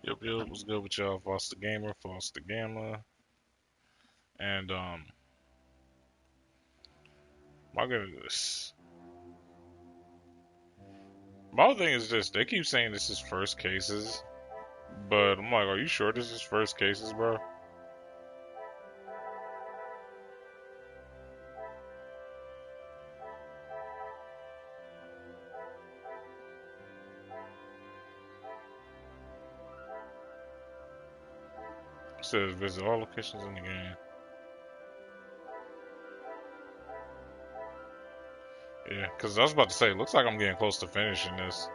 Yep, what's good with y'all? Foster Gamer, Foster Gamma, and my goodness. My whole thing is this: they keep saying this is first cases, but I'm like, are you sure this is first cases, bro? It says visit all locations in the game. Yeah, because I was about to say, it looks like I'm getting close to finishing this.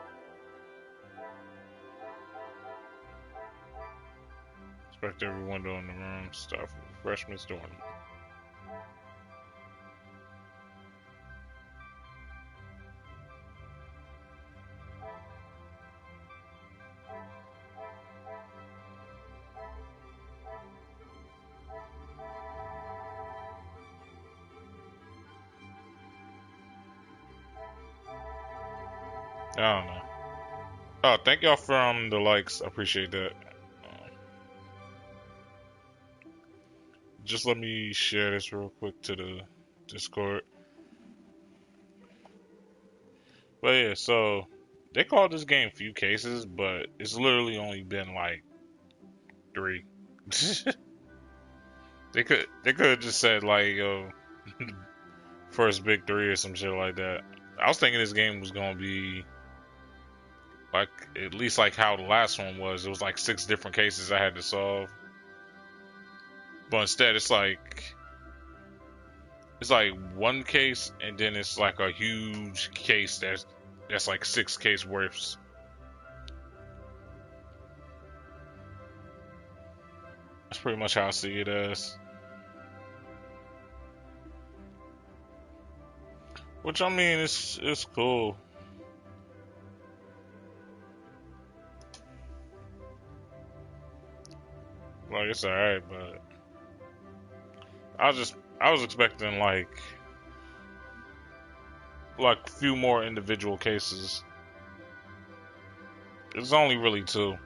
Inspect every window in the room. Start for refreshments during. I don't know. Oh, thank y'all from the likes. I appreciate that. Just let me share this real quick to the Discord. But yeah, so they call this game few cases, but it's literally only been like three. they could have just said like first big three or some shit like that. I was thinking this game was gonna be like at least like how the last one was. It was like 6 different cases I had to solve. But instead it's like one case and then it's like a huge case that's like 6 case worths. That's pretty much how I see it as. Which I mean, it's cool. Like it's alright, but I was expecting like a few more individual cases. It's only really 2.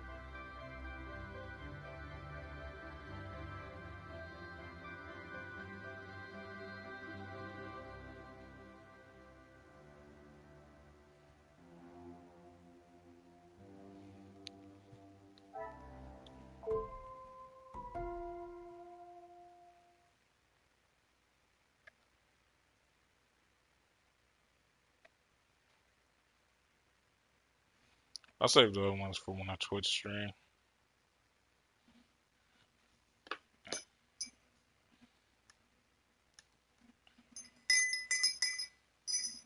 I saved the other ones for when I Twitch stream.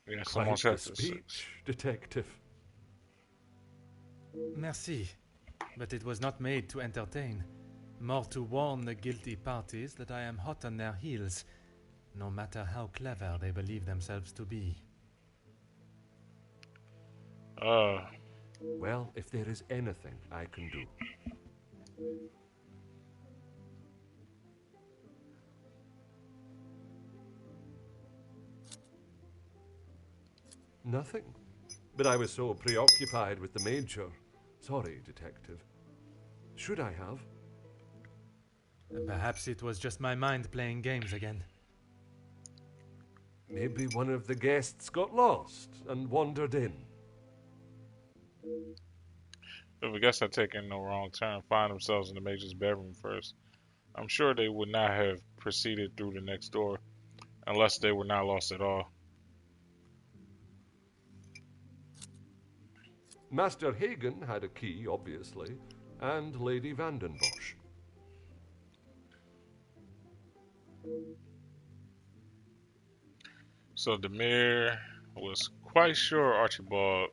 Yeah, someone Quite the checked this. speech, detective. Merci, but it was not made to entertain, more to warn the guilty parties that I am hot on their heels, no matter how clever they believe themselves to be. Well, if there is anything I can do. Nothing. But I was so preoccupied with the Major. Sorry, detective. Should I have? Perhaps it was just my mind playing games again. Maybe one of the guests got lost and wandered in. If a guest had taken the wrong turn, find themselves in the Major's bedroom first, I'm sure they would not have proceeded through the next door, unless they were not lost at all. Master Hagen had a key, obviously, and Lady Vandenbosch. So Demir was quite sure Archibald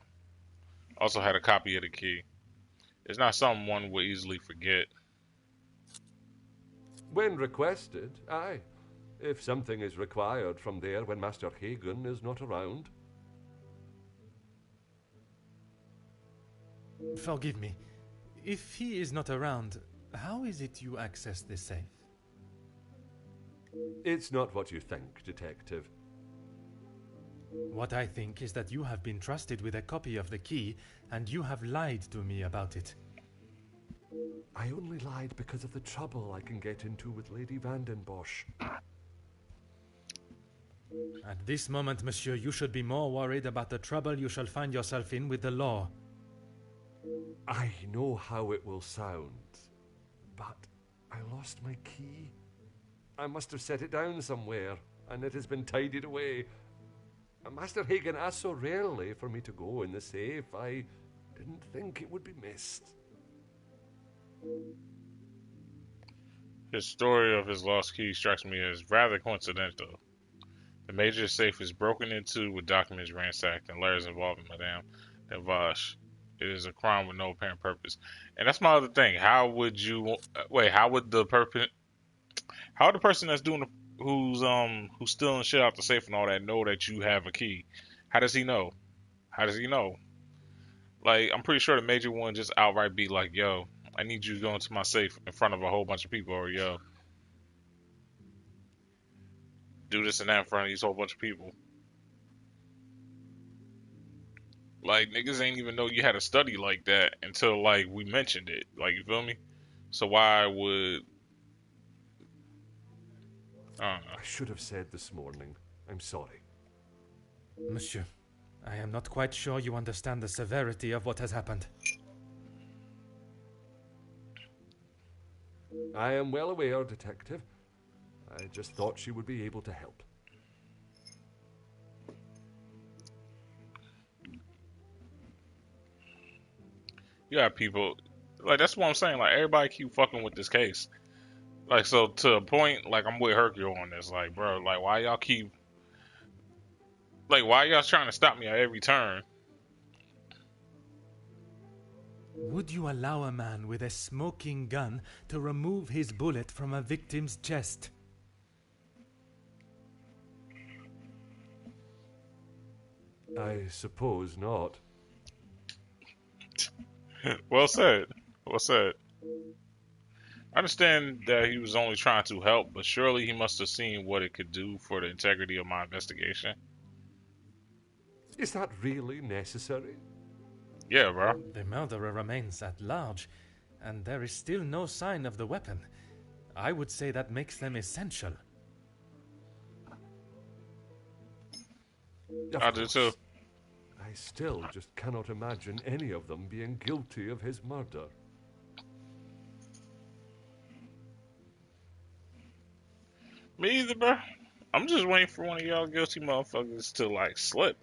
also had a copy of the key. It's not something one would easily forget. When requested, aye. If something is required from there when Master Hagen is not around. Forgive me. If he is not around, how is it you access this safe? It's not what you think, detective. What I think is that you have been trusted with a copy of the key, and you have lied to me about it. I only lied because of the trouble I can get into with Lady Vandenbosch. At this moment, monsieur, you should be more worried about the trouble you shall find yourself in with the law. I know how it will sound, but I lost my key. I must have set it down somewhere, and it has been tidied away. Master Hagen asked so rarely for me to go in the safe, I didn't think it would be missed. His story of his lost key strikes me as rather coincidental. The major safe is broken into with documents ransacked and letters involving Madame Devache. It is a crime with no apparent purpose. And that's my other thing. How would you wait? How would the person that's doing who's stealing shit out the safe and all that know that you have a key? How does he know? How does he know? Like, I'm pretty sure the major one just outright be like, "Yo, I need you to go into my safe in front of a whole bunch of people," or "Yo, do this and that in front of these whole bunch of people." Like, niggas ain't even know you had a study like that until, like, we mentioned it. Like, you feel me? So why would... I should have said this morning. I'm sorry. Monsieur, I am not quite sure you understand the severity of what has happened. I am well aware, Detective. I just thought she would be able to help. You got people... Like, that's what I'm saying. Like, everybody keep fucking with this case. Like, so to a point, like, I'm with Hercule on this. Like, bro, like, why y'all keep... Like, why y'all trying to stop me at every turn? Would you allow a man with a smoking gun to remove his bullet from a victim's chest? I suppose not. Well said. Well said. I understand that he was only trying to help, but surely he must have seen what it could do for the integrity of my investigation. Is that really necessary? Yeah, bro. The murderer remains at large, and there is still no sign of the weapon. I would say that makes them essential. I do too. I still just cannot imagine any of them being guilty of his murder. Me either, bro. I'm just waiting for one of y'all guilty motherfuckers to, like, slip.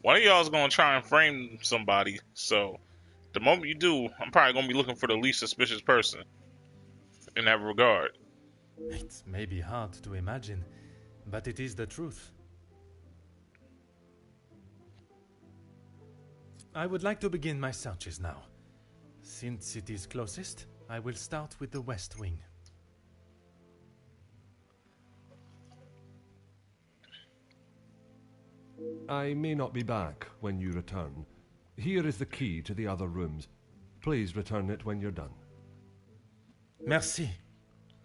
One of y'all's gonna try and frame somebody, so the moment you do, I'm probably gonna be looking for the least suspicious person in that regard. It may be hard to imagine, but it is the truth. I would like to begin my searches now. Since it is closest, I will start with the west wing. I may not be back when you return. Here is the key to the other rooms. Please return it when you're done. Merci.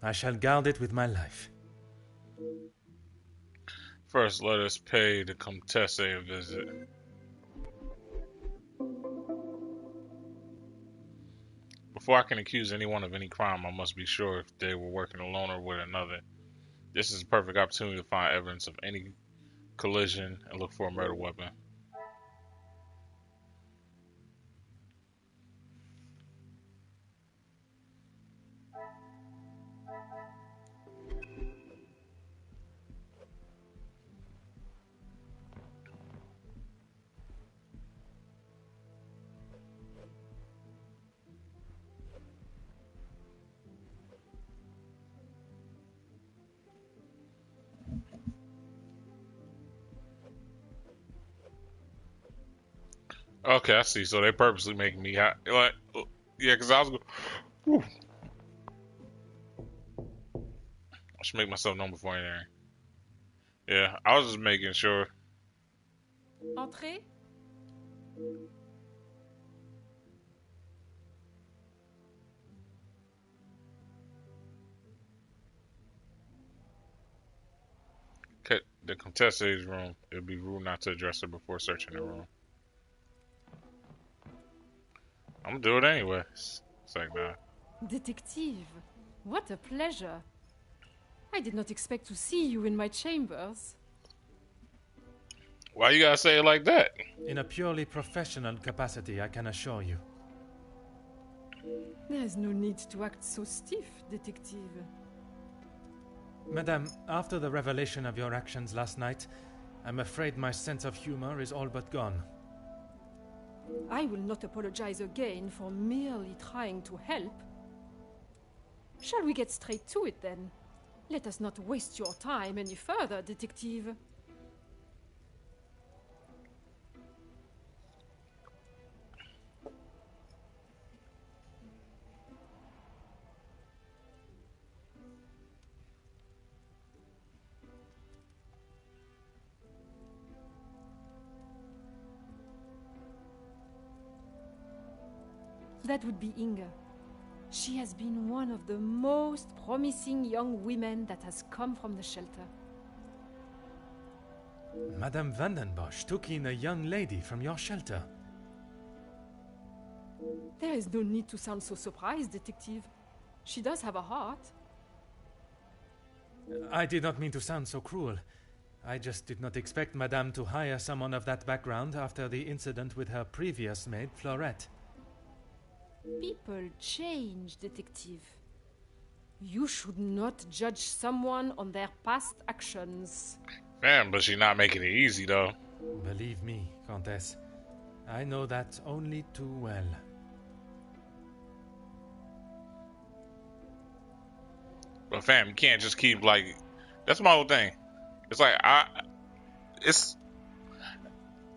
I shall guard it with my life. First, let us pay the Comtesse a visit. Before I can accuse anyone of any crime, I must be sure if they were working alone or with another. This is a perfect opportunity to find evidence of any collision and look for a murder weapon. Okay, I see. So they purposely making me hot. Like, yeah, because I was going. Whew. I should make myself known before anything. Yeah, I was just making sure. Entrez. The Comtesse's room. It would be rude not to address her before searching the room. I'm gonna do it anyway. It's like, nah. Detective, what a pleasure. I did not expect to see you in my chambers. Why you gotta say it like that? In a purely professional capacity, I can assure you. There is no need to act so stiff, Detective. Madame, after the revelation of your actions last night, I'm afraid my sense of humor is all but gone. I will not apologize again for merely trying to help. Shall we get straight to it then? Let us not waste your time any further, Detective. That would be Inga. She has been one of the most promising young women that has come from the shelter. Madame Vandenbosch took in a young lady from your shelter. There is no need to sound so surprised, Detective. She does have a heart. I did not mean to sound so cruel. I just did not expect Madame to hire someone of that background after the incident with her previous maid, Florette. People change, Detective. You should not judge someone on their past actions. Man, but she's not making it easy though. Believe me, Countess, I know that only too well. But fam, you can't just keep like. That's my whole thing. It's like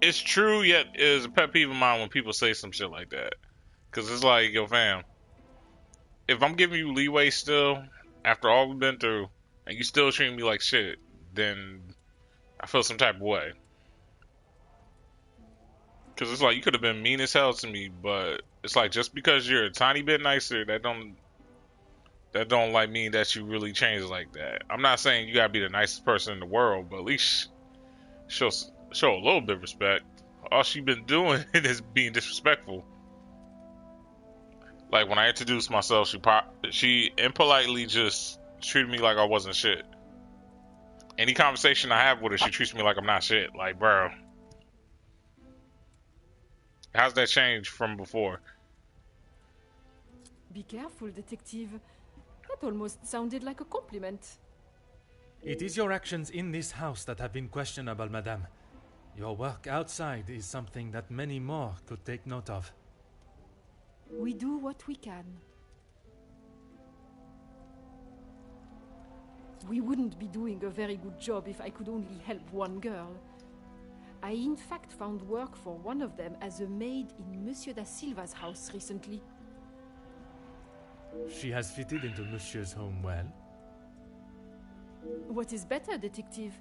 it's true, yet it is a pet peeve of mine when people say some shit like that. Cause it's like, yo, fam, if I'm giving you leeway still after all we've been through, and you still treat me like shit, then I feel some type of way. Cause it's like you could have been mean as hell to me, but it's like just because you're a tiny bit nicer, that don't like mean that you really change like that. I'm not saying you gotta be the nicest person in the world, but at least show a little bit of respect. All she been doing is being disrespectful. Like when I introduced myself, she impolitely just treated me like I wasn't shit. Any conversation I have with her, she treats me like I'm not shit. Like, bro, how's that changed from before? Be careful, Detective. That almost sounded like a compliment. It is your actions in this house that have been questionable, Madame. Your work outside is something that many more could take note of. We do what we can. We wouldn't be doing a very good job if I could only help one girl. I in fact found work for one of them as a maid in Monsieur da Silva's house recently. She has fitted into Monsieur's home well. What is better, Detective?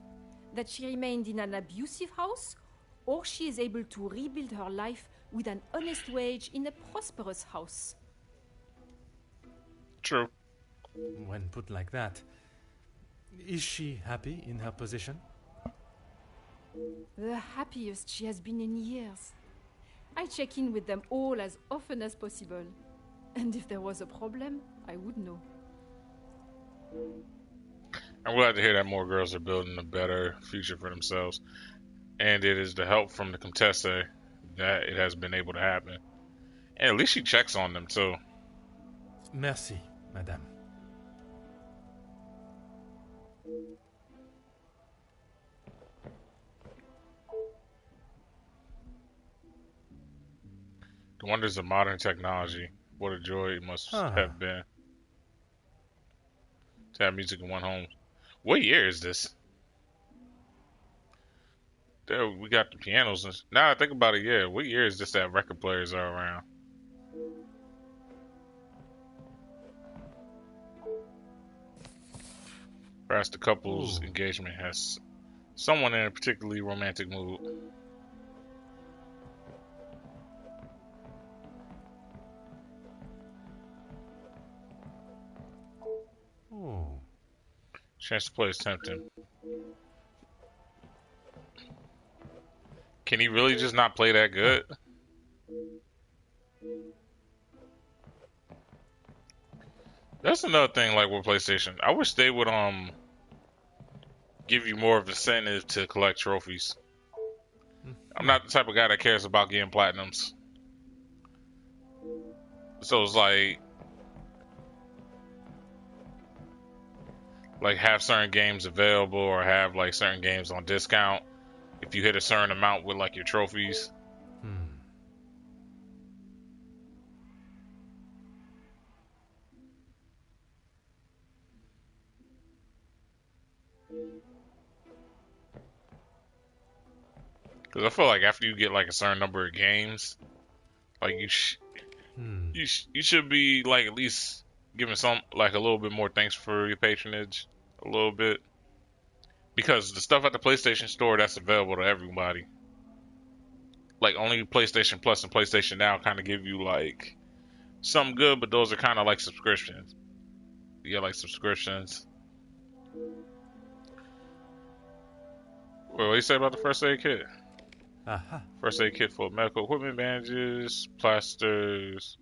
That she remained in an abusive house, or she is able to rebuild her life with an honest wage in a prosperous house? True. When put like that, is she happy in her position? The happiest she has been in years. I check in with them all as often as possible. And if there was a problem, I would know. I'm glad to hear that more girls are building a better future for themselves. And it is the help from the Contessa that it has been able to happen. And at least she checks on them too. Merci, Madame. The wonders of modern technology. What a joy it must have been to have music in one home. What year is this? There, we got the pianos. And now I think about it, yeah. What year is this that record players are around? Perhaps the couple's engagement has someone in a particularly romantic mood. Oh. Chance to play is tempting. Can he really just not play that good? That's another thing, like with PlayStation. I wish they would give you more of incentive to collect trophies. I'm not the type of guy that cares about getting platinums. So it's like have certain games available or have like certain games on discount if you hit a certain amount with like your trophies. Because I feel like after you get like a certain number of games, like you should be like at least giving some like a little bit more thanks for your patronage, a little bit. Because the stuff at the PlayStation Store that's available to everybody, like only PlayStation Plus and PlayStation Now kind of give you like some good, but those are kind of like subscriptions. You get like subscriptions. Wait, what do you say about the first aid kit? First aid kit for medical equipment, bandages, plasters,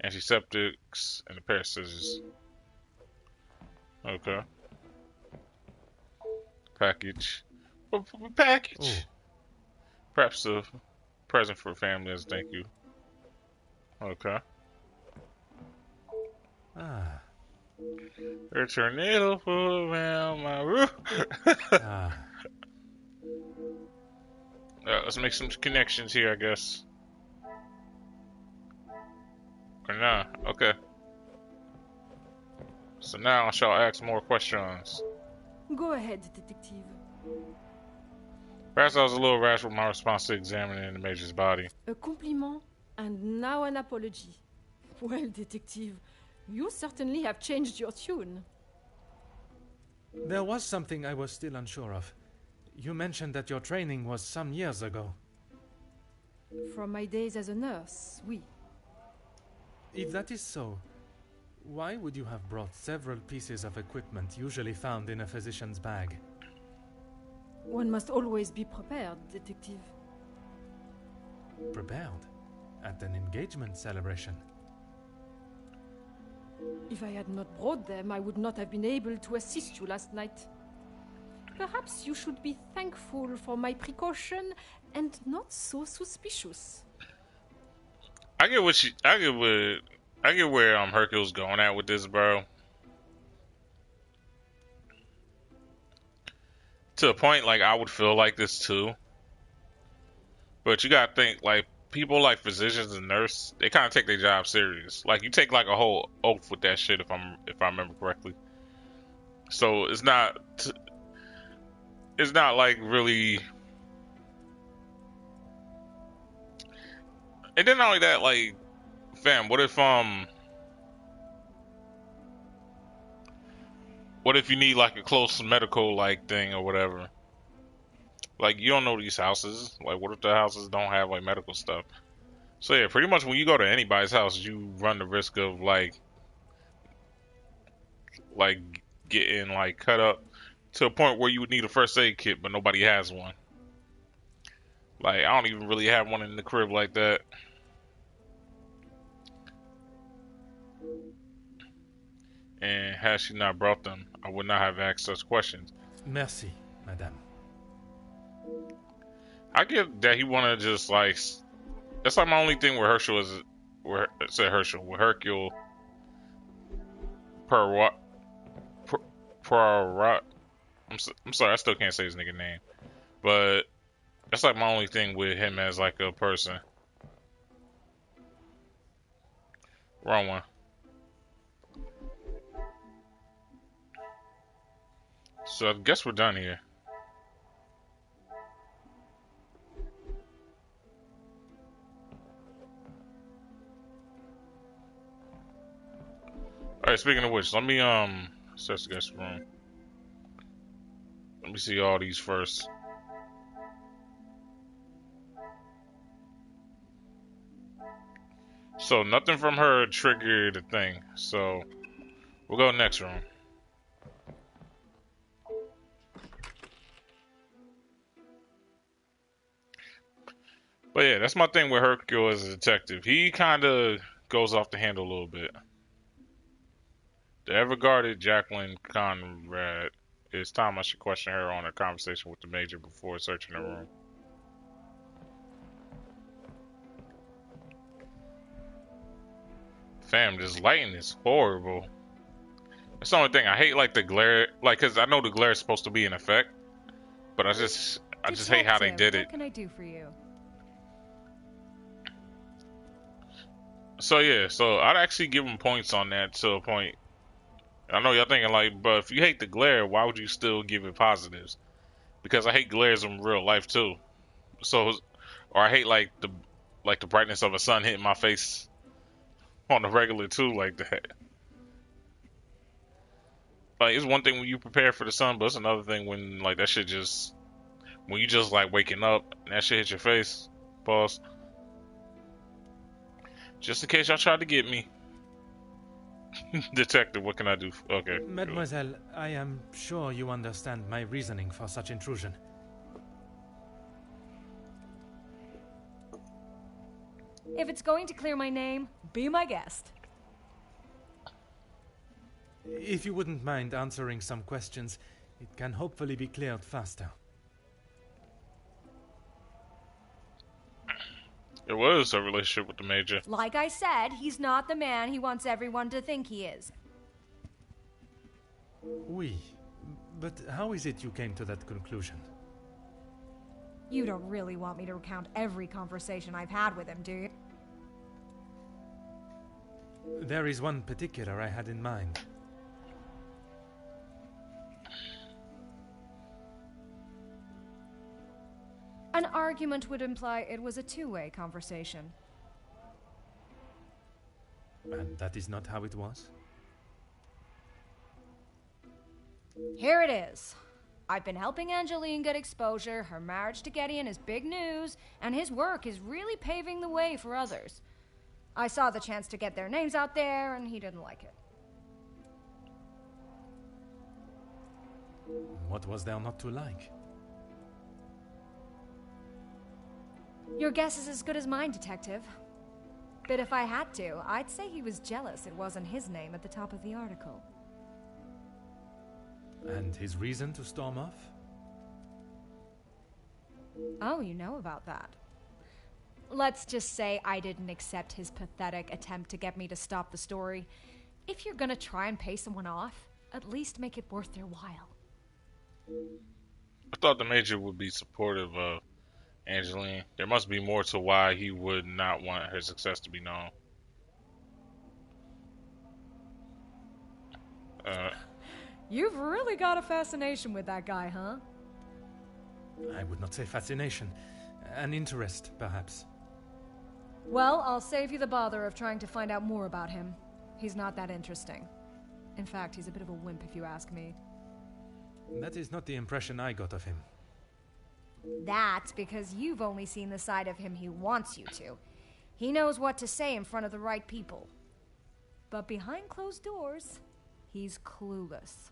antiseptics, and a pair of scissors. Okay. Package. Package. Perhaps a present for family as thank you. Okay. A tornado flew around my roof. Let's make some connections here, I guess. Or nah, okay. So now I shall ask more questions. Go ahead, detective. Perhaps I was a little rash with my response to examining the Major's body. A compliment and now an apology. Well, detective, you certainly have changed your tune. There was something I was still unsure of. You mentioned that your training was some years ago. From my days as a nurse, oui. If that is so, why would you have brought several pieces of equipment usually found in a physician's bag? One must always be prepared, detective. Prepared? At an engagement celebration? If I had not brought them, I would not have been able to assist you last night. Perhaps you should be thankful for my precaution and not so suspicious. I get where Hercule's going at with this, bro. To a point, like I would feel like this too. But you gotta think, like people like physicians and nurses, they kind of take their job serious. Like you take like a whole oath with that shit, if I remember correctly. So it's not like really. And then not only that, like, fam, what if you need like a close medical like thing or whatever? Like you don't know these houses. Like what if the houses don't have like medical stuff? So yeah, pretty much when you go to anybody's house, you run the risk of like getting like cut up to a point where you would need a first aid kit, but nobody has one. Like I don't even really have one in the crib like that. And had she not brought them, I would not have asked such questions. Merci, madame. I get that he wanted to just like. That's like my only thing with Hercule is with Hercule Poirot. I'm sorry, I still can't say his nigga name, but that's like my only thing with him as like a person. Wrong one. So I guess we're done here. Alright, speaking of which, let me search the guest room. Let me see all these first. So nothing from her triggered the thing. So we'll go next room. But yeah, that's my thing with Hercule as a detective. He kind of goes off the handle a little bit. The ever-guarded Jacqueline Conrad. It's time I should question her on her conversation with the Major before searching the room. Fam, this lighting is horrible. That's the only thing. I hate like the glare, like, cause I know the glare is supposed to be an effect, but I just hate how they did it. What can I do for you? So yeah, so I'd actually give them points on that to a point. I know y'all thinking like, but if you hate the glare, why would you still give it positives? Because I hate glares in real life too. So, or I hate like the brightness of a sun hitting my face on the regular too, like that. Like, it's one thing when you prepare for the sun, but it's another thing when like that shit just when you just like waking up and that shit hit your face. Pause. Just in case y'all tried to get me. Detective, what can I do? Okay. Mademoiselle, I am sure you understand my reasoning for such intrusion. If it's going to clear my name, be my guest. If you wouldn't mind answering some questions, it can hopefully be cleared faster. There was a relationship with the Major. Like I said, he's not the man he wants everyone to think he is. Oui, but how is it you came to that conclusion? You don't really want me to recount every conversation I've had with him, do you? There is one particular I had in mind. An argument would imply it was a two-way conversation. And that is not how it was? Here it is. I've been helping Angeline get exposure, her marriage to Gideon is big news, and his work is really paving the way for others. I saw the chance to get their names out there, and he didn't like it. What was there not to like? Your guess is as good as mine, Detective. But if I had to, I'd say he was jealous it wasn't his name at the top of the article. And his reason to storm off? Oh, you know about that. Let's just say I didn't accept his pathetic attempt to get me to stop the story. If you're gonna try and pay someone off, at least make it worth their while. I thought the Major would be supportive of Angeline. There must be more to why he would not want her success to be known. You've really got a fascination with that guy, huh? I would not say fascination. An interest, perhaps. Well, I'll save you the bother of trying to find out more about him. He's not that interesting. In fact, he's a bit of a wimp if you ask me. That is not the impression I got of him. That's because you've only seen the side of him he wants you to. He knows what to say in front of the right people. But behind closed doors, he's clueless.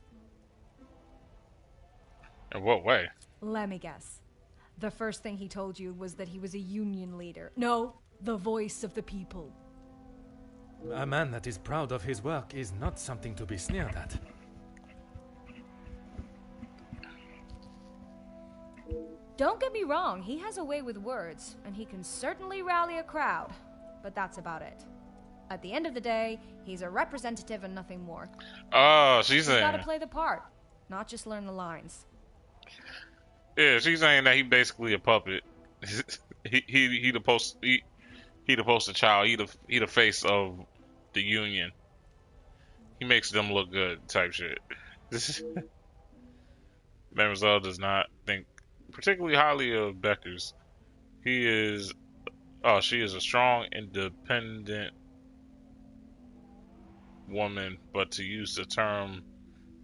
In what way? Let me guess. The first thing he told you was that he was a union leader. No, the voice of the people. A man that is proud of his work is not something to be sneered at. Don't get me wrong, he has a way with words, and he can certainly rally a crowd. But that's about it. At the end of the day, he's a representative and nothing more. Oh, she's He's saying. gotta play the part, not just learn the lines. Yeah, she's saying that he basically a puppet. he the poster child. He the face of the union. He makes them look good, type shit. Mademoiselle does not think particularly highly of Beckers. She is a strong, independent woman, but to use the term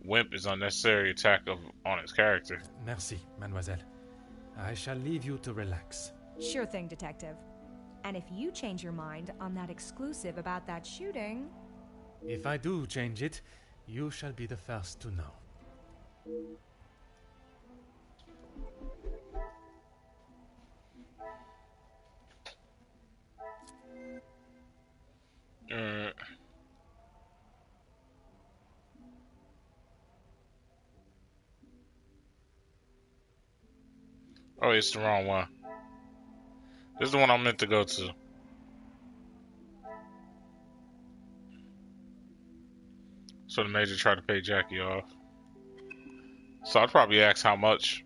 wimp is unnecessary attack on his character. Merci, mademoiselle. I shall leave you to relax. Sure thing, Detective. And if you change your mind on that exclusive about that shooting... If I do change it, you shall be the first to know. Oh, it's the wrong one. This is the one I meant to go to. So the major tried to pay Jackie off. So I'd probably ask how much.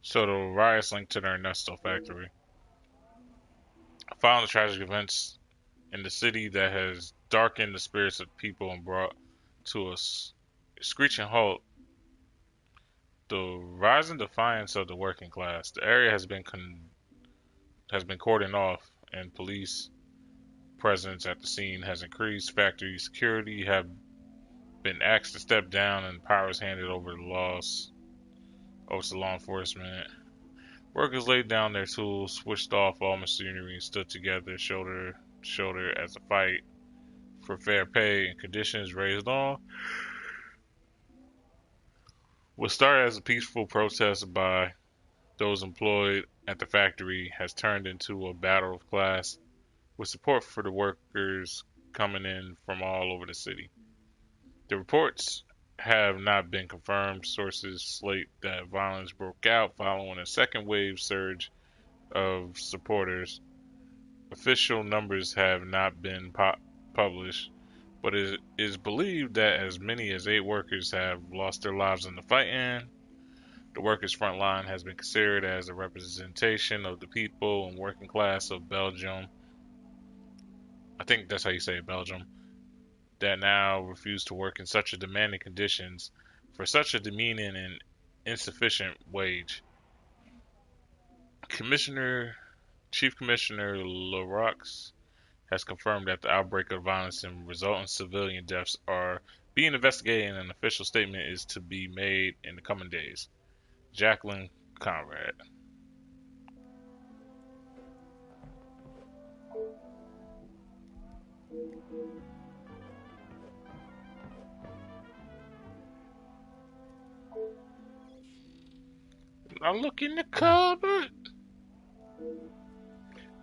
So the riots linked to the Ernesto factory. Following the tragic events in the city that has darkened the spirits of people and brought to a screeching halt the rising defiance of the working class. The area has been cordoned off, and police presence at the scene has increased. Factory security have been asked to step down, and powers handed over to law enforcement. Workers laid down their tools, switched off all machinery, and stood together, shoulder to shoulder, as the fight for fair pay and conditions raised on. What started as a peaceful protest by those employed at the factory has turned into a battle of class, with support for the workers coming in from all over the city. The reports have not been confirmed. Sources slate that violence broke out following a second wave surge of supporters. Official numbers have not been published, but it is believed that as many as 8 workers have lost their lives in the fighting. The workers' front line has been considered as a representation of the people and working class of Belgium. I think that's how you say it, Belgium. That now refuse to work in such a demanding conditions for such a demeaning and insufficient wage. Chief Commissioner Leroux has confirmed that the outbreak of violence and resultant civilian deaths are being investigated, and an official statement is to be made in the coming days. Jacqueline Conrad. I look in the cupboard.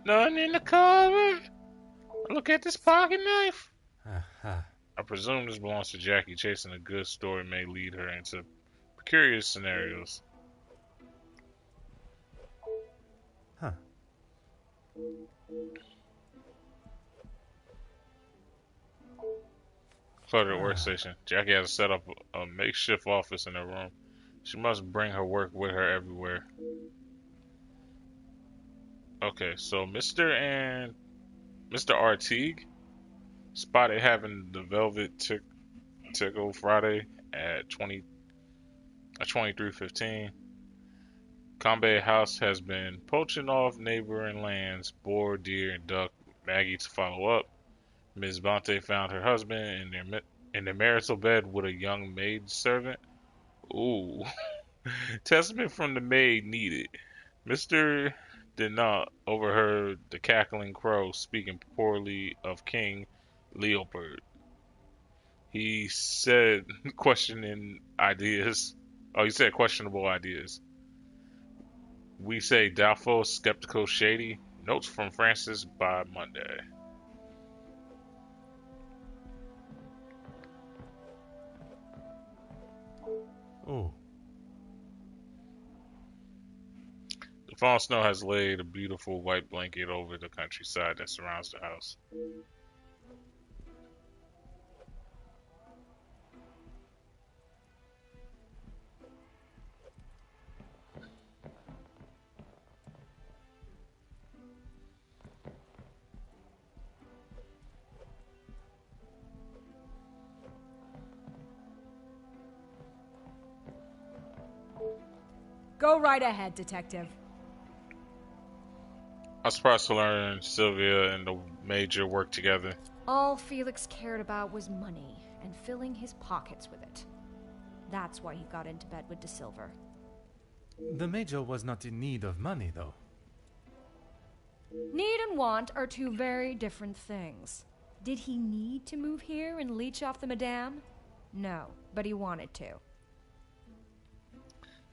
None in the cupboard. I look at this pocket knife. I presume this belongs to Jackie. Chasing a good story may lead her into precarious scenarios. Cluttered workstation. Jackie has set up a makeshift office in her room. She must bring her work with her everywhere. Okay, so Mr. Artigue spotted having the Velvet Tickle Friday at 23:15. Combe House has been poaching off neighboring lands, boar, deer, and duck. Maggie to follow up. Ms. Bonte found her husband in their marital bed with a young maid servant. Ooh. Testament from the maid needed. Mr. Denat overheard the cackling crow speaking poorly of King Leopold. He said questionable ideas. We say doubtful, skeptical, shady. Notes from Francis by Monday. Oh. The fallen snow has laid a beautiful white blanket over the countryside that surrounds the house. Go right ahead, Detective. I was surprised to learn Sylvia and the major work together. All Felix cared about was money and filling his pockets with it. That's why he got into bed with De Silver. The Major was not in need of money, though. Need and want are 2 very different things. Did he need to move here and leech off the Madame? No, but he wanted to.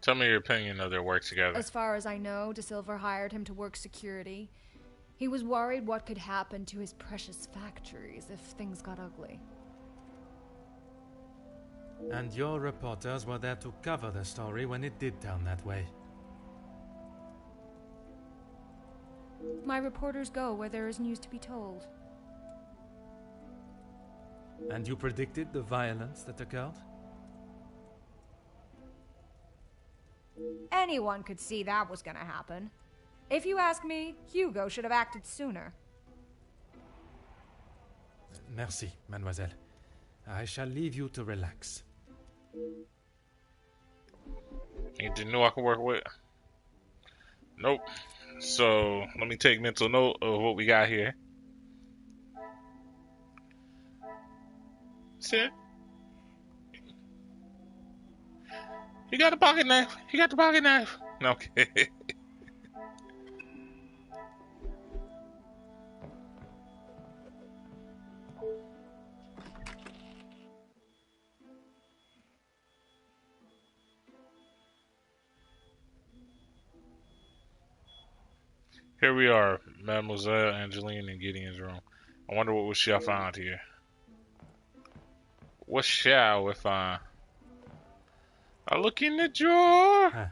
Tell me your opinion of their work together. As far as I know, De Silver hired him to work security. He was worried what could happen to his precious factories if things got ugly. And your reporters were there to cover the story when it did turn that way. My reporters go where there is news to be told. And you predicted the violence that occurred? Anyone could see that was gonna happen. If you ask me, Hugo should have acted sooner. Merci, mademoiselle. I shall leave you to relax. Anything new I can work with? Nope. So, let me take mental note of what we got here. Sit. He got the pocket knife. He got the pocket knife. Okay. Here we are, Mademoiselle Angeline in Gideon's room. I wonder what we shall find here. What shall we find? I look in the drawer. Huh.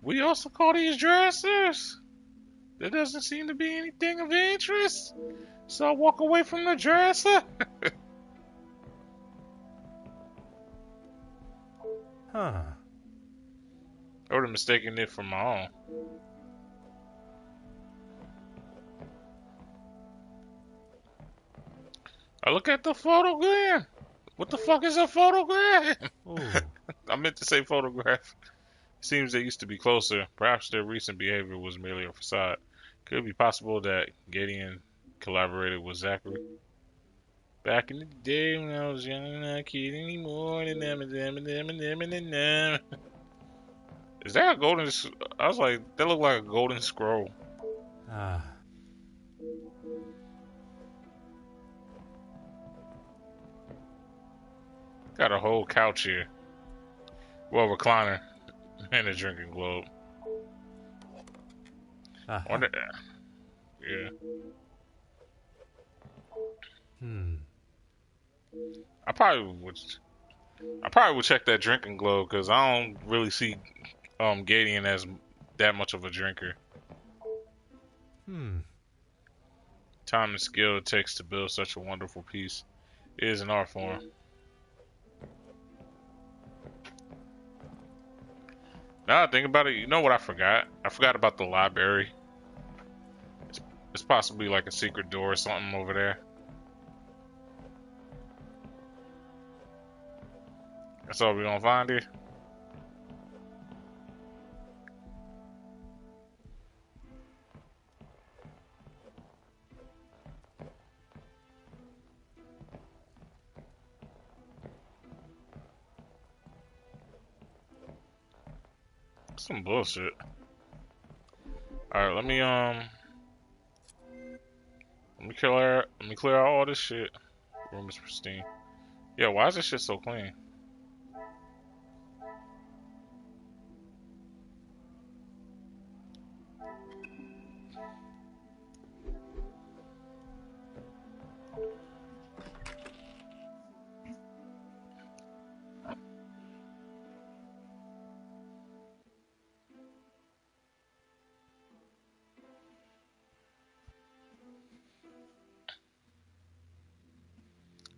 We also call these dressers. There doesn't seem to be anything of interest. So I walk away from the dresser. Huh. I would have mistaken it for my own. I look at the photogram. What the fuck is a photogram? Oh. I meant to say photograph. Seems they used to be closer. Perhaps their recent behavior was merely a facade. Could it be possible that Gideon collaborated with Zachary? Back in the day when I was young and not kid anymore. Is that a golden... I was like, that looked like a golden scroll. Ah. Got a whole couch here. Well, recliner. And a drinking globe. Uh-huh. Wonder... Yeah. I probably would check that drinking globe because I don't really see Gideon as that much of a drinker. Time and skill it takes to build such a wonderful piece. It is an art form. Now I think about it, you know what I forgot? I forgot about the library. It's possibly like a secret door or something over there. That's all we're gonna find here. Some bullshit. Alright, let me clear out all this shit. Room is pristine. Yeah, why is this shit so clean?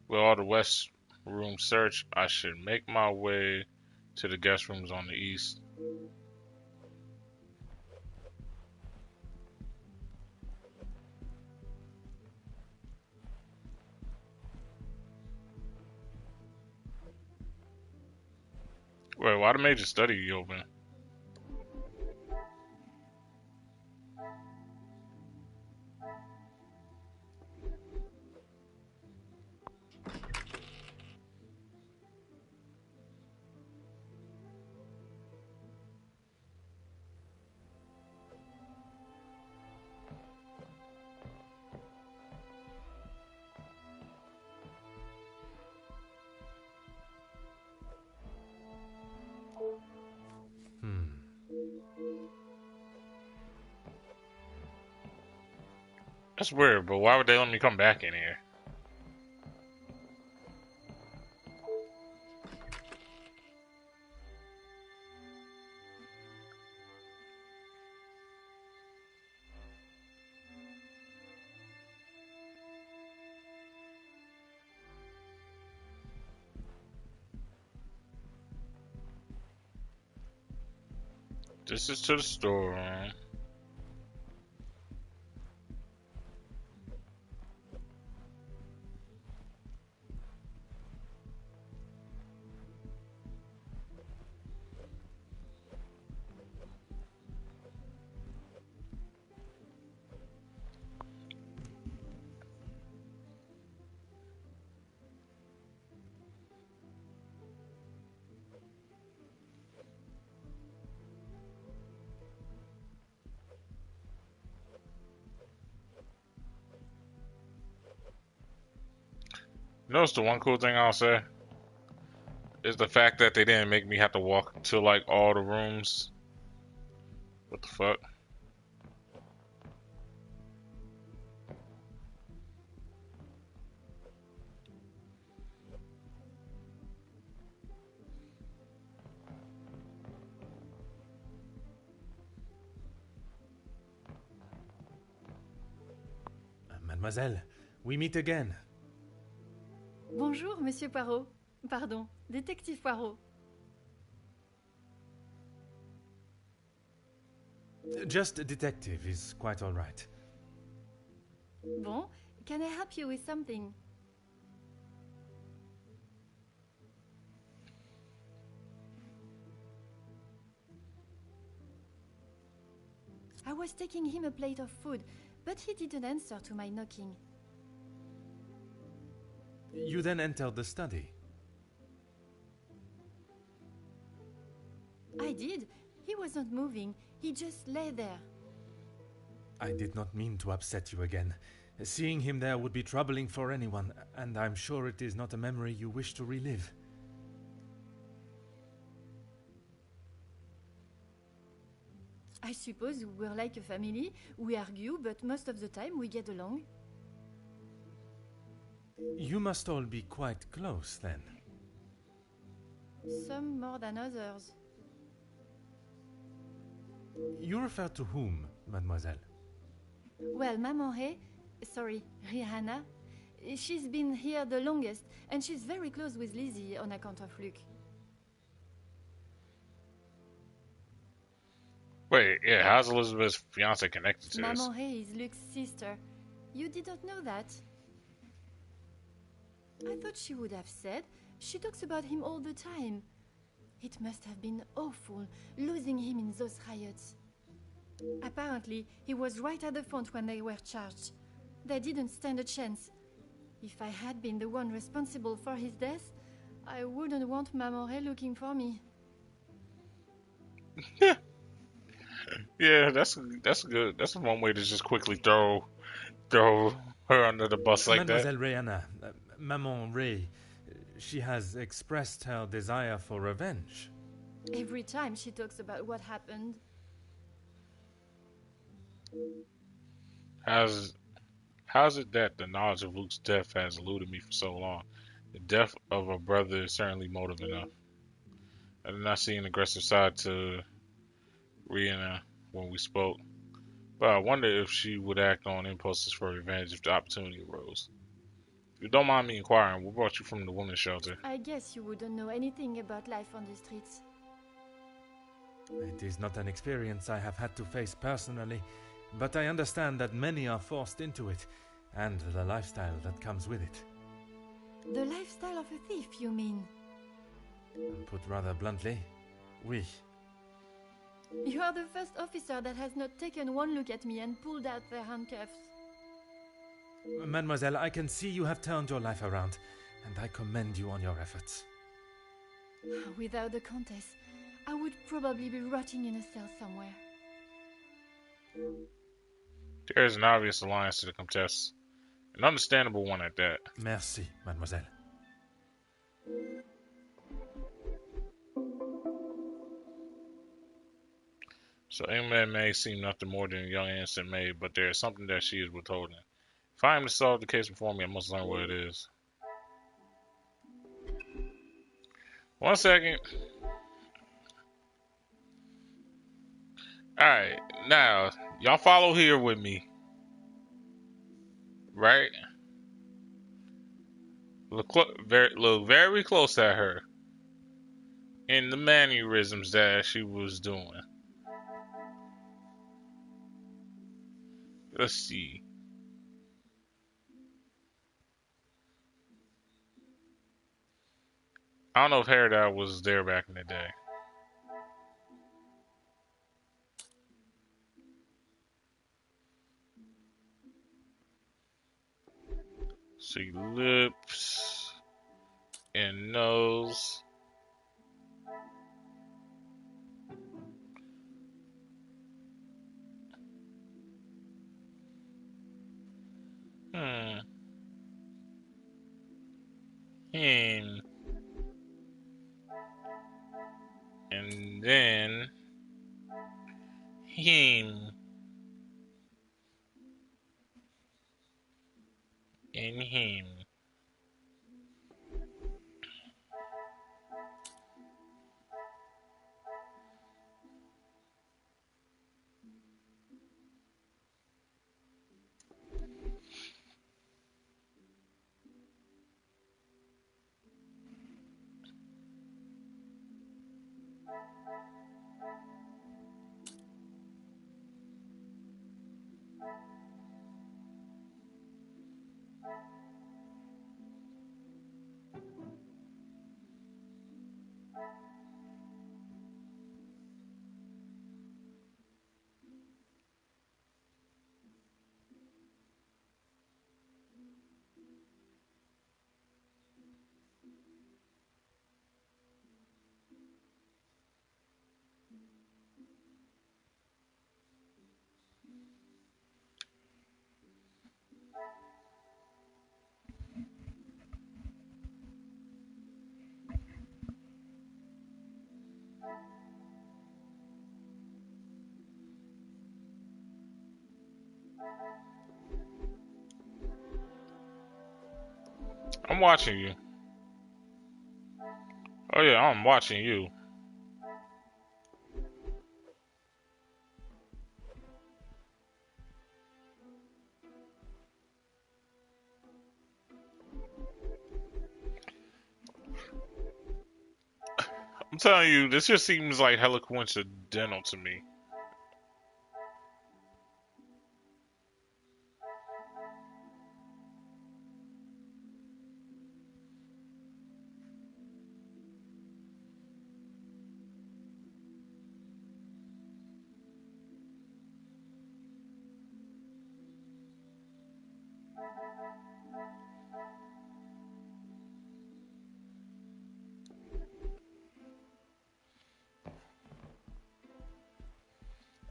With all the west room search, I should make my way to the guest rooms on the east. Wait, why the major study open? That's weird, but why would they let me come back in here? This is to the storeroom. Notice the one cool thing I'll say is the fact that they didn't make me have to walk to like all the rooms. What the fuck? Mademoiselle, we meet again. Bonjour, Monsieur Poirot. Pardon, Détective Poirot. Just a detective is quite all right. Bon, can I help you with something? I was taking him a plate of food, but he didn't answer to my knocking. You then entered the study. I did. He wasn't moving. He just lay there. I did not mean to upset you again. Seeing him there would be troubling for anyone, and I'm sure it is not a memory you wish to relive. I suppose we're like a family. We argue, but most of the time we get along. You must all be quite close, then. Some more than others. You refer to whom, mademoiselle? Well, Maman Ray, sorry, Rihanna, she's been here the longest, and she's very close with Lizzie on account of Luke. Wait, yeah, how's Elizabeth's fiance connected to this? Maman Ray is Luke's sister. You didn't know that? I thought she would have said. She talks about him all the time. It must have been awful, losing him in those riots. Apparently, he was right at the front when they were charged. They didn't stand a chance. If I had been the one responsible for his death, I wouldn't want Maman Ray looking for me. Yeah, that's good. That's one way to just quickly throw her under the bus like Mademoiselle that. Rihanna, Maman Ray, she has expressed her desire for revenge. Every time she talks about what happened. How's it that the knowledge of Luke's death has eluded me for so long? The death of a brother is certainly motive enough. I did not see an aggressive side to Rihanna when we spoke, but I wonder if she would act on impulses for revenge if the opportunity arose. If you don't mind me inquiring, what brought you from the women's shelter? I guess you wouldn't know anything about life on the streets. It is not an experience I have had to face personally, but I understand that many are forced into it, and the lifestyle that comes with it. The lifestyle of a thief, you mean? Put rather bluntly, oui. You are the first officer that has not taken one look at me and pulled out their handcuffs. Mademoiselle, I can see you have turned your life around, and I commend you on your efforts. Without the Countess, I would probably be rotting in a cell somewhere. There is an obvious alliance to the Comtesse. An understandable one at that. Merci, mademoiselle. So Ingrid may seem nothing more than a young innocent maid, but there is something that she is withholding. If I am to solve the case before me, I must learn what it is. 1 second. Alright, now, y'all follow here with me. Right? Look very close at her. In the mannerisms that she was doing. Let's see. I don't know if Hairdow was there back in the day. See lips and nose. Him. And then him. And him. I'm watching you. Oh yeah, I'm watching you. I'm telling you, this just seems like hella coincidental to me.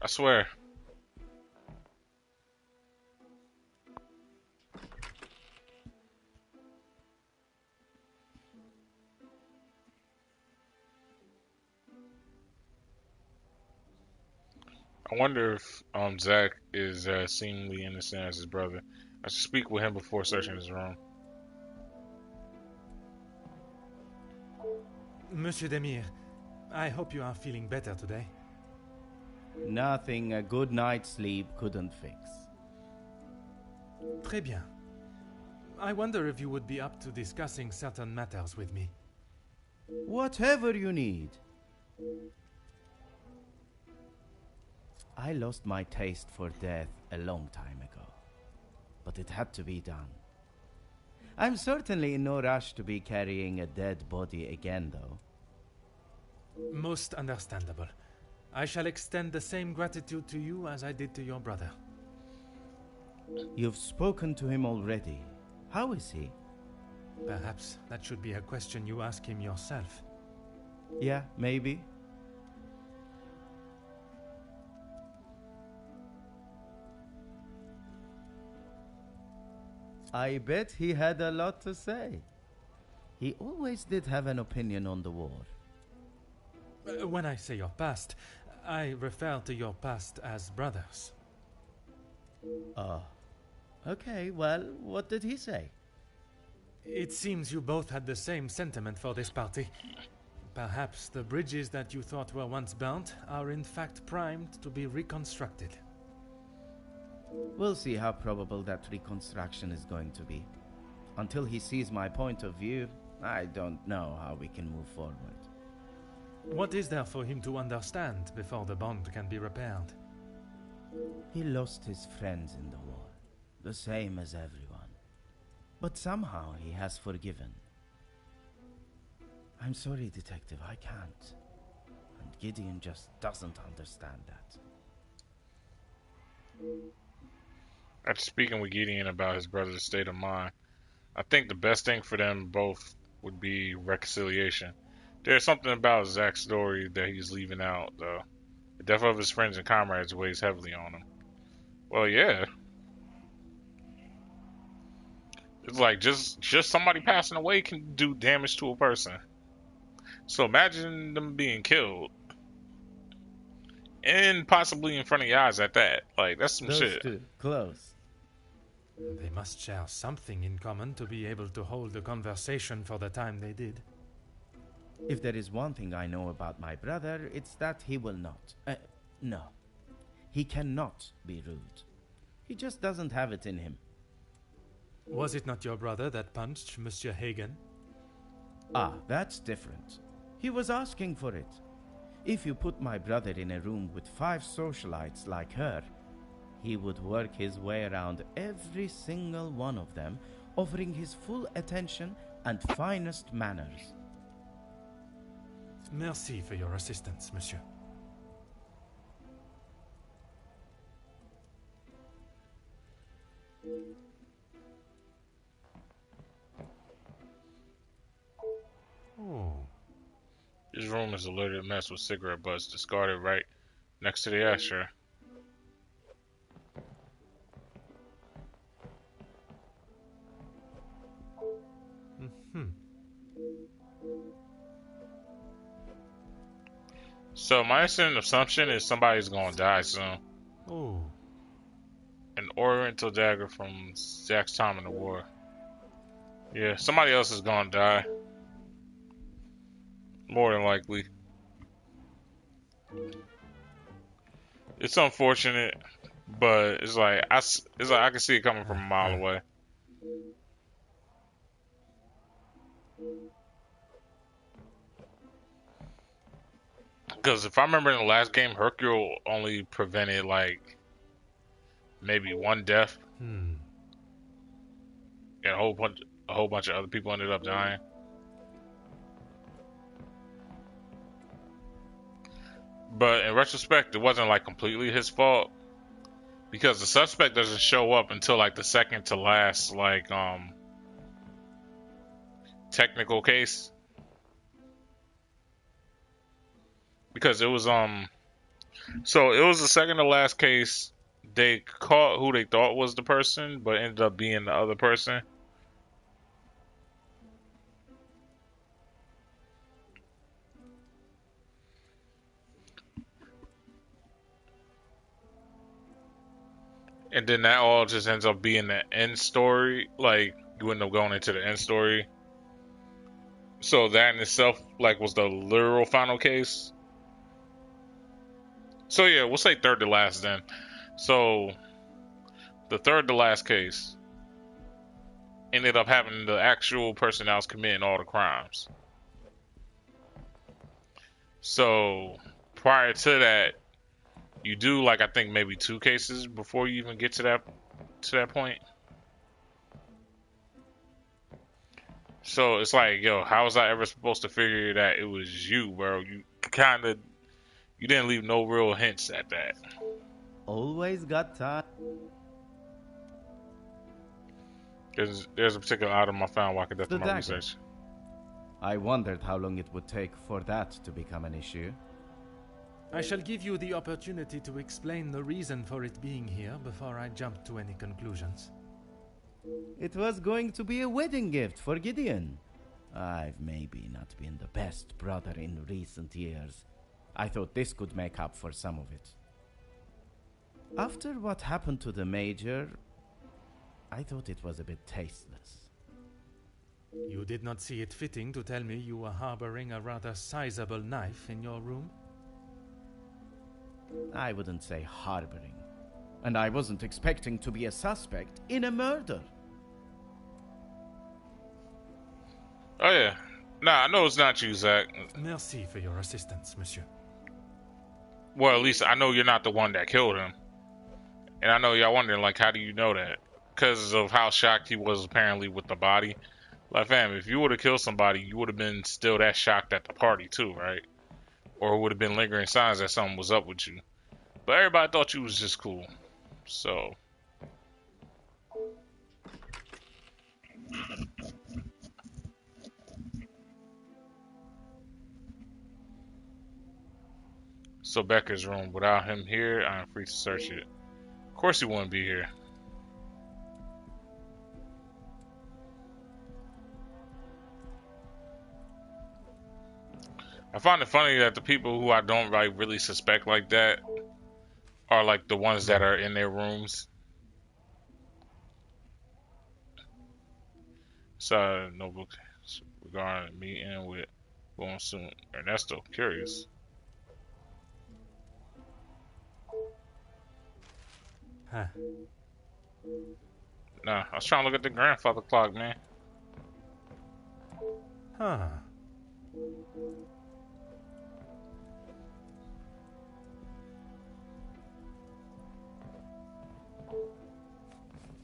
I swear. I wonder if Zach is seemingly innocent as his brother. I should speak with him before searching his room. Monsieur Demir, I hope you are feeling better today. Nothing a good night's sleep couldn't fix. Très bien. I wonder if you would be up to discussing certain matters with me. Whatever you need. I lost my taste for death a long time ago, but it had to be done. I'm certainly in no rush to be carrying a dead body again, though. Most understandable. I shall extend the same gratitude to you as I did to your brother. You've spoken to him already. How is he? Perhaps that should be a question you ask him yourself. Yeah, maybe. I bet he had a lot to say. He always did have an opinion on the war. When I say your past, I refer to your past as brothers. Okay, well, what did he say? It seems you both had the same sentiment for this party. Perhaps the bridges that you thought were once burnt are in fact primed to be reconstructed. We'll see how probable that reconstruction is going to be. Until he sees my point of view, I don't know how we can move forward. What is there for him to understand before the bond can be repaired? He lost his friends in the war, the same as everyone. But somehow he has forgiven. I'm sorry, Detective, I can't. And Gideon just doesn't understand that. After speaking with Gideon about his brother's state of mind, I think the best thing for them both would be reconciliation. There's something about Zach's story that he's leaving out, though. The death of his friends and comrades weighs heavily on him. Well, yeah. It's like just somebody passing away can do damage to a person. So imagine them being killed. And possibly in front of your eyes at that. Like, that's some shit. Those two, close. They must share something in common to be able to hold a conversation for the time they did. If there is one thing I know about my brother, it's that he will not. No. He cannot be rude. He just doesn't have it in him. Was it not your brother that punched Monsieur Hagen? Ah, that's different. He was asking for it. If you put my brother in a room with 5 socialites like her, he would work his way around every single one of them, offering his full attention and finest manners. Merci for your assistance, monsieur. Oh. His room is a littered mess with cigarette butts discarded right next to the ashtray. So my instant assumption is somebody's gonna die soon. Oh. An oriental dagger from Zach's time in the war. Yeah, somebody else is gonna die. More than likely. It's unfortunate, but it's like I can see it coming from a mile away. Because if I remember in the last game, Hercule only prevented like maybe 1 death, and a whole bunch of other people ended up dying. But in retrospect, it wasn't like completely his fault, because the suspect doesn't show up until like the second to last like technical case. Because it was so it was the second to last case. They caught who they thought was the person, but ended up being the other person. And then that all just ends up being the end story. Like, you end up going into the end story. So that in itself, like, was the literal final case. So yeah, we'll say third to last then. So the third to last case ended up having the actual person that was committing all the crimes. So prior to that, you do like I think maybe 2 cases before you even get to that point. So it's like, yo, how was I ever supposed to figure that it was you, bro? You didn't leave no real hints at that. Always got time. There's a particular item I found while I conducted my dagger. research. I wondered how long it would take for that to become an issue. I shall give you the opportunity to explain the reason for it being here before I jump to any conclusions. It was going to be a wedding gift for Gideon. I've maybe not been the best brother in recent years. I thought this could make up for some of it. After what happened to the Major, I thought it was a bit tasteless. You did not see it fitting to tell me you were harboring a rather sizable knife in your room? I wouldn't say harboring. And I wasn't expecting to be a suspect in a murder. Oh yeah. Nah, I know it's not you, Zach. Merci for your assistance, monsieur. Well, at least I know you're not the one that killed him. And I know y'all wondering, like, how do you know that? Because of how shocked he was apparently with the body. Like, fam, if you would have killed somebody, you would have been still that shocked at the party too, right? Or would have been lingering signs that something was up with you. But everybody thought you was just cool. So... So Becker's room. Without him here, I'm free to search it. Of course he wouldn't be here. I find it funny that the people who I don't like really suspect like that are like the ones that are in their rooms. So notebook regarding a meeting with going soon. Ernesto, curious. Huh. Nah, I was trying to look at the grandfather clock, man. Huh.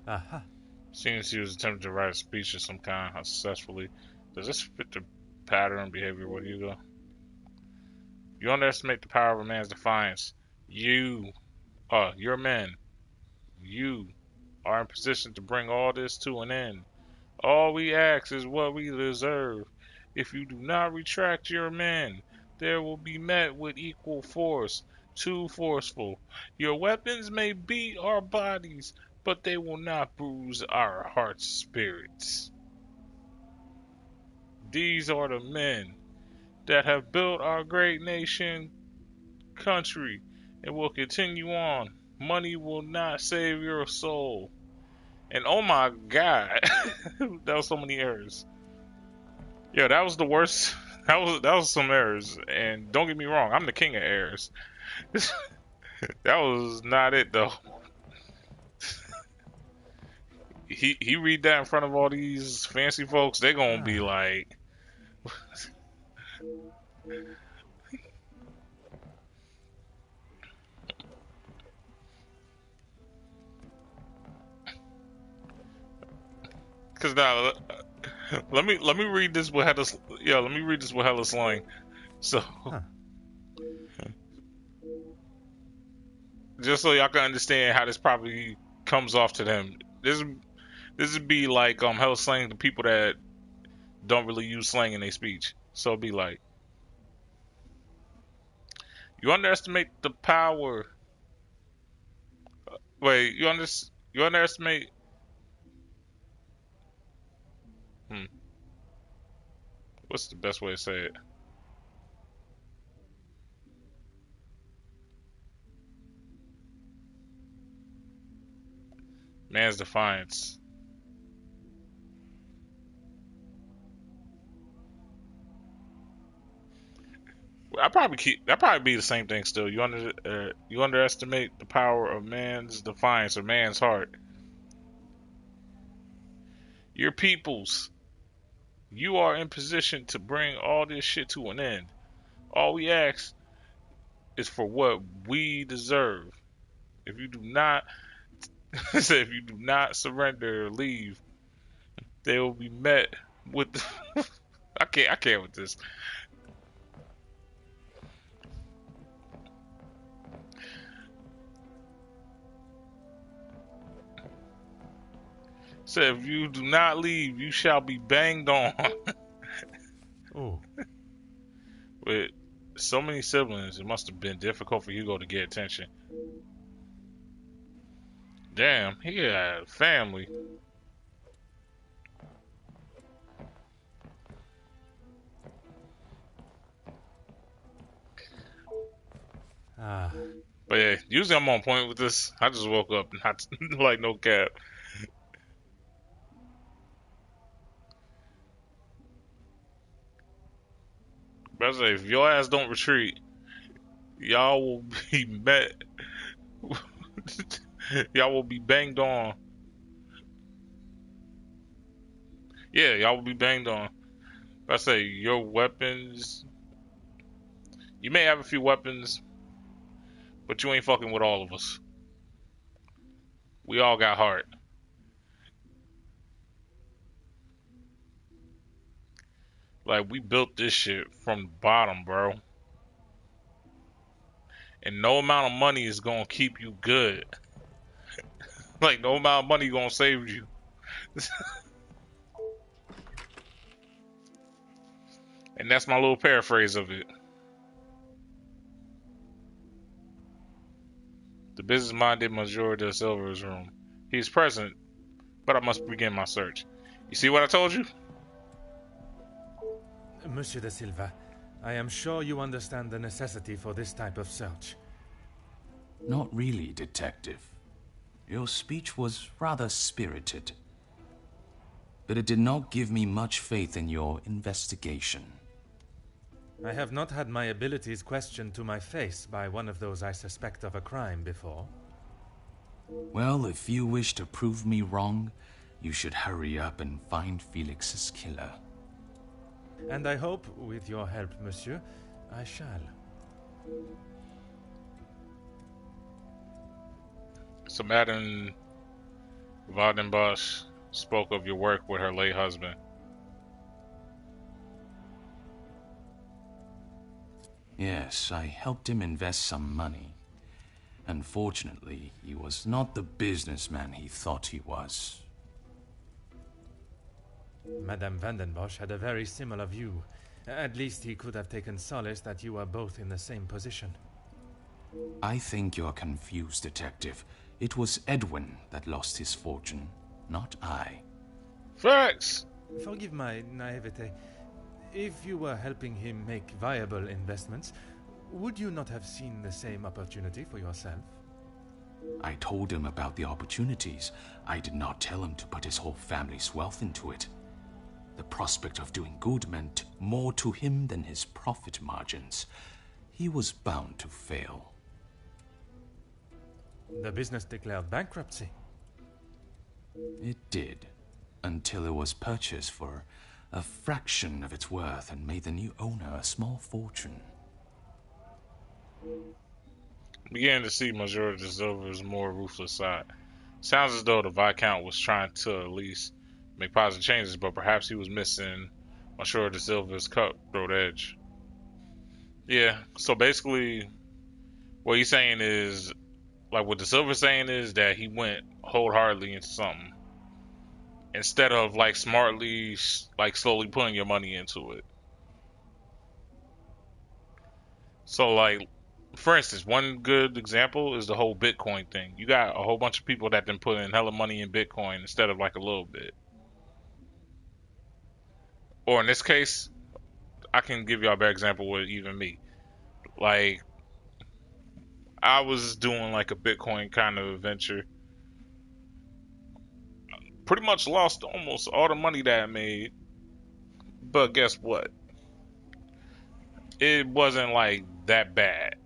Aha. Seems he was attempting to write a speech of some kind unsuccessfully. Does this fit the pattern and behavior with Hugo? You underestimate the power of a man's defiance. Your men. You are in position to bring all this to an end. All we ask is what we deserve. If you do not retract your men, there will be met with equal force. Too forceful. Your weapons may beat our bodies, but they will not bruise our heart's spirits. These are the men that have built our great nation, country, and will continue on. Money will not save your soul. And oh my god, that was so many errors. Yeah, that was the worst. That was some errors. And don't get me wrong, I'm the king of errors. That was not it though. He read that in front of all these fancy folks, they gonna be like Cause now, let me read this with hella let me read this with hella slang. So, just so y'all can understand how this probably comes off to them. This would be like hella slang to people that don't really use slang in their speech. So it'd be like, you underestimate the power. Wait, you underestimate. What's the best way to say it? Man's defiance. That probably be the same thing still. You underestimate the power of man's defiance or man's heart. Your peoples. You are in position to bring all this shit to an end. All we ask is for what we deserve. If you do not surrender or leave, they will be met with I can't with this. So if you do not leave, you shall be banged on. Oh. With so many siblings, it must have been difficult for Hugo to get attention. Damn, he had a family. But yeah, usually I'm on point with this. I just woke up and like no cap. say, if your ass don't retreat, y'all will be met. Y'all will be banged on. Yeah, y'all will be banged on. I say, your weapons. You may have a few weapons, but you ain't fucking with all of us. We all got heart. Like, we built this shit from the bottom, bro. And no amount of money is gonna keep you good. Like, no amount of money gonna save you. And that's my little paraphrase of it. The business-minded Monsieur de Silva's room. He is present, but I must begin my search. You see what I told you? Monsieur de Silva, I am sure you understand the necessity for this type of search. Not really, Detective. Your speech was rather spirited. But it did not give me much faith in your investigation. I have not had my abilities questioned to my face by one of those I suspect of a crime before. Well, if you wish to prove me wrong, you should hurry up and find Felix's killer. And I hope, with your help, monsieur, I shall. So Madame Vardenbosch spoke of your work with her late husband. Yes, I helped him invest some money. Unfortunately, he was not the businessman he thought he was. Madame Vandenbosch had a very similar view. At least he could have taken solace that you were both in the same position. I think you're confused, Detective. It was Edwin that lost his fortune, not I. Facts! Forgive my naivete. If you were helping him make viable investments, would you not have seen the same opportunity for yourself? I told him about the opportunities. I did not tell him to put his whole family's wealth into it. The prospect of doing good meant more to him than his profit margins. He was bound to fail. The business declared bankruptcy. It did, until it was purchased for a fraction of its worth and made the new owner a small fortune. Began to see Monsieur de Silva's more ruthless side. Sounds as though the Viscount was trying to at least make positive changes, but perhaps he was missing Monsieur de Silva's cutthroat edge. Yeah, so basically, what he's saying is, like what de Silva's saying is that he went wholeheartedly into something instead of like smartly, like slowly putting your money into it. So like, for instance, one good example is the whole Bitcoin thing. You got a whole bunch of people that then put in hella money in Bitcoin instead of like a little bit. Or in this case, I can give y'all a better example with even me. Like, I was doing like a Bitcoin kind of venture. Pretty much lost almost all the money that I made. But guess what? It wasn't like that bad.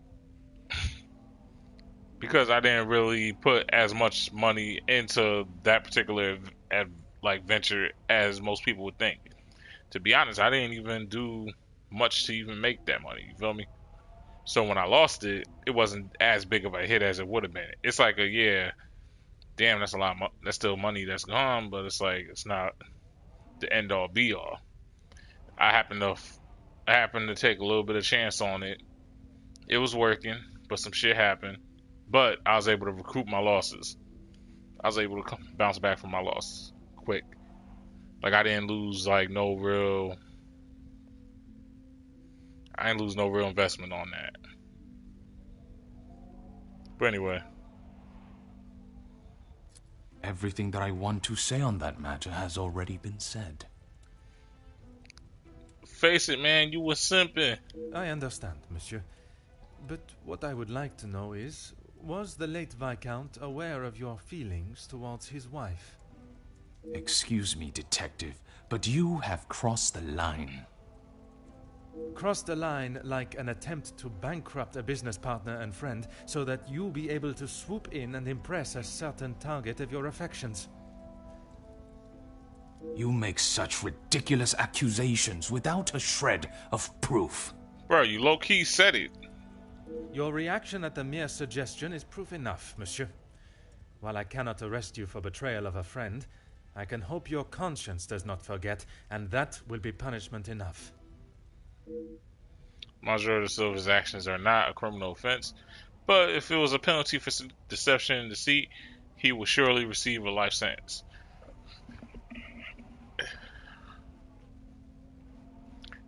Because I didn't really put as much money into that particular like venture as most people would think. To be honest, I didn't even do much to even make that money. You feel me? So when I lost it, it wasn't as big of a hit as it would have been. It's like damn, that's a lot. That's still money that's gone, but it's like it's not the end all be all. I happened to take a little bit of chance on it. It was working, but some shit happened. But I was able to recoup my losses. I was able to bounce back from my losses quick. Like I didn't lose like no real investment on that. But anyway. Everything that I want to say on that matter has already been said. Face it, man, you were simping. I understand, monsieur. But what I would like to know is, was the late Viscount aware of your feelings towards his wife? Excuse me, Detective, but you have crossed the line. Cross the line like an attempt to bankrupt a business partner and friend so that you'll be able to swoop in and impress a certain target of your affections. You make such ridiculous accusations without a shred of proof. Bro, you low-key said it. Your reaction at the mere suggestion is proof enough, monsieur. While I cannot arrest you for betrayal of a friend, I can hope your conscience does not forget, and that will be punishment enough. Monsieur de Silva's actions are not a criminal offense, but if it was a penalty for deception and deceit, he will surely receive a life sentence.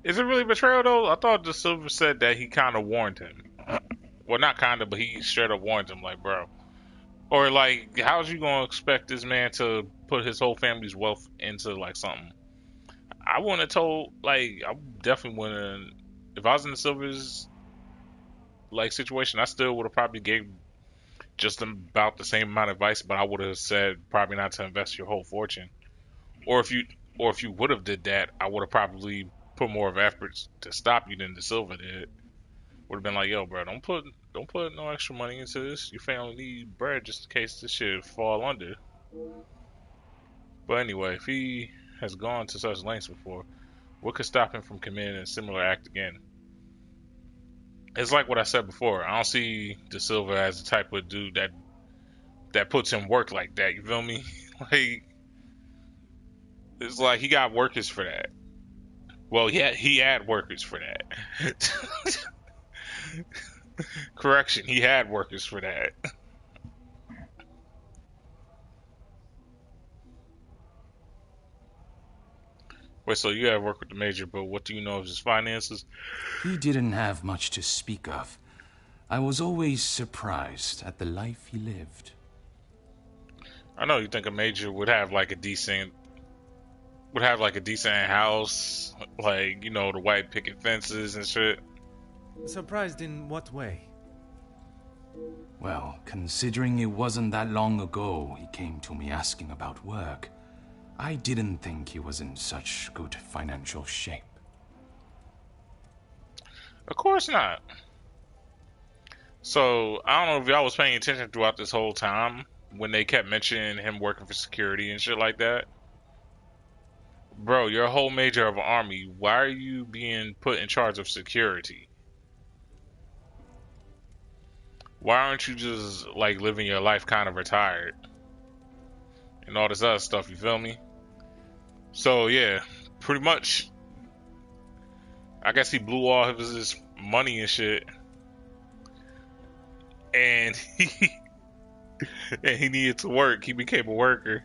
Is it really betrayal, though? I thought de Silva said that he kind of warned him. Well, not kind of, but he straight up warned him, like, bro. Or, like, how's you gonna expect this man to put his whole family's wealth into, like, something? I wouldn't have told, like, I definitely wouldn't. If I was in the Silva's, like, situation, I still would have probably gave just about the same amount of advice, but I would have said probably not to invest your whole fortune. Or if you would have did that, I would have probably put more of efforts to stop you than de Silva did. Would have been like, yo, bro, don't put no extra money into this. Your family need bread just in case this shit fall under. But anyway, if he has gone to such lengths before, what could stop him from committing a similar act again? It's like what I said before. I don't see de Silva as the type of dude that puts in work like that. You feel me? Like, it's like he got workers for that. Well, yeah, he had workers for that. Correction, he had workers for that. Wait, so you have worked with the Major, but what do you know of his finances? He didn't have much to speak of. I was always surprised at the life he lived. I know you think a Major would have like a decent house, like, you know, the white picket fences and shit. Surprised in what way? Well, considering it wasn't that long ago he came to me asking about work, I didn't think he was in such good financial shape. Of course not. So, I don't know if y'all was paying attention throughout this whole time when they kept mentioning him working for security and shit like that. Bro, you're a whole major of an army. Why are you being put in charge of security? Why aren't you just, like, living your life kind of retired? And all this other stuff, you feel me? So, yeah, pretty much, I guess he blew all of his money and shit. And he needed to work. He became a worker.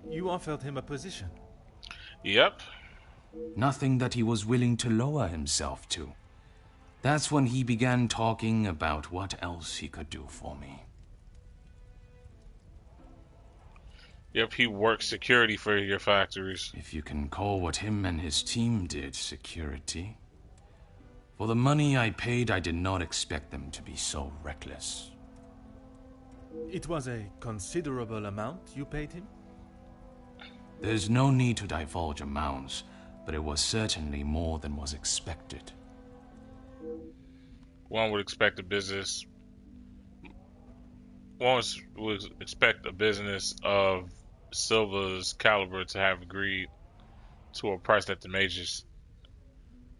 You offered him a position. Yep. Nothing that he was willing to lower himself to. That's when he began talking about what else he could do for me. Yep, he worked security for your factories. If you can call what him and his team did security. For the money I paid, I did not expect them to be so reckless. It was a considerable amount you paid him? There's no need to divulge amounts, but it was certainly more than was expected. One would expect a business. Would expect a business of Silva's caliber to have agreed to a price that the majors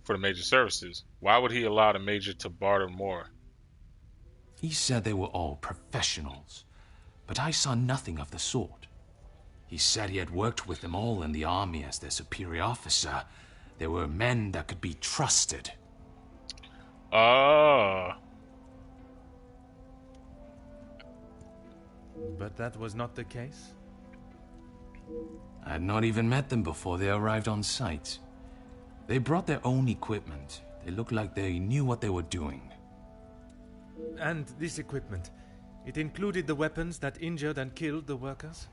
for the major services. Why would he allow the major to barter more? He said they were all professionals, but I saw nothing of the sort. He said he had worked with them all in the army as their superior officer. They were men that could be trusted. Ah. But that was not the case? I had not even met them before they arrived on site. They brought their own equipment. They looked like they knew what they were doing. And this equipment, it included the weapons that injured and killed the workers?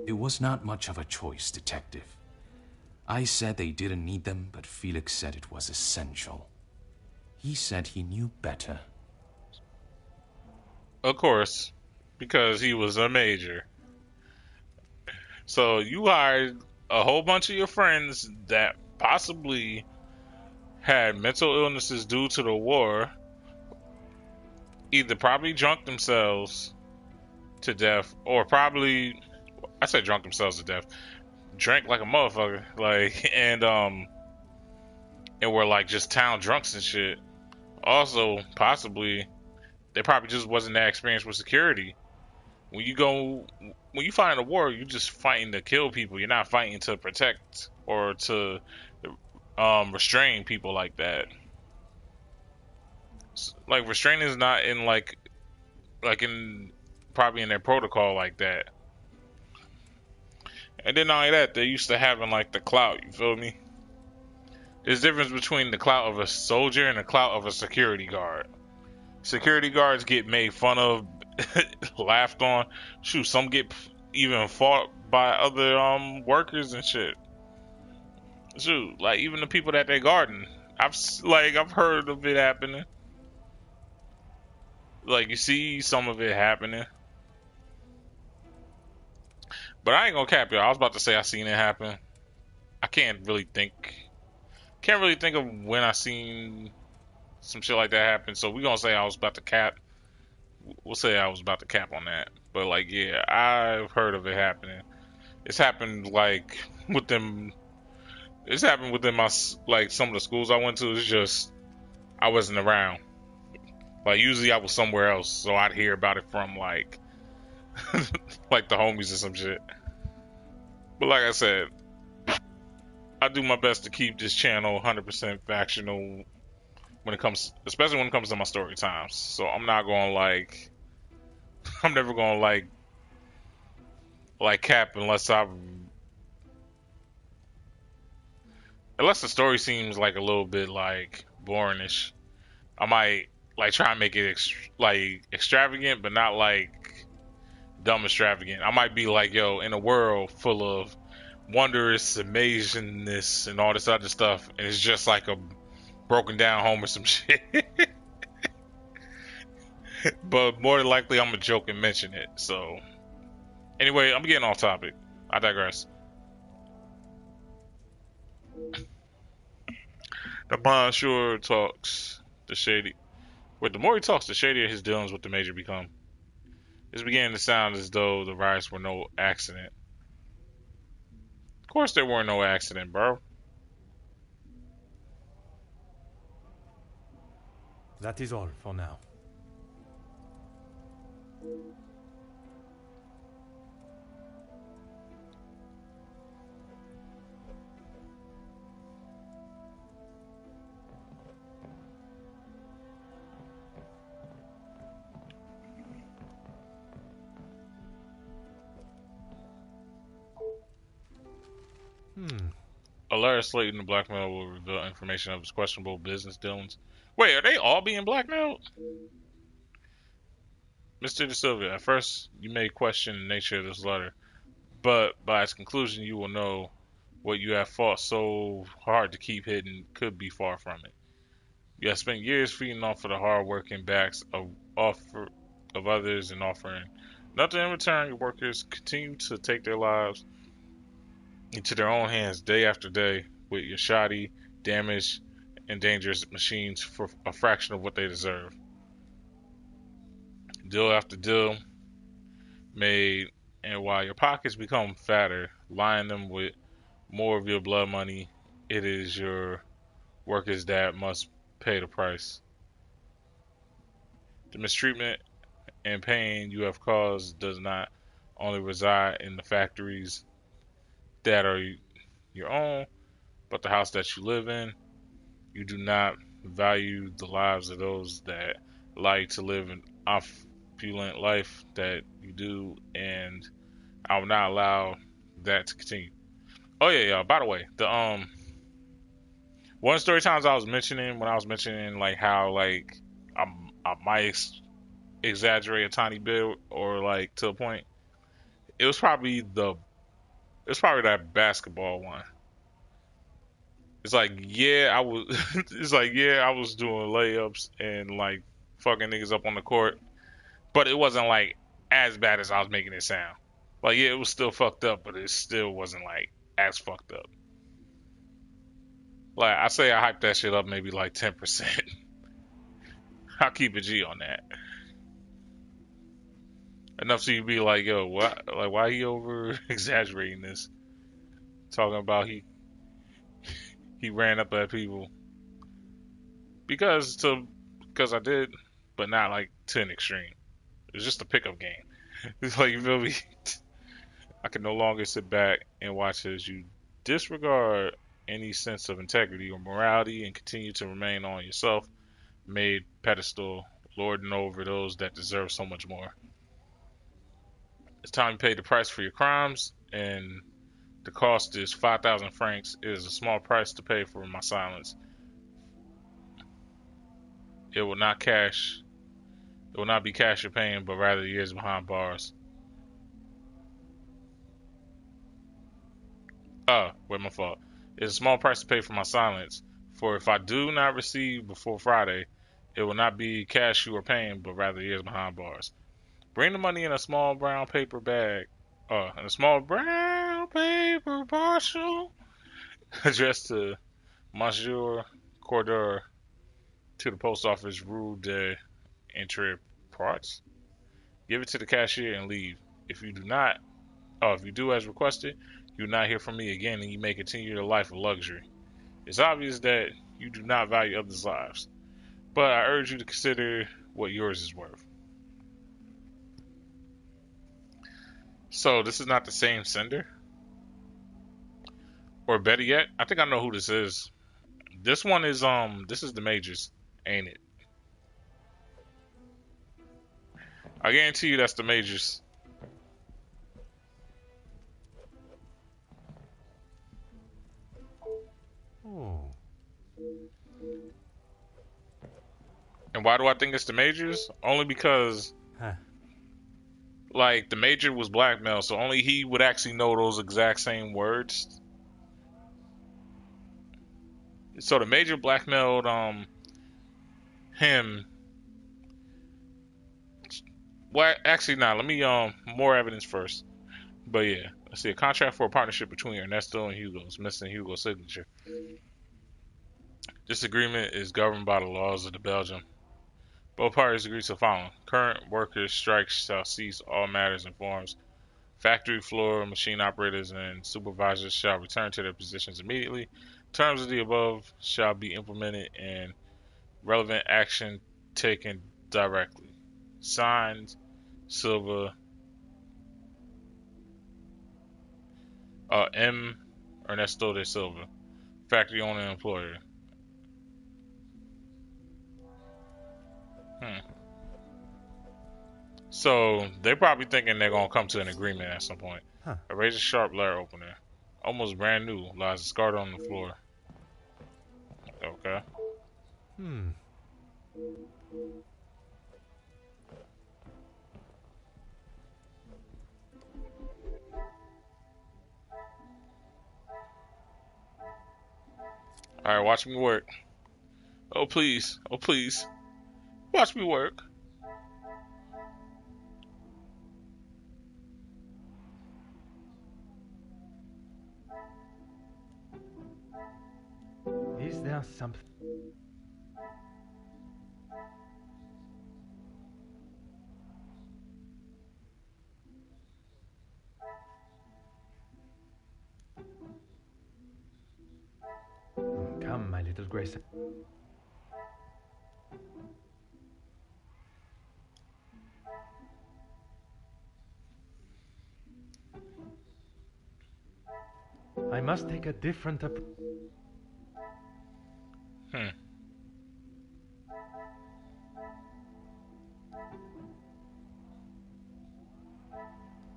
It was not much of a choice, Detective. I said they didn't need them, but Felix said it was essential. He said he knew better. Of course, because he was a major. So you hired a whole bunch of your friends that possibly had mental illnesses due to the war, either probably drunk themselves to death, or probably, I said drunk themselves to death, drank like a motherfucker, like, and were like just town drunks and shit. Also, possibly, they probably just wasn't that experienced with security. When you fight in a war, you're just fighting to kill people. You're not fighting to protect or to restrain people like that. Like, restraining is not in like in probably in their protocol like that. And then not only that, they used to having like the clout, you feel me? There's a difference between the clout of a soldier and the clout of a security guard. Security guards get made fun of, laughed on. Shoot, some get even fought by other workers and shit. Shoot, like even the people that they guarding. I've heard of it happening. Like, you see some of it happening. But I ain't gonna cap y'all. I was about to say I seen it happen. I can't really think of when I seen some shit like that happen. So we gonna say I was about to cap. We'll say I was about to cap on that. But like, yeah, I've heard of it happening. It's happened like within. It's happened within my like some of the schools I went to. It's just I wasn't around. Like, usually I was somewhere else, so I'd hear about it from like like the homies or some shit. But like I said, I do my best to keep this channel 100% factional when it comes, especially when it comes to my story times. So I'm not going like, I'm never going like cap unless the story seems like a little bit like boringish. I might like try and make it like extravagant, but not like dumb extravagant. I might be like, yo, in a world full of wondrous amazingness and all this other stuff, and it's just like a broken down home or some shit. But more than likely, I'm gonna joke and mention it. So, anyway, I'm getting off topic. I digress. The Monsieur talks the shady. Wait, the more he talks, the shadier his dealings with the Major become. It's beginning to sound as though the riots were no accident. Of course, there were no accident, bro. That is all for now. Alert Slayton, the blackmail will reveal information of his questionable business dealings. Wait, are they all being blackmailed? Mr. De Silva, at first you may question the nature of this letter, but by its conclusion you will know what you have fought so hard to keep hidden could be far from it. You have spent years feeding off of the hard-working backs of others and offering nothing in return. Your workers continue to take their lives into their own hands day after day with your shoddy, damaged, and dangerous machines for a fraction of what they deserve. Deal after deal made, and while your pockets become fatter, lining them with more of your blood money, it is your workers that must pay the price. The mistreatment and pain you have caused does not only reside in the factories that are your own, but the house that you live in. You do not value the lives of those that like to live an opulent life that you do, and I will not allow that to continue. Oh yeah, by the way, the one of the story times I was mentioning when I was mentioning like how like I might exaggerate a tiny bit or like to a point. It was probably that basketball one. It's like, yeah, I was I was doing layups and like fucking niggas up on the court, but it wasn't like as bad as I was making it sound. Like, yeah, it was still fucked up, but it still wasn't like as fucked up. Like, I say I hype that shit up maybe like 10%. I'll keep a G on that. Enough so you be like, yo, what? Like, why he over exaggerating this? Talking about he ran up at people because I did, but not like to an extreme. It's just a pickup game. It's like, you feel me? I can no longer sit back and watch as you disregard any sense of integrity or morality and continue to remain on your self-made pedestal, lording over those that deserve so much more. It's time you pay the price for your crimes, and the cost is 5,000 francs. It is a small price to pay for my silence. It will not be cash you're paying, but rather years behind bars. My fault. It's a small price to pay for my silence. For if I do not receive before Friday, it will not be cash you are paying, but rather years behind bars. Bring the money in a small brown paper bag. In a small brown paper parcel addressed to Monsieur Cordeur to the post office Rue de Entreparts. Give it to the cashier and leave. If you do as requested, you will not hear from me again, and you may continue your life of luxury. It's obvious that you do not value others' lives, but I urge you to consider what yours is worth. So this is not the same sender? Or better yet, I think I know who this is. This one is this is the Majors, ain't it? I guarantee you that's the Majors. Oh. And why do I think it's the Majors? Only because like the Major was blackmailed, so only he would actually know those exact same words. So the Major blackmailed him. Well, actually, nah. Let me more evidence first. But yeah, let's see. A contract for a partnership between Ernesto and Hugo is missing Hugo's signature. This agreement is governed by the laws of the Belgium. Both parties agree to the following: current workers' strikes shall cease. All matters and forms. Factory floor machine operators and supervisors shall return to their positions immediately. Terms of the above shall be implemented and relevant action taken directly. Signed, Silva, M. Ernesto de Silva, factory owner and employer. So they're probably thinking they're gonna come to an agreement at some point. A razor sharp letter opener, almost brand new, lies discarded on the floor. Okay. All right, watch me work. Oh please, watch me work. Is there something? Come, my little Grace. I must take a different approach.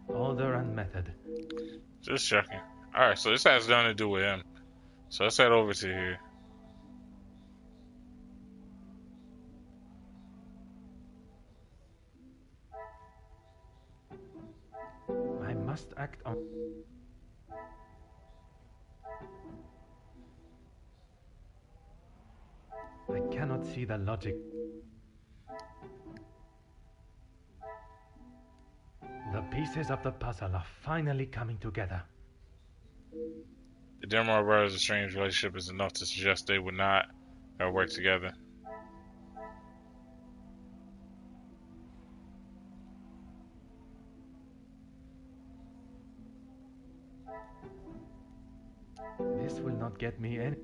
Order and method. Just checking. Alright, so this has nothing to do with him. So let's head over to here. I must act on... I cannot see the logic. The pieces of the puzzle are finally coming together. The Denmark brothers' strange relationship is enough to suggest they would not have worked together. This will not get me any...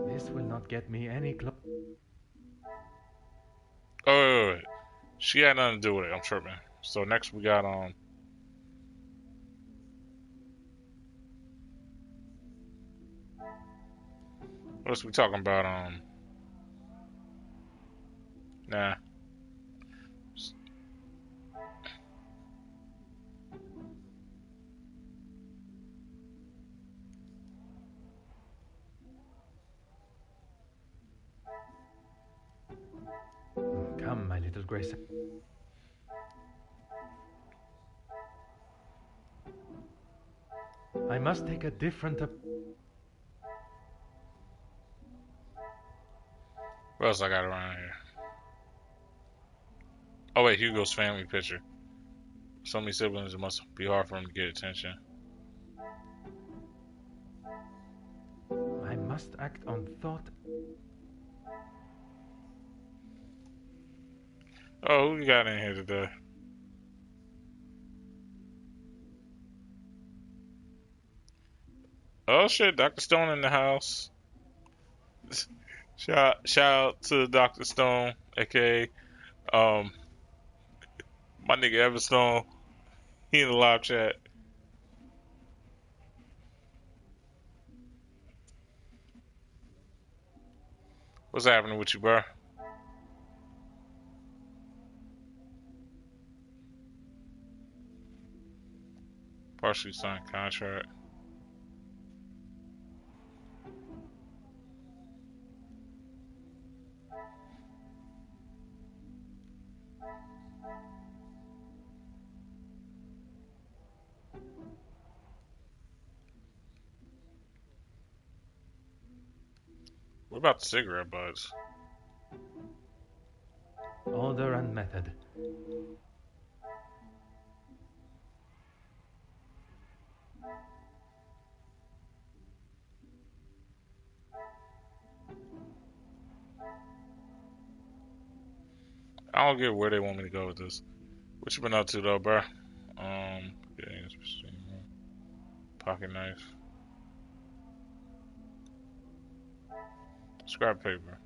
This will not get me any Oh, wait. She had nothing to do with it. I'm tripping. So next we got what else we talking about? Nah. Come, my little Grace. I must take a different... What else I got around here? Oh wait, Hugo's family picture. So many siblings, it must be hard for him to get attention. I must act on thought. Oh, who we got in here today? Oh shit, Dr. Stone in the house. Shout out to Dr. Stone, aka my nigga Everstone. He in the live chat. What's happening with you, bro? Partially signed contract. What about the cigarette butts? Order and method. I don't get where they want me to go with this. What you been up to though, bro? Pocket knife. Scrap paper.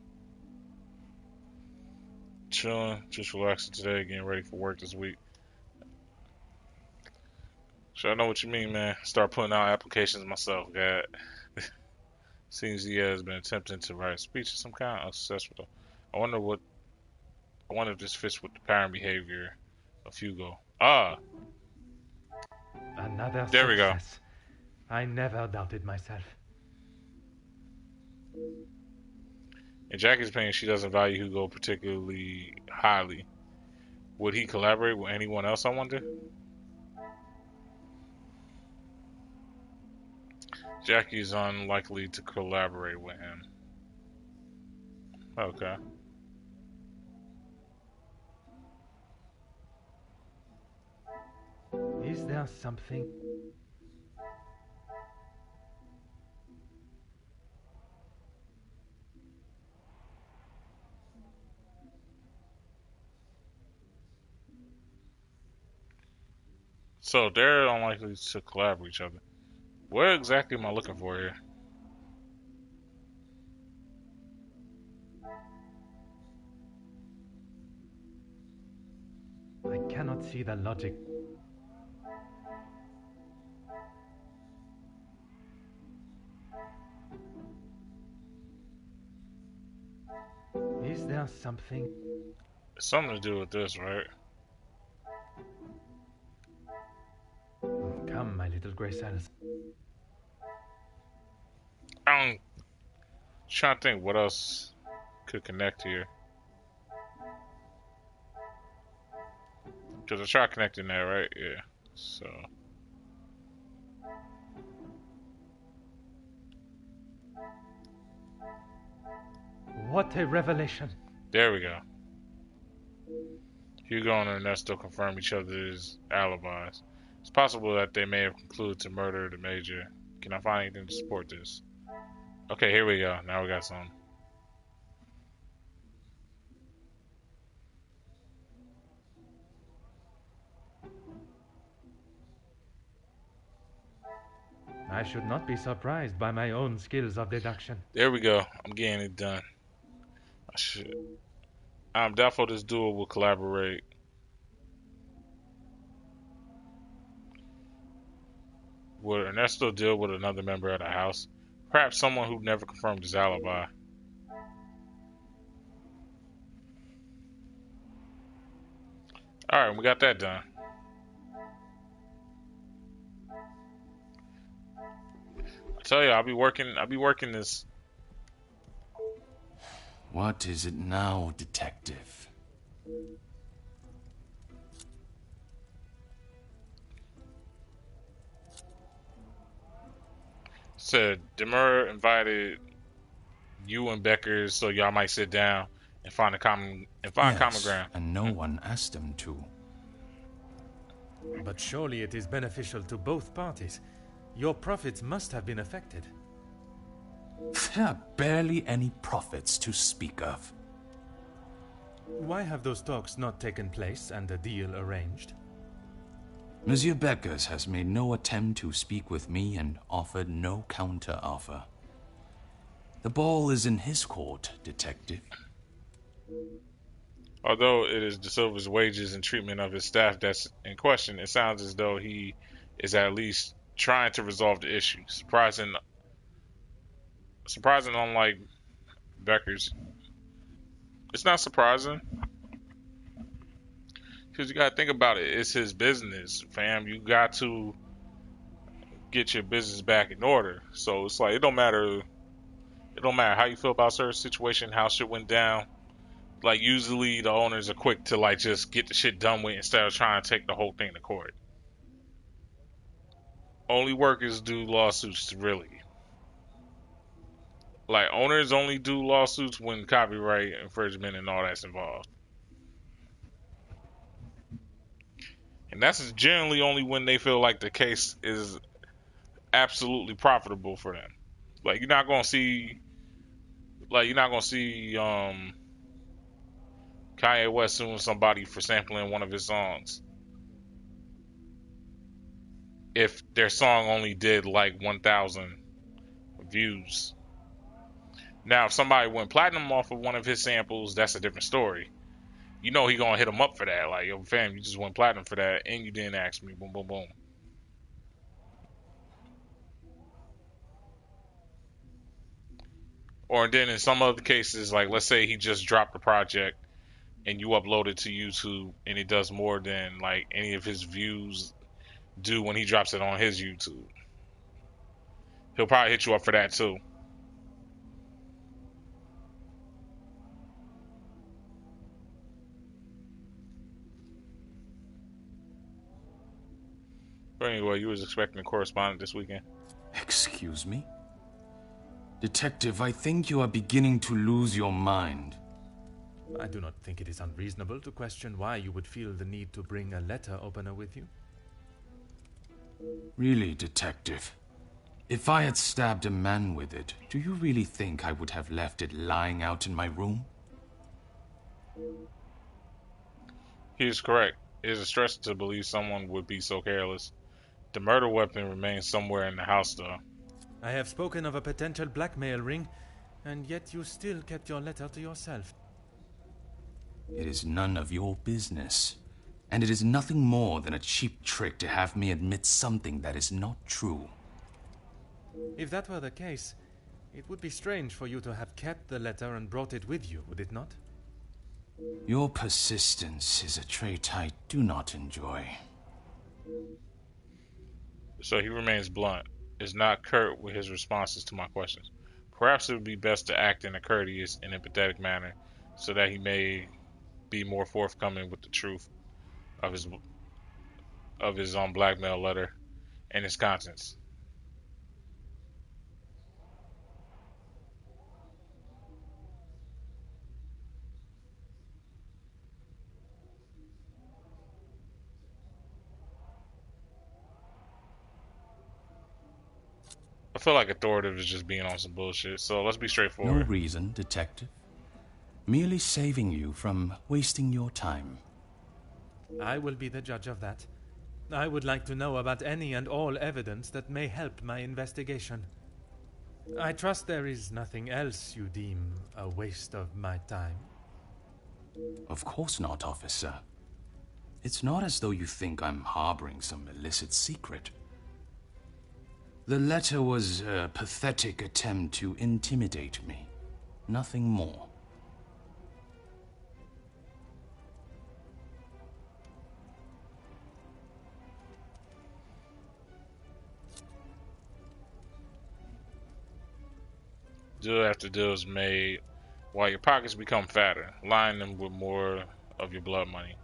Chilling, just relaxing today, getting ready for work this week. So I know what you mean, man. Start putting out applications myself, God. Seems he has been attempting to write a speech of some kind, unsuccessful. I wonder if this fits with the pattern behavior of Hugo. Another there we go. success. I never doubted myself. In Jackie's opinion, she doesn't value Hugo particularly highly. Would he collaborate with anyone else, I wonder? Jackie's unlikely to collaborate with him. Okay. Is there something? So they're unlikely to collaborate with each other. What exactly am I looking for here? I cannot see the logic. Is there something? It's something to do with this, right? Come, my little Grace Alice. I'm trying to think what else could connect here. Because I tried connecting that, right? Yeah. So. What a revelation. There we go. Hugo and Ernesto confirm each other's alibis. It's possible that they may have concluded to murder the Major. Can I find anything to support this? Okay, here we go. Now we got some. I should not be surprised by my own skills of deduction. There we go. I'm getting it done. I'm doubtful this duo will collaborate. Would Ernesto deal with another member of the house? Perhaps someone who never confirmed his alibi. Alright, we got that done. I tell you, I'll be working this. What is it now, detective? Said Demur invited you and Beckers so y'all might sit down and find common ground. And no one asked them to. But surely it is beneficial to both parties. Your profits must have been affected. There are barely any profits to speak of. Why have those talks not taken place and a deal arranged? Monsieur Beckers has made no attempt to speak with me and offered no counter-offer. The ball is in his court, detective. Although it is De Silva's wages and treatment of his staff that's in question, it sounds as though he is at least trying to resolve the issue. Surprising unlike Beckers. It's not surprising. Because you gotta think about it. It's his business, fam. You got to get your business back in order. So it's like, it don't matter how you feel about a certain situation, how shit went down. Like, usually the owners are quick to, like, just get the shit done with instead of trying to take the whole thing to court. Only workers do lawsuits, really. Like, owners only do lawsuits when copyright infringement and all that's involved. And that's generally only when they feel like the case is absolutely profitable for them. Like, you're not gonna see Kanye West suing somebody for sampling one of his songs if their song only did like 1,000 views. Now, if somebody went platinum off of one of his samples, that's a different story. You know he gonna hit him up for that. Like, yo, fam, you just went platinum for that, and you didn't ask me. Boom, boom, boom. Or then in some other cases, like, let's say he just dropped a project and you upload it to YouTube and it does more than like any of his views do when he drops it on his YouTube. He'll probably hit you up for that too. But anyway, you was expecting a correspondent this weekend? Excuse me? Detective, I think you are beginning to lose your mind. I do not think it is unreasonable to question why you would feel the need to bring a letter opener with you. Really, Detective? If I had stabbed a man with it, do you really think I would have left it lying out in my room? He is correct. It is a stretch to believe someone would be so careless. The murder weapon remains somewhere in the house, though. I have spoken of a potential blackmail ring, and yet you still kept your letter to yourself. It is none of your business. And it is nothing more than a cheap trick to have me admit something that is not true. If that were the case, it would be strange for you to have kept the letter and brought it with you, would it not? Your persistence is a trait I do not enjoy. So he remains blunt, is not curt with his responses to my questions. Perhaps it would be best to act in a courteous and empathetic manner so that he may be more forthcoming with the truth of his blackmail letter and its contents. feel like authoritative is just being on some bullshit. So let's be No straightforward. reason, Detective. Merely saving you from wasting your time. I will be the judge of that. I would like to know about any and all evidence that may help my investigation. I trust there is nothing else you deem a waste of my time. Of course not, officer. It's not as though you think I'm harboring some illicit secret. The letter was a pathetic attempt to intimidate me. Nothing more. Deal after deal is made while your pockets become fatter. Line them with more of your blood money.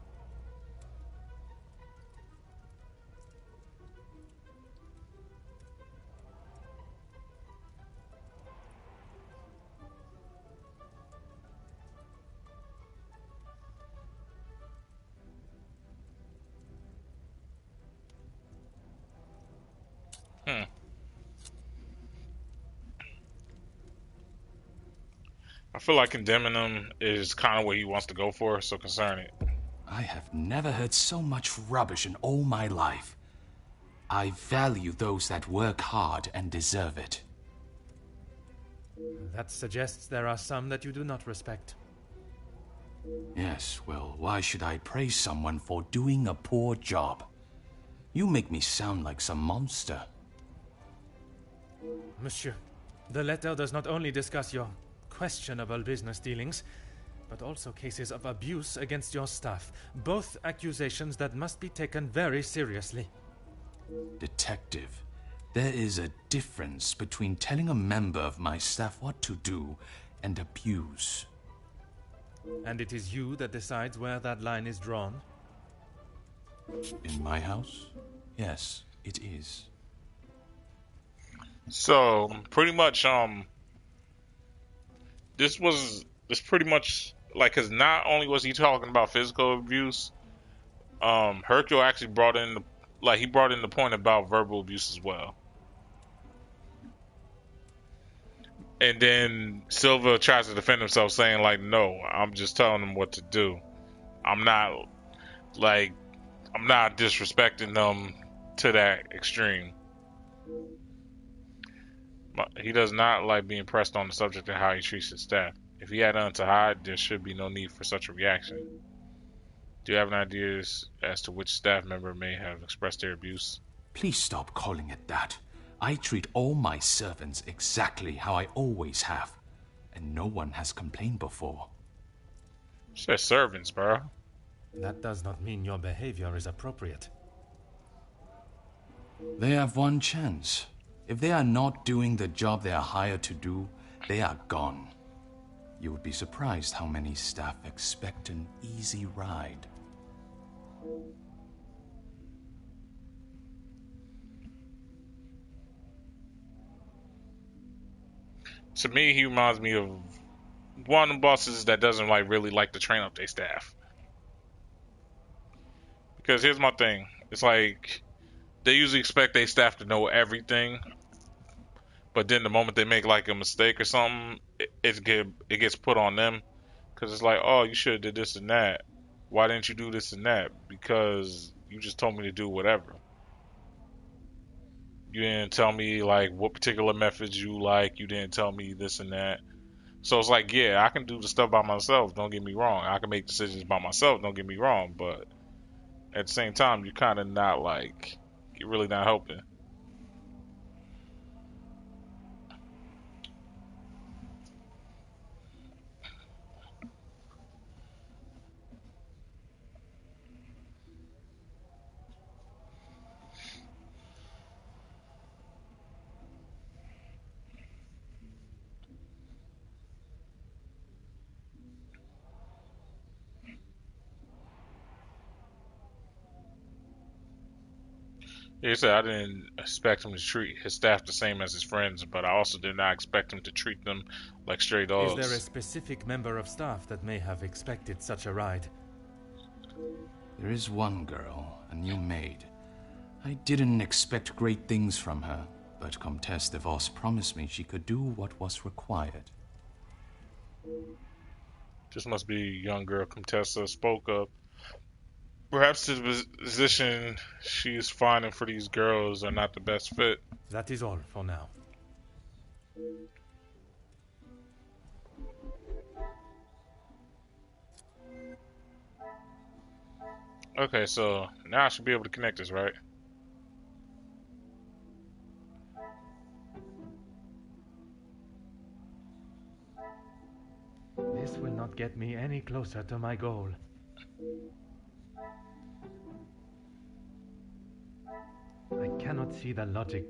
I feel like condemning him is kind of what he wants to go for, so concern it. I have never heard so much rubbish in all my life. I value those that work hard and deserve it. That suggests there are some that you do not respect. Yes, well, why should I praise someone for doing a poor job? You make me sound like some monster. Monsieur, the letter does not only discuss your questionable business dealings, but also cases of abuse against your staff. Both accusations that must be taken very seriously. Detective, there is a difference between telling a member of my staff what to do and abuse. And it is you that decides where that line is drawn? In my house? Yes, it is. So pretty much, this pretty much like, cause not only was he talking about physical abuse, Hercule actually brought in the point about verbal abuse as well. And then Silva tries to defend himself, saying like, "No, I'm just telling him what to do. I'm not disrespecting them to that extreme." He does not like being pressed on the subject of how he treats his staff. If he had nothing to hide, there should be no need for such a reaction. Do you have any ideas as to which staff member may have expressed their abuse? Please stop calling it that. I treat all my servants exactly how I always have, and no one has complained before. They're servants, bro. That does not mean your behavior is appropriate. They have one chance. If they are not doing the job they are hired to do, they are gone. You would be surprised how many staff expect an easy ride. To me, he reminds me of one of the bosses that doesn't really like to train up their staff. Because here's my thing. It's like they usually expect their staff to know everything, but then the moment they make like a mistake or something, it gets put on them. Because it's like, oh, you should have did this and that. Why didn't you do this and that? Because you just told me to do whatever. You didn't tell me like what particular methods you like. You didn't tell me this and that. So it's like, yeah, I can do the stuff by myself. Don't get me wrong. I can make decisions by myself. Don't get me wrong. But at the same time, you're kind of not like, you're really not helping. He said, I didn't expect him to treat his staff the same as his friends, but I also did not expect him to treat them like stray dogs. Is there a specific member of staff that may have expected such a ride? There is one girl, a new maid. I didn't expect great things from her, But Comtesse de Vos promised me she could do what was required. This must be a young girl Contessa spoke of. Perhaps the position she is finding for these girls are not the best fit. That is all for now. Okay, so now I should be able to connect this, right? This will not get me any closer to my goal. I cannot see the logic.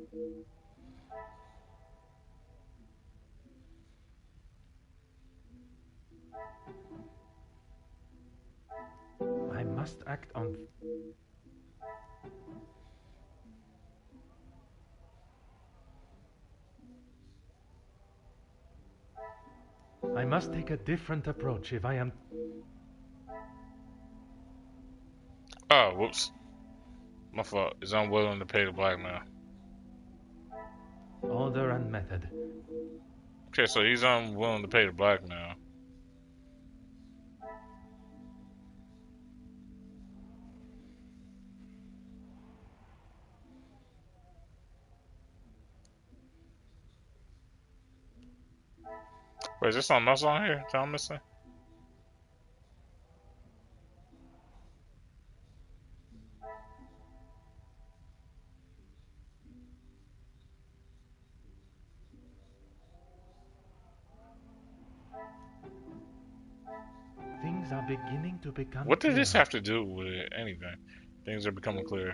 I must act on... I must take a different approach if I am... Oh, whoops. My fault. Is unwilling to pay the blackmail. Order and method. Okay, so he's unwilling to pay the blackmail. Wait, is there something else on here that I'm missing? Things are beginning to become What did clear. this have to do with anything? Things are becoming clear.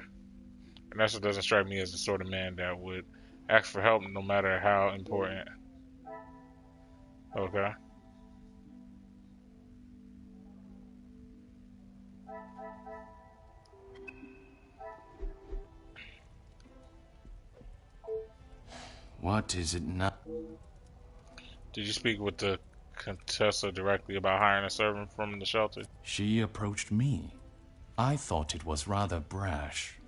And that's what doesn't strike me as the sort of man that would ask for help no matter how important. Okay. What is it now? Did you speak with the Contessa directly about hiring a servant from the shelter? She approached me. I thought it was rather brash.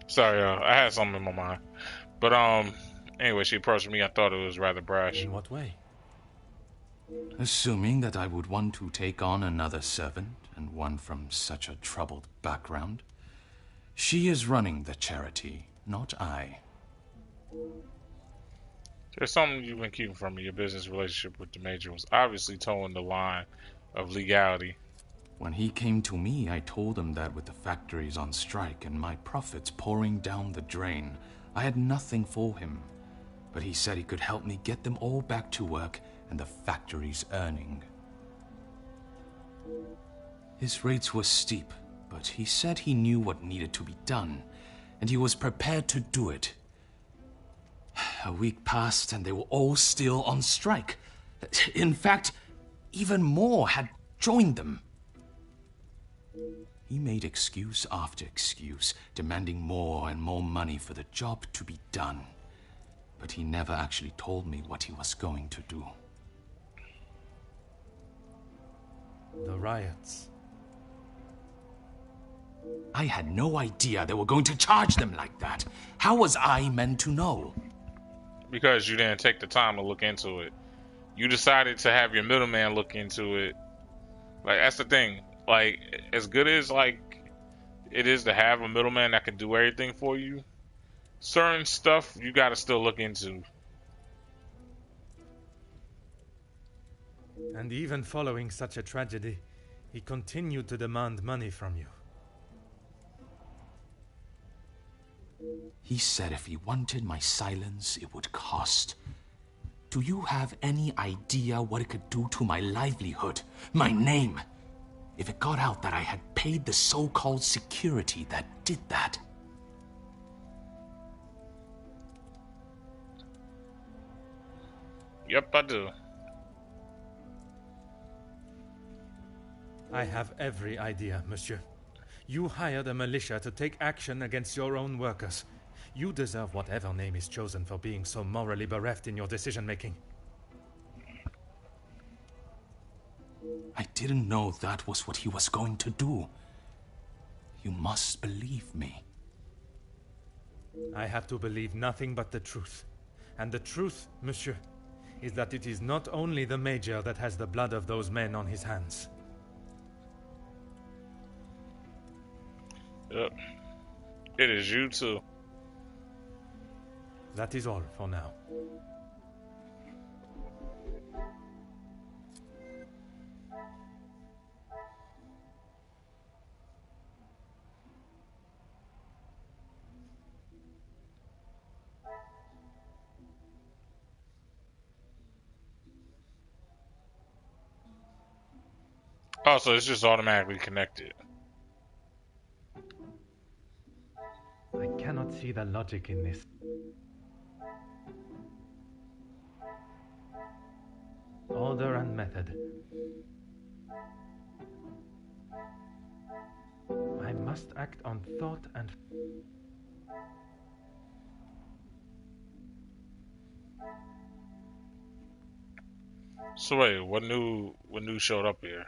Sorry, I had something in my mind. But anyway, she approached me. I thought it was rather brash. In what way? Assuming that I would want to take on another servant, and one from such a troubled background. She is running the charity, not I. There's something you've been keeping from me. Your business relationship with the Major was obviously towing the line of legality. When he came to me, I told him that with the factories on strike and my profits pouring down the drain, I had nothing for him. But he said he could help me get them all back to work and the factories earning. His rates were steep, but he said he knew what needed to be done, and he was prepared to do it. A week passed and they were all still on strike. In fact, even more had joined them. He made excuse after excuse, demanding more and more money for the job to be done. But he never actually told me what he was going to do. The riots. I had no idea they were going to charge them like that. How was I meant to know? Because you didn't take the time to look into it. You decided to have your middleman look into it. Like, that's the thing. Like, as good as, like, it is to have a middleman that can do everything for you, certain stuff you gotta still look into. And even following such a tragedy, he continued to demand money from you. He said if he wanted my silence, it would cost. Do you have any idea what it could do to my livelihood, my name, if it got out that I had paid the so-called security that did that? Yep, I do. I have every idea, monsieur. You hired a militia to take action against your own workers. You deserve whatever name is chosen for being so morally bereft in your decision-making. I didn't know that was what he was going to do. You must believe me. I have to believe nothing but the truth. And the truth, monsieur, is that it is not only the Major that has the blood of those men on his hands. Yep. It is you too. That is all for now. Oh, so it's just automatically connected. I cannot see the logic in this. Order and method. I must act on thought and... So wait, what new showed up here?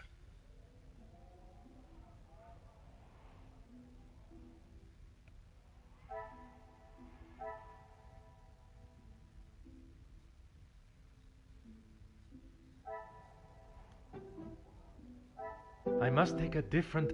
I must take a different...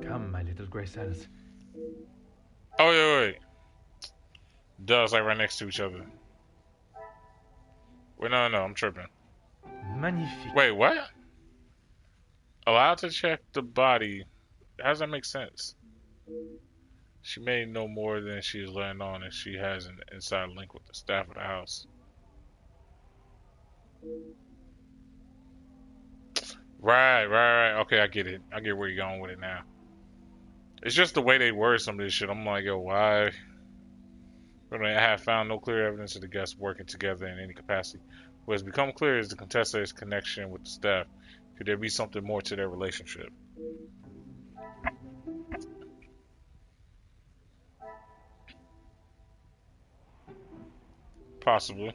Come, my little gray cells. Oh, wait. Duh, it's like right next to each other. Wait, no, I'm tripping. Magnifique. Wait, what? Allowed to check the body. How does that make sense? She may know more than she is letting on, and she has an inside link with the staff of the house. Right. Okay, I get it. I get where you're going with it now. It's just the way they word some of this shit. I'm like, yo, why? I have found no clear evidence of the guests working together in any capacity. What has become clear is the contestant's connection with the staff. Could there be something more to their relationship? Possibly.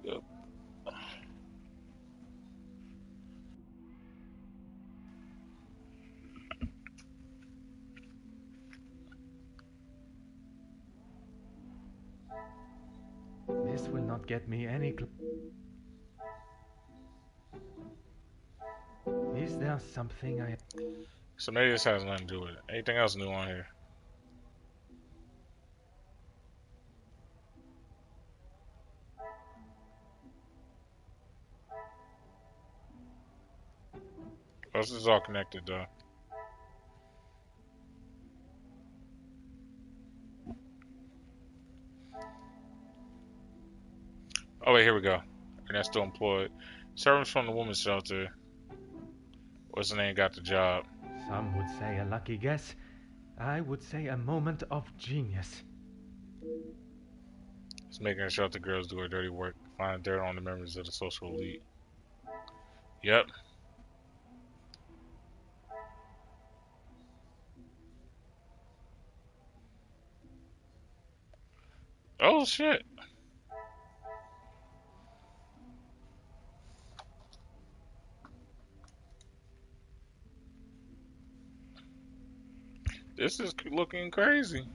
Yep. This will not get me any... Is there something I... So maybe this has nothing to do with it. Anything else new on here? Oh, this is all connected though. Oh wait, here we go. And that's still employed. Servants from the women's shelter. What's the name? Got the job. Some would say a lucky guess. I would say a moment of genius. It's making sure the girls do her dirty work, find dirt on the members of the social elite. Yep. Oh shit. This is looking crazy.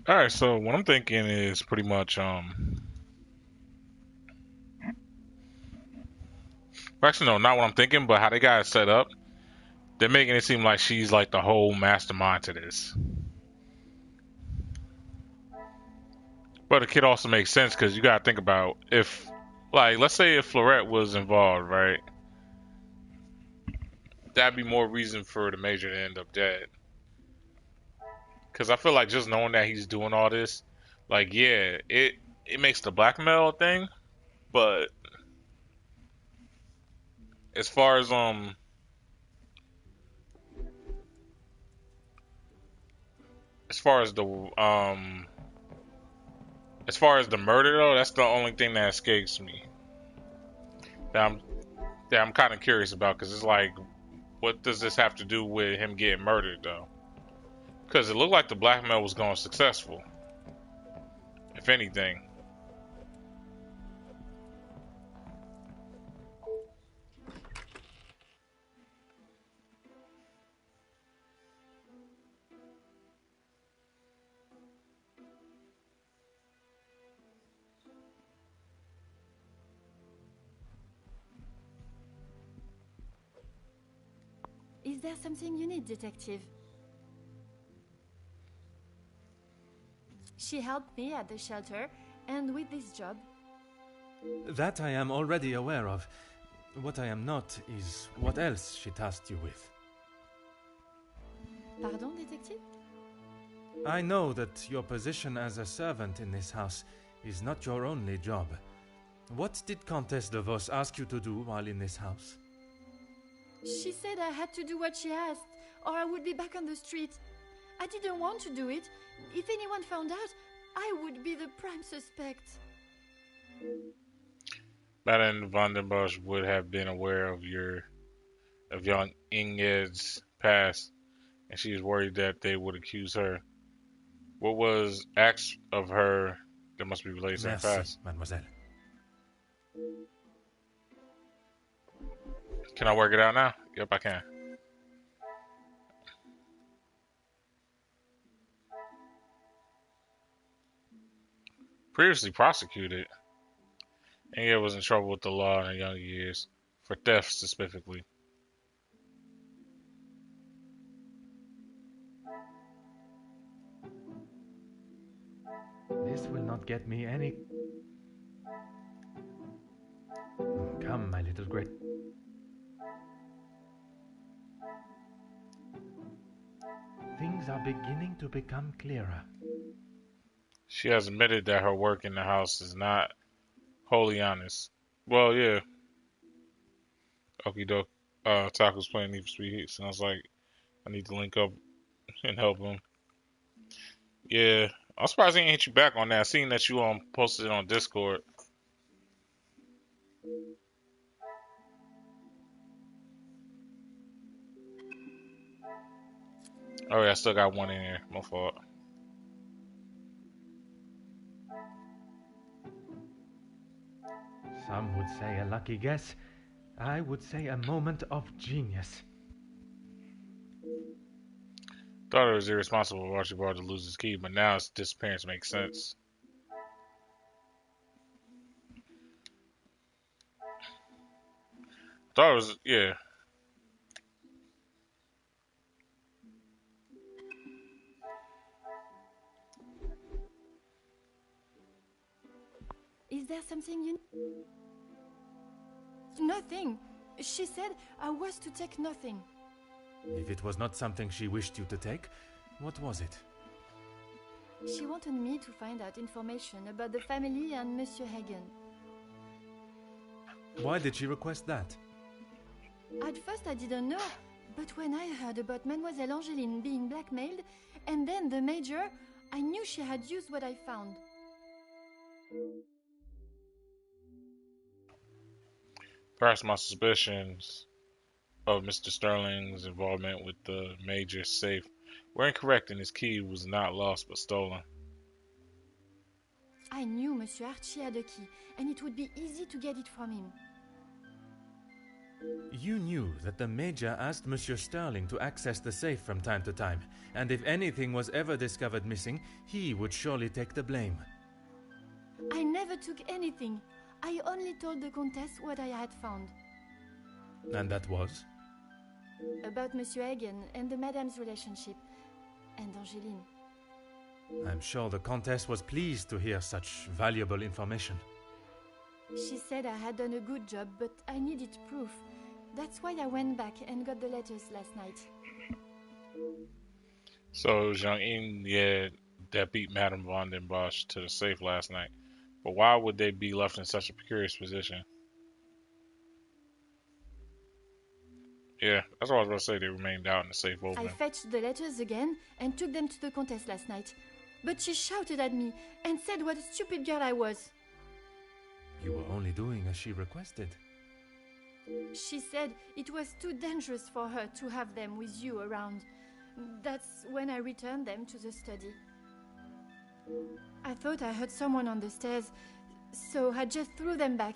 All right, so what I'm thinking is pretty much actually no, not what I'm thinking, but how they got it set up. They're making it seem like she's like the whole mastermind to this. But it could also make sense because you gotta think about if, like, let's say if Florette was involved, right? That'd be more reason for the Major to end up dead. Because I feel like just knowing that he's doing all this, like, yeah, it makes the blackmail thing, but as far as as far as the as far as the murder though, that's the only thing that escapes me. That I'm kind of curious about because it's like, what does this have to do with him getting murdered though? Because it looked like the blackmail was going successful, if anything. Is there something you need, Detective? She helped me at the shelter and with this job. That I am already aware of. What I am not is what else she tasked you with. Pardon, Detective? I know that your position as a servant in this house is not your only job. What did Comtesse de Vos ask you to do while in this house? She said I had to do what she asked, or I would be back on the street. I didn't want to do it. If anyone found out, I would be the prime suspect. Madame van den Bosch would have been aware of young Inged's past, and she is worried that they would accuse her. What was asked of her that must be related to her past? Mademoiselle. Can I work it out now? Yep, I can. Previously prosecuted. Inged was in trouble with the law in her younger years, for theft specifically. This will not get me any... Come, my little great... Things are beginning to become clearer. She has admitted that her work in the house is not wholly honest. Well, yeah. Okie doke. Taco's playing Need for Speed Heat. Sounds like I need to link up and help him. Yeah. I'm surprised he ain't hit you back on that. I seen that you posted it on Discord. Oh yeah, I still got one in here. My fault. Some would say a lucky guess. I would say a moment of genius. Thought it was irresponsible for Archibald to lose his key, but now his disappearance makes sense. Thought it was, yeah. something you... Nothing. She said I was to take nothing. If it was not something she wished you to take, what was it? She wanted me to find out information about the family and Monsieur Hagen. Why did she request that? At first I didn't know, but when I heard about Mademoiselle Angeline being blackmailed, and then the Major, I knew she had used what I found. Perhaps my suspicions of Mr. Sterling's involvement with the Major's safe were incorrect, and his key was not lost but stolen. I knew Monsieur Archie had a key, and it would be easy to get it from him. You knew that the Major asked Monsieur Sterling to access the safe from time to time, and if anything was ever discovered missing, he would surely take the blame. I never took anything. I only told the Countess what I had found. And that was? About Monsieur Hagen and the Madame's relationship, and Angeline. I'm sure the Countess was pleased to hear such valuable information. She said I had done a good job, but I needed proof. That's why I went back and got the letters last night. So it was young Ian, yeah, that beat Madame von den Bosch to the safe last night. But why would they be left in such a precarious position? Yeah, that's what I was going to say. They remained out in the safe open. I fetched the letters again and took them to the Countess last night. But she shouted at me and said what a stupid girl I was. You were only doing as she requested. She said it was too dangerous for her to have them with you around. That's when I returned them to the study. I thought I heard someone on the stairs, so I just threw them back.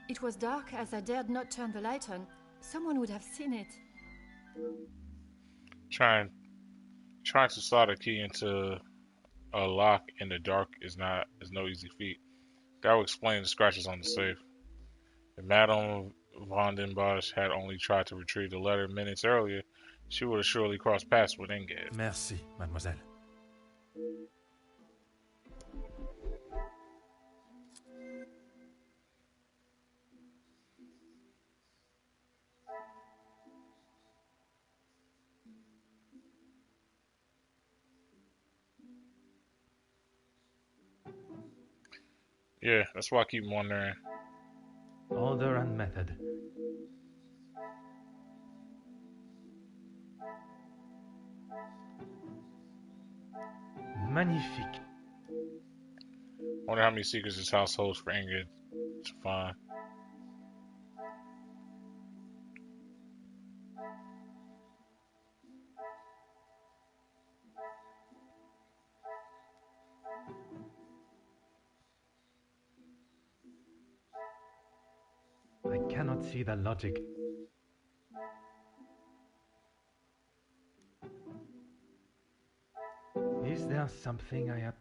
It was dark, as I dared not turn the light on. Someone would have seen it. Trying to slot a key into a lock in the dark is no easy feat. That would explain the scratches on the safe. If Madame von den Bosch had only tried to retrieve the letter minutes earlier, she would have surely crossed paths with Ingrid. Merci, mademoiselle. Yeah, that's why I keep wondering. Order and method. Magnifique. Wonder how many secrets this house holds for Ingrid to find. I cannot see the logic. Is there something I have...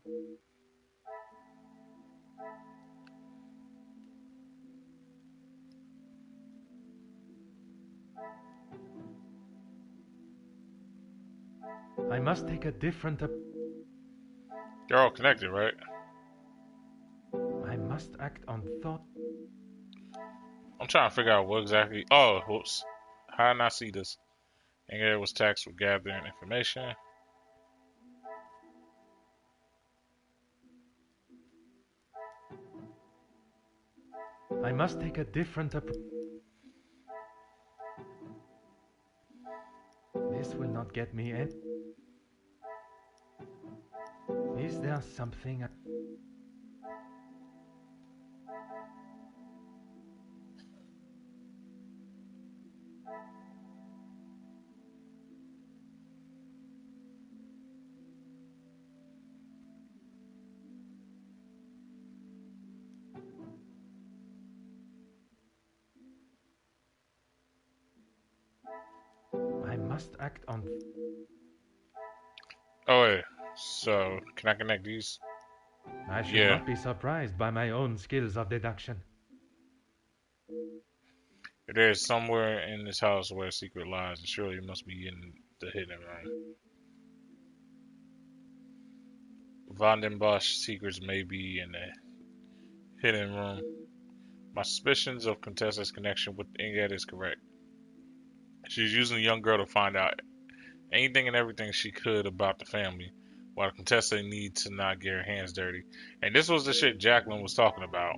I must take a different... They're all connected, right? I must act on thought. I'm trying to figure out what exactly... Oh, whoops. How did I not see this? Ingrid was tasked with gathering information. I must take a different approach. This will not get me in. Is there something... I must act on... Oh, wait. So, can I connect these? I should Yeah. not be surprised by my own skills of deduction. If there is somewhere in this house where a secret lies, then surely it must be in the hidden room. Von den Bosch secrets may be in the hidden room. My suspicions of Contessa's connection with Inget is correct. She's using the young girl to find out anything and everything she could about the family, while Contessa needs to not get her hands dirty. And this was the shit Jacqueline was talking about.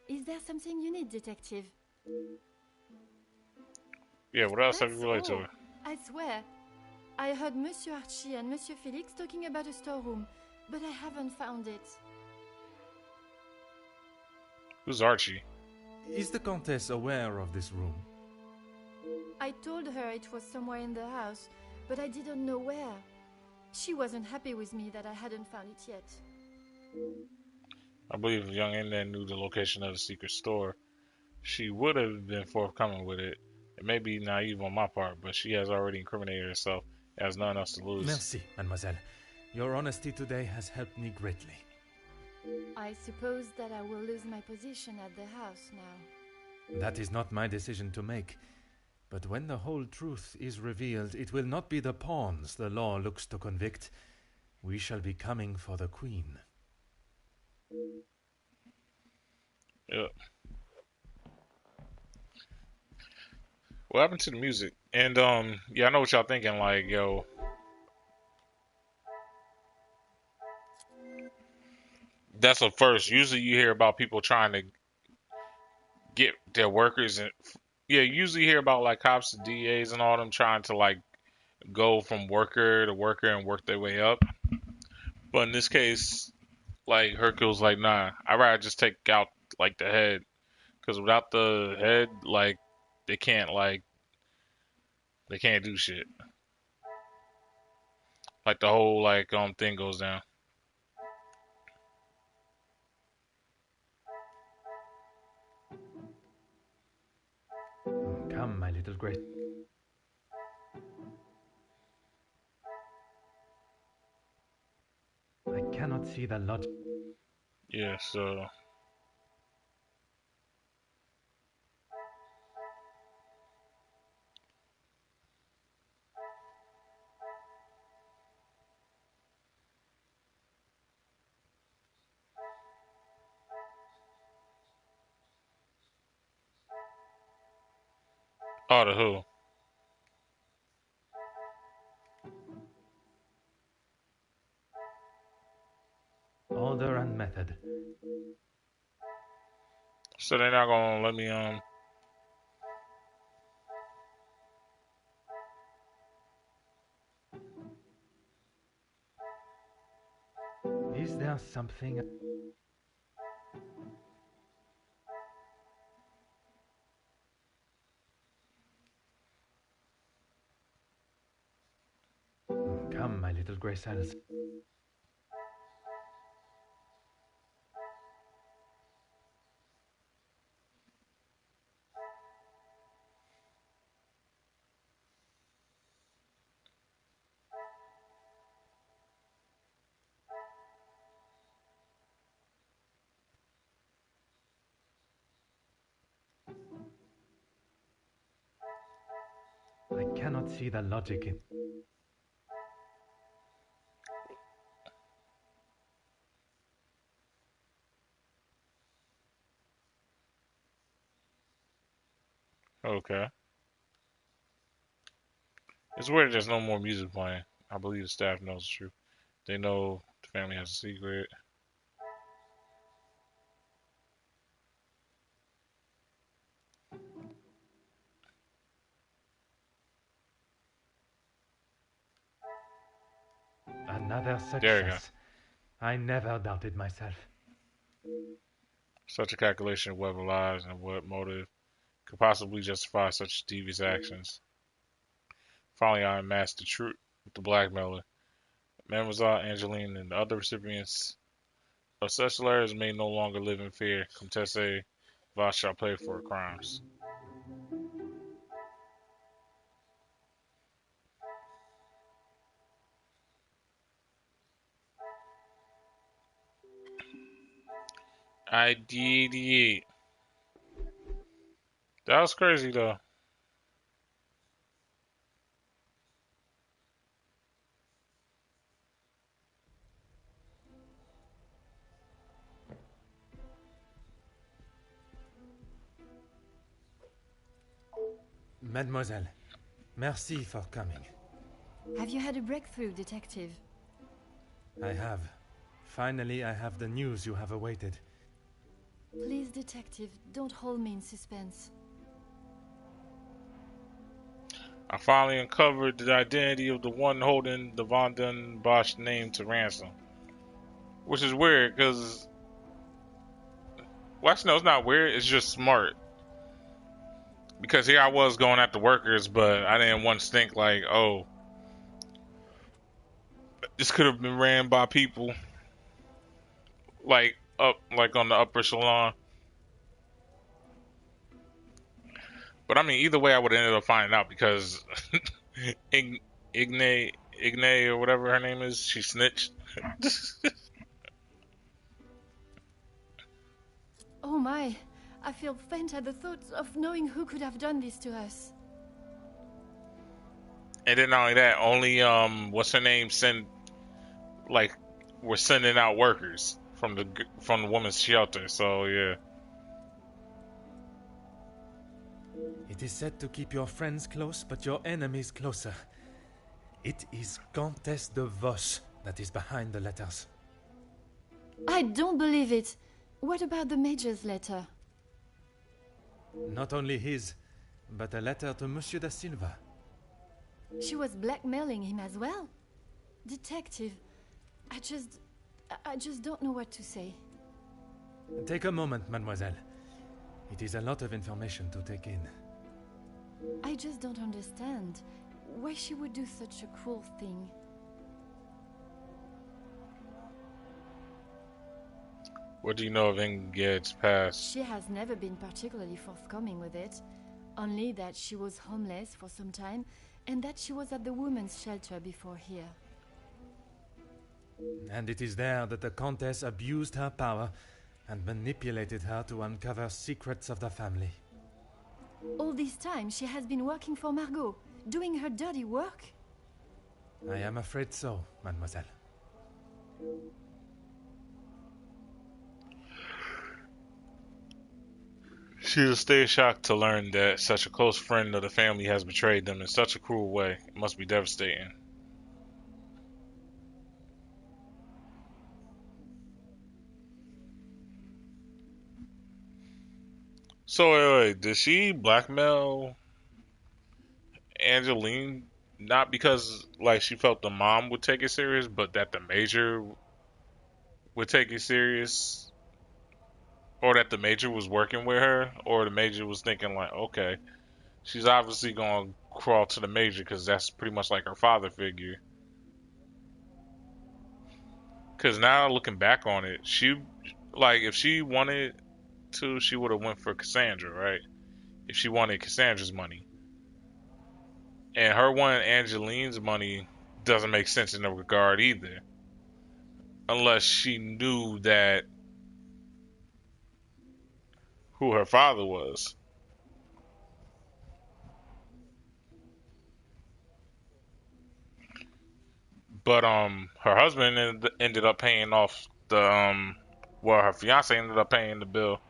Is there something you need, Detective? Yeah, what else have you That's related to all. her? I swear. I heard Monsieur Archie and Monsieur Felix talking about a storeroom, but I haven't found it. Who's Archie? Is the Countess aware of this room? I told her it was somewhere in the house, but I didn't know where. She wasn't happy with me that I hadn't found it yet. I believe if young Inget knew the location of the secret store, she would have been forthcoming with it. It may be naive on my part, but she has already incriminated herself and has nothing else to lose. Merci, mademoiselle. Your honesty today has helped me greatly. I suppose that I will lose my position at the house now. That is not my decision to make. But when the whole truth is revealed, it will not be the pawns the law looks to convict. We shall be coming for the queen. Yep. What happened to the music? And yeah, I know what y'all thinking. Like, yo, that's a first. Usually, you hear about people trying to get their workers, and yeah, usually you hear about like cops and DAs and all them trying to like go from worker to worker and work their way up. But in this case, like Hercule's like, nah, I'd rather just take out like the head, because without the head, like they can't do shit. Like the whole like thing goes down. Come, my little grace. I cannot see the logic. Yeah, so oh, the who? Order and method. So they're not gonna let me Is there something? Come, my little grey cells. I cannot see the logic in. okay. It's weird there's no more music playing. I believe the staff knows the truth. They know the family has a secret. Another There you go. success. I never doubted myself. Such a calculation of what lies and what motive could possibly justify such devious actions. Finally, I unmasked the truth with the blackmailer. Mademoiselle Angeline and the other recipients of such letters may no longer live in fear. Comtesse Voss shall pay for her crimes. I did it. That was crazy though. Mademoiselle, merci for coming. Have you had a breakthrough, Detective? I have. Finally, I have the news you have awaited. Please, Detective, don't hold me in suspense. I finally uncovered the identity of the one holding the Von den Bosch name to ransom. Which is weird, because... Well, actually, no, it's not weird. It's just smart. Because here I was going at the workers, but I didn't once think like, oh, this could have been ran by people like on the upper echelon. But I mean, either way, I would have ended up finding out because Igne or whatever her name is, she snitched. Oh my, I feel faint at the thought of knowing who could have done this to us. And then not only that, only what's her name we're sending out workers from the women's shelter. So yeah. It is said to keep your friends close, but your enemies closer. It is Countess de Vos that is behind the letters. I don't believe it. What about the Major's letter? Not only his, but a letter to Monsieur da Silva. She was blackmailing him as well? Detective, I just don't know what to say. Take a moment, mademoiselle. It is a lot of information to take in. I just don't understand why she would do such a cruel thing. What do you know of Inged's past? She has never been particularly forthcoming with it. Only that she was homeless for some time and that she was at the women's shelter before here. And it is there that the Countess abused her power and manipulated her to uncover secrets of the family. All this time she has been working for Margot, doing her dirty work? I am afraid so, mademoiselle. She will stay shocked to learn that such a close friend of the family has betrayed them in such a cruel way. It must be devastating. So wait, did she blackmail Angeline not because like she felt the mom would take it serious, but that the Major would take it serious? Or that the Major was working with her? Or the Major was thinking like, okay, she's obviously gonna crawl to the Major because that's pretty much like her father figure. Because now looking back on it, she, like, if she wanted to, she would have went for Cassandra, right? If she wanted Cassandra's money. And her wanting Angeline's money doesn't make sense in that regard either. Unless she knew that who her father was. But her husband ended up paying off the well, her fiance ended up paying the bill.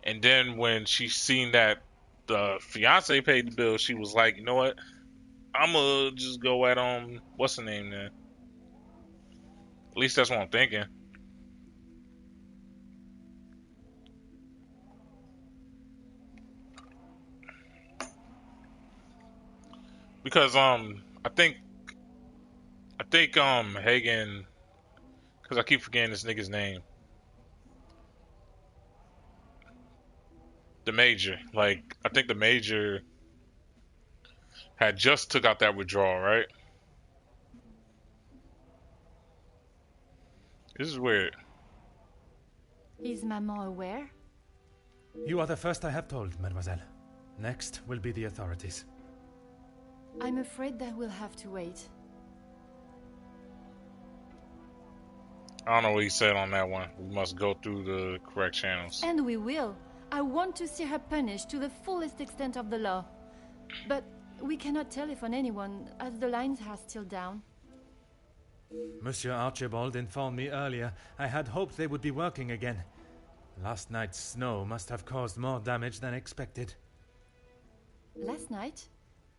And then when she seen that the fiance paid the bill, she was like, you know what? I'ma just go at what's the name then? At least that's what I'm thinking. Because I think Hagen, because I keep forgetting this nigga's name. The Major, like, I think the Major had just took out that withdrawal, right? This is weird. Is Maman aware? You are the first I have told, mademoiselle. Next will be the authorities. I'm afraid that we'll have to wait. I don't know what he said on that one. We must go through the correct channels. And we will. I want to see her punished to the fullest extent of the law. But we cannot telephone anyone, as the lines are still down. Monsieur Archibald informed me earlier. I had hoped they would be working again. Last night's snow must have caused more damage than expected. Last night?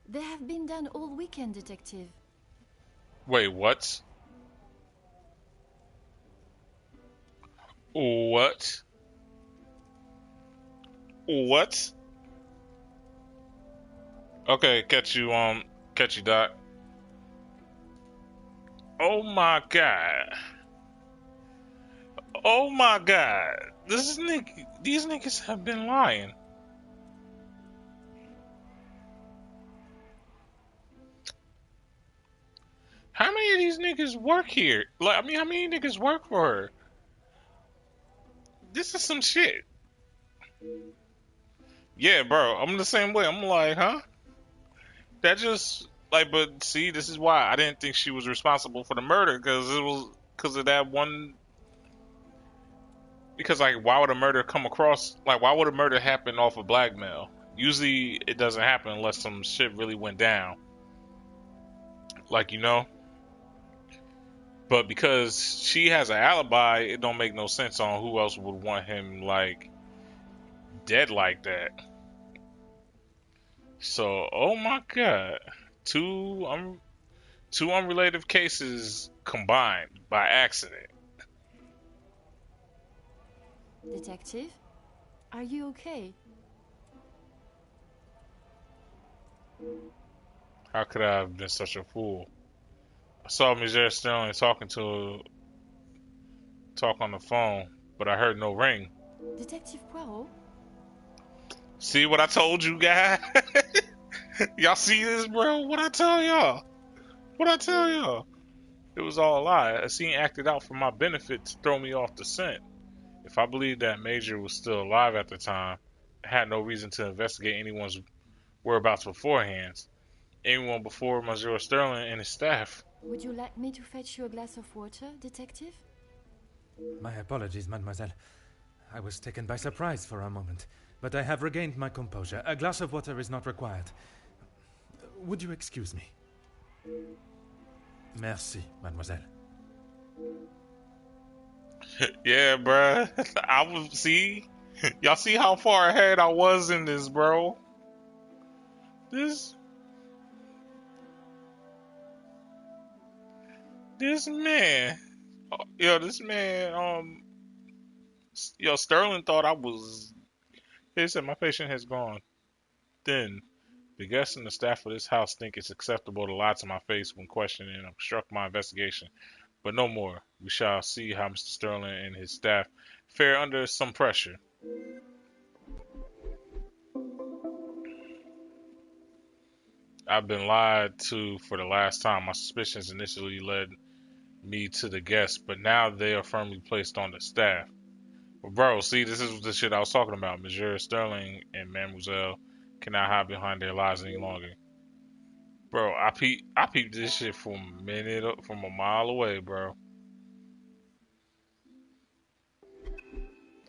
They have been done all weekend, Detective. Wait, what? What? What? Okay, catch you, Doc. Oh my god. Oh my god. These niggas have been lying. How many of these niggas work here? Like, I mean, how many niggas work for her? This is some shit. Yeah, bro, I'm the same way. I'm like, huh? That just, like, but see, this is why I didn't think she was responsible for the murder, because it was because of that one. Because, like, why would a murder come across, like, why would a murder happen off of blackmail? Usually it doesn't happen unless some shit really went down. Like, you know? But because she has an alibi, it don't make no sense on who else would want him, like, dead like that. So, oh my god. Two unrelated cases combined by accident. Detective? Are you okay? How could I have been such a fool? I saw Monsieur Sterling talk on the phone, but I heard no ring. Detective Poirot? See what I told you, guys? Y'all see this, bro? What I tell y'all? What I tell y'all? It was all a lie. A scene acted out for my benefit to throw me off the scent. If I believed that Major was still alive at the time, I had no reason to investigate anyone's whereabouts beforehand. Anyone before Monsieur Sterling and his staff. Would you like me to fetch you a glass of water, Detective? My apologies, mademoiselle. I was taken by surprise for a moment, but I have regained my composure. A glass of water is not required. Would you excuse me? Merci, mademoiselle. Yeah, bruh. I was see. Y'all see how far ahead I was in this, bro. This man, this man, Sterling thought I was. He said my patient has gone. Then, the guests and the staff of this house think it's acceptable to lie to my face when questioning and obstruct my investigation. But no more. We shall see how Mr. Sterling and his staff fare under some pressure. I've been lied to for the last time. My suspicions initially led me to the guests, but now they are firmly placed on the staff. But bro, see, this is the shit I was talking about. Monsieur Sterling and Mademoiselle cannot hide behind their lies any longer. Bro, I peeped this shit from a mile away, bro.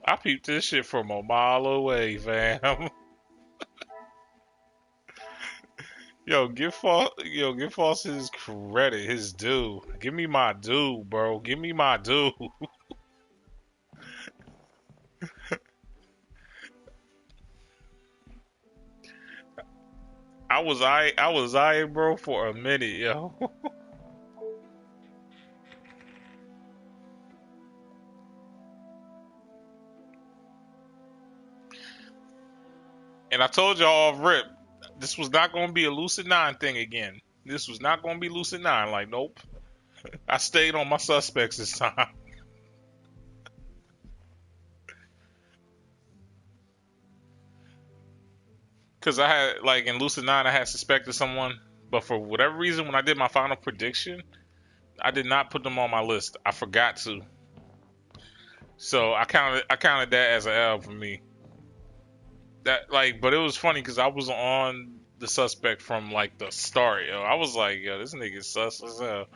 I peeped this shit from a mile away, fam. Give Foss his credit, his due. Give me my due, bro. Give me my due. I was bro, for a minute, yo. And I told y'all off rip, this was not going to be a Lucid 9 thing again. This was not going to be Lucid 9. Like, nope. I stayed on my suspects this time. Because I had, like, in Lucid 9, I had suspected someone. But for whatever reason, when I did my final prediction, I did not put them on my list. I forgot to. So I counted that as an L for me. But it was funny because I was on the suspect from, like, the start, yo. I was like, yo, this nigga's sus as hell.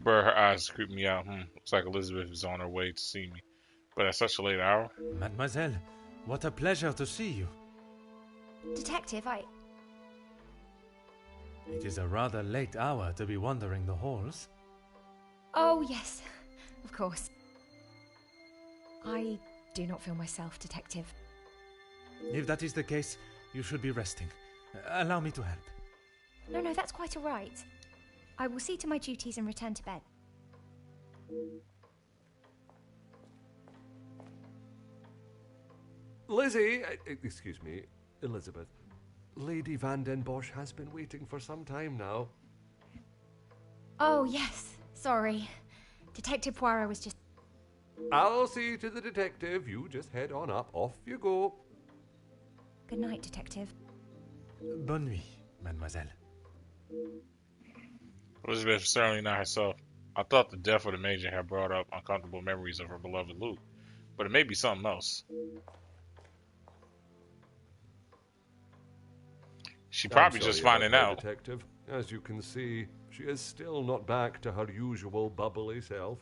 Bruh, her eyes creep me out. Looks like Elizabeth is on her way to see me. But at such a late hour. Mademoiselle, what a pleasure to see you. Detective, It is a rather late hour to be wandering the halls. Oh, yes, of course. I do not feel myself, Detective. If that is the case, you should be resting. Allow me to help. No, that's quite all right. I will see to my duties and return to bed. Lizzie, excuse me, Elizabeth. Lady Van den Bosch has been waiting for some time now. Oh, yes. Sorry. Detective Poirot was just... I'll see to the detective. You just head on up. Off you go. Good night, Detective. Bonne nuit, mademoiselle. Elizabeth was certainly not herself. I thought the death of the Major had brought up uncomfortable memories of her beloved Luke, but it may be something else. She probably I'm sorry just finding about her, out. Detective. As you can see, she is still not back to her usual bubbly self.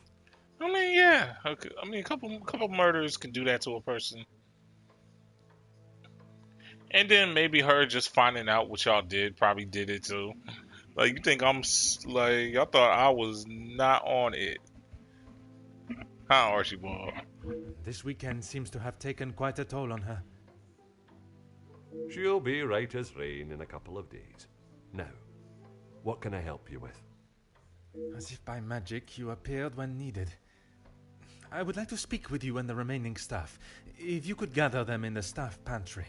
I mean, yeah. Okay. I mean, a couple murders can do that to a person. And then maybe her just finding out what y'all did probably did it too. Like, you think like, y'all thought I was not on it. Huh, Archibald? This weekend seems to have taken quite a toll on her. She'll be right as rain in a couple of days. Now, what can I help you with? As if by magic, you appeared when needed. I would like to speak with you and the remaining staff. If you could gather them in the staff pantry.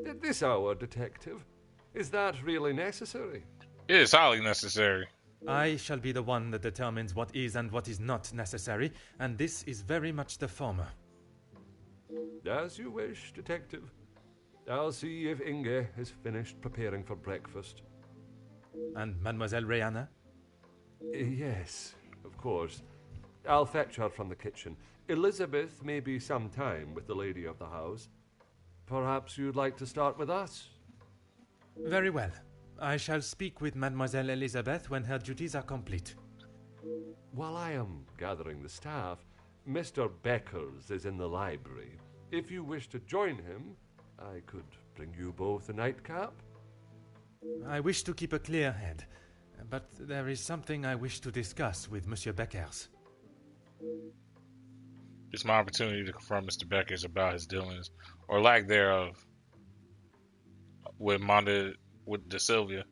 At this hour, Detective? Is that really necessary? It is highly necessary. I shall be the one that determines what is and what is not necessary, and this is very much the former. As you wish, Detective. I'll see if Inge is finished preparing for breakfast. And Mademoiselle Rihanna? Yes, of course. I'll fetch her from the kitchen. Elizabeth may be some time with the lady of the house. Perhaps you'd like to start with us? Very well. I shall speak with Mademoiselle Elizabeth when her duties are complete. While I am gathering the staff, Mr. Beckers is in the library. If you wish to join him, I could bring you both a nightcap. I wish to keep a clear head, but there is something I wish to discuss with Monsieur Beckers. It's my opportunity to confront Mr. Beckers about his dealings, or lack thereof, with De Silvia,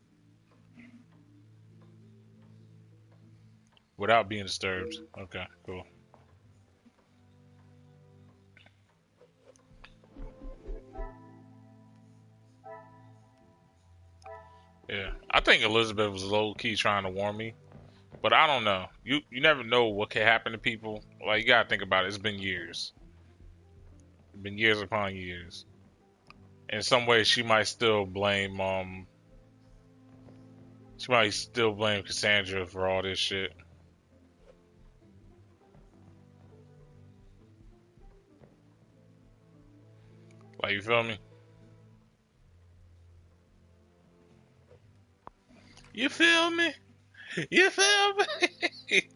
without being disturbed. Okay, cool. Yeah, I think Elizabeth was low-key trying to warn me, but I don't know. You never know what could happen to people. Like, you gotta think about it. It's been years. It's been years upon years. In some ways, she might still blame Cassandra for all this shit. Like, you feel me? You feel me? You feel me?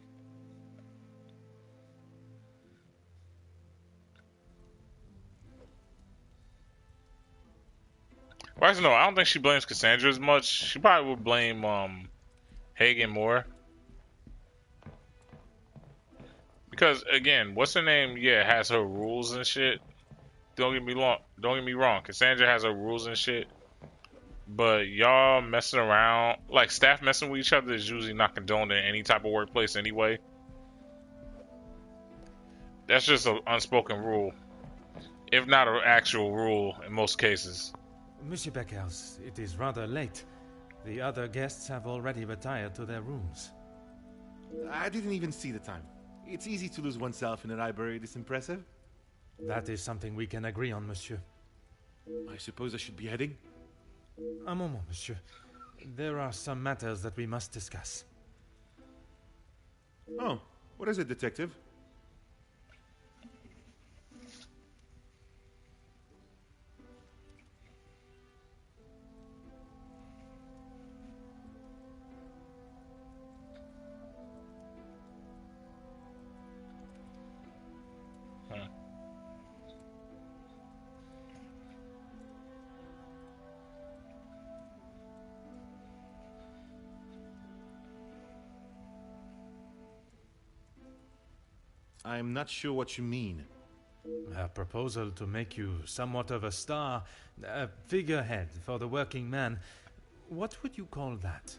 Well, actually, no, I don't think she blames Cassandra as much. She probably would blame Hagen more. Because again, what's her name? Yeah, has her rules and shit. Don't get me wrong. Cassandra has her rules and shit. But y'all messing around, like staff messing with each other, is usually not condoned in any type of workplace anyway. That's just an unspoken rule, if not an actual rule in most cases. Monsieur Beckers, it is rather late. The other guests have already retired to their rooms. I didn't even see the time. It's easy to lose oneself in a library this impressive. That is something we can agree on, monsieur. I suppose I should be heading? Un moment, monsieur. There are some matters that we must discuss. Oh, what is it, detective? I'm not sure what you mean. Her proposal to make you somewhat of a star, a figurehead for the working man. What would you call that?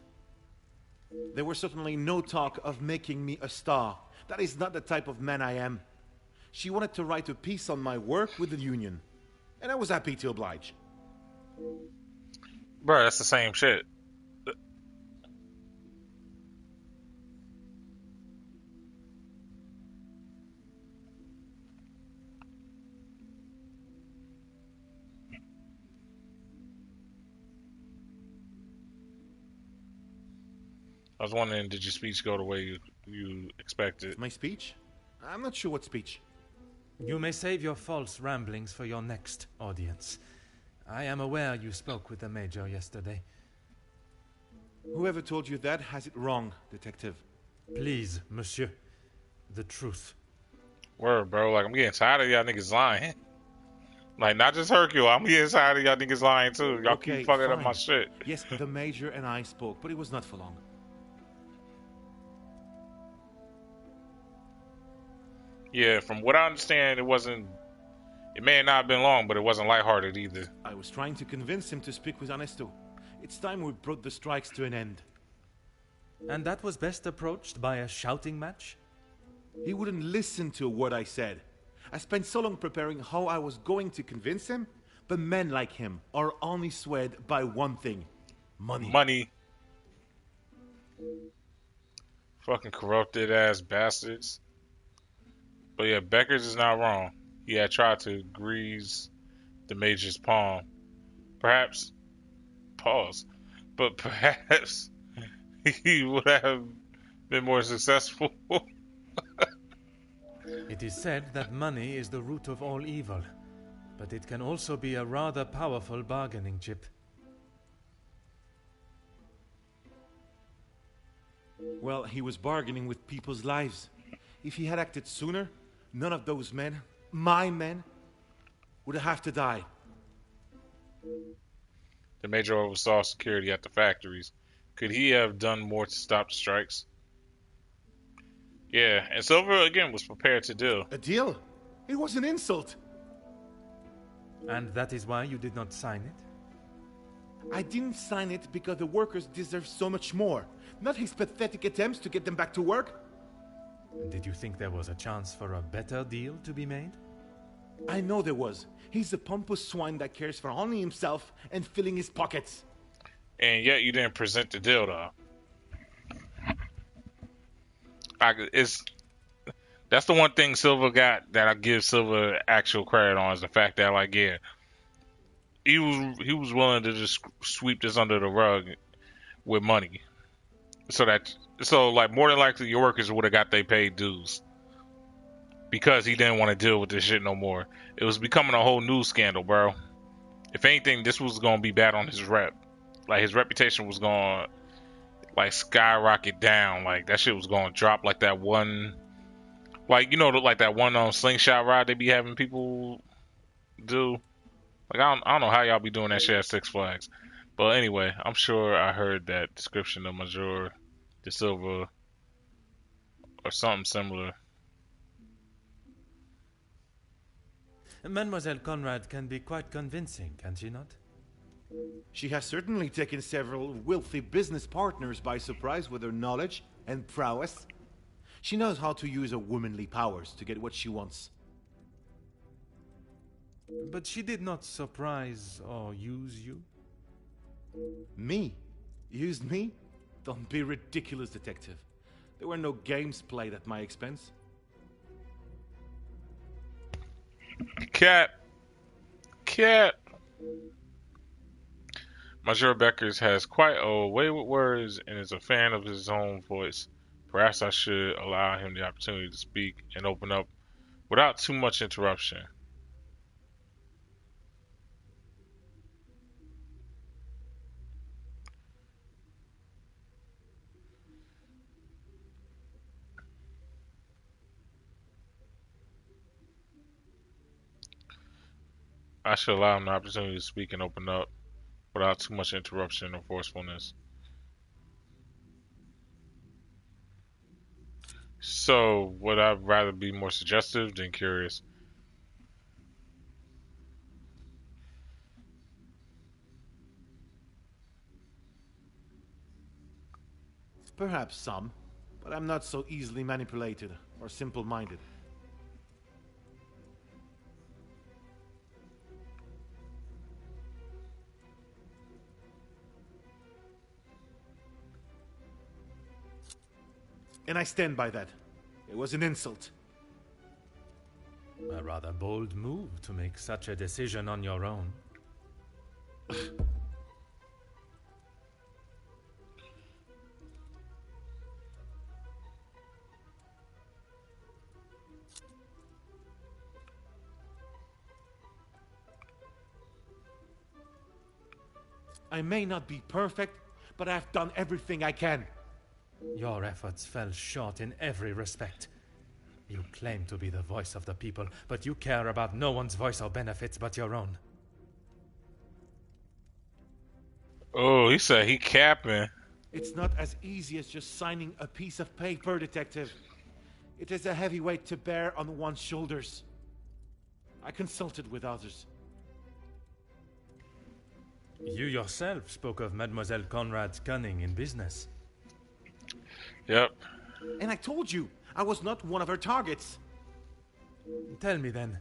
There was certainly no talk of making me a star. That is not the type of man I am. She wanted to write a piece on my work with the union, and I was happy to oblige. Bro, that's the same shit. I was wondering, did your speech go the way you expected? My speech? I'm not sure what speech. You may save your false ramblings for your next audience. I am aware you spoke with the Major yesterday. Whoever told you that has it wrong, Detective. Please, monsieur. The truth. Word, bro. Like, I'm getting tired of y'all niggas lying. Like, not just Hercule. I'm getting tired of y'all niggas lying, too. Y'all Okay, keep fucking up fine. my shit. Yes, the Major and I spoke, but it was not for long. Yeah, from what I understand, it may not have been long, but it wasn't lighthearted either. I was trying to convince him to speak with Ernesto. It's time we brought the strikes to an end. And that was best approached by a shouting match? He wouldn't listen to a word I said. I spent so long preparing how I was going to convince him, but men like him are only swayed by one thing. Money. Money. Fucking corrupted ass bastards. But yeah, Beckers is not wrong. He had tried to grease the Major's palm. Perhaps, but perhaps he would have been more successful. It is said that money is the root of all evil, but it can also be a rather powerful bargaining chip. Well, he was bargaining with people's lives. If he had acted sooner, none of those men, my men, would have to die. The Major oversaw security at the factories. Could he have done more to stop the strikes? Yeah, and Silver again was prepared to deal. A deal? It was an insult. And that is why you did not sign it? I didn't sign it because the workers deserve so much more, not his pathetic attempts to get them back to work. Did you think there was a chance for a better deal to be made? I know there was. He's a pompous swine that cares for only himself and filling his pockets. And yet you didn't present the deal, though. That's the one thing Silver got that I give Silver actual credit on, is the fact that, like, yeah, he was willing to just sweep this under the rug with money, so like more than likely your workers would have got their paid dues, because he didn't want to deal with this shit no more. It was becoming a whole news scandal, bro. If anything, this was gonna be bad on his rep. Like, his reputation was gonna like skyrocket down. Like, that shit was gonna drop like that one, like, you know, like that one slingshot ride they be having people do. Like, I don't know how y'all be doing that shit at Six Flags. But anyway, I'm sure I heard that description of Major de Silva or something similar. Mademoiselle Conrad can be quite convincing, can she not? She has certainly taken several wealthy business partners by surprise with her knowledge and prowess. She knows how to use her womanly powers to get what she wants. But she did not surprise or use you? Me? Used me? Don't be ridiculous, Detective. There were no games played at my expense. Cat. Major Beckers has quite a way with words and is a fan of his own voice. Perhaps I should allow him the opportunity to speak and open up without too much interruption. I should allow him the opportunity to speak and open up without too much interruption or forcefulness. So, would I rather be more suggestive than curious? Perhaps some, but I'm not so easily manipulated or simple-minded. And I stand by that. It was an insult. A rather bold move to make such a decision on your own. I may not be perfect, but I've done everything I can. Your efforts fell short in every respect. You claim to be the voice of the people, but you care about no one's voice or benefits but your own. Oh, he said he capping. It's not as easy as just signing a piece of paper, Detective. It is a heavy weight to bear on one's shoulders. I consulted with others. You yourself spoke of Mademoiselle Conrad's cunning in business. Yep. And I told you, I was not one of her targets. Tell me then,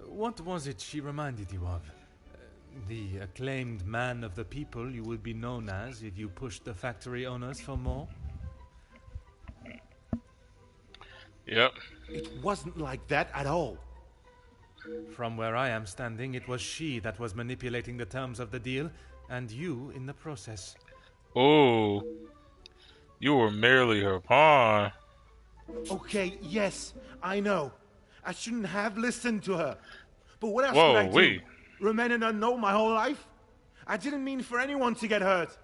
what was it she reminded you of? The acclaimed man of the people you would be known as if you pushed the factory owners for more? Yep. It wasn't like that at all. From where I am standing, it was she that was manipulating the terms of the deal, and you in the process. Oh, you were merely her pawn. Okay, yes, I know. I shouldn't have listened to her. But what else Whoa, could I do? wait. Remain an unknown my whole life? I didn't mean for anyone to get hurt.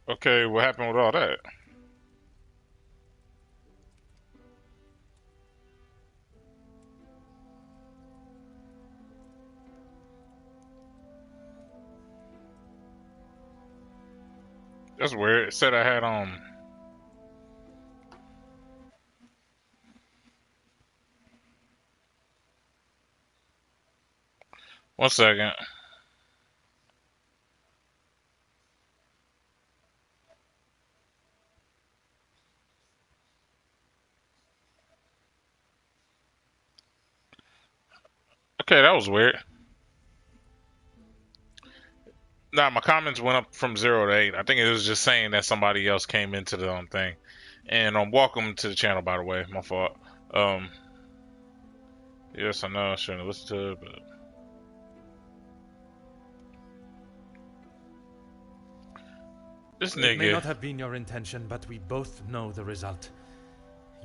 Okay, what happened with all that? That's weird. It said I had one second. Okay, that was weird. Nah, my comments went up from 0 to 8. I think it was just saying that somebody else came into the thing. And welcome to the channel, by the way. My fault. Yes, I know I shouldn't have listened to it, but this It may not nigga. have been your intention, but we both know the result.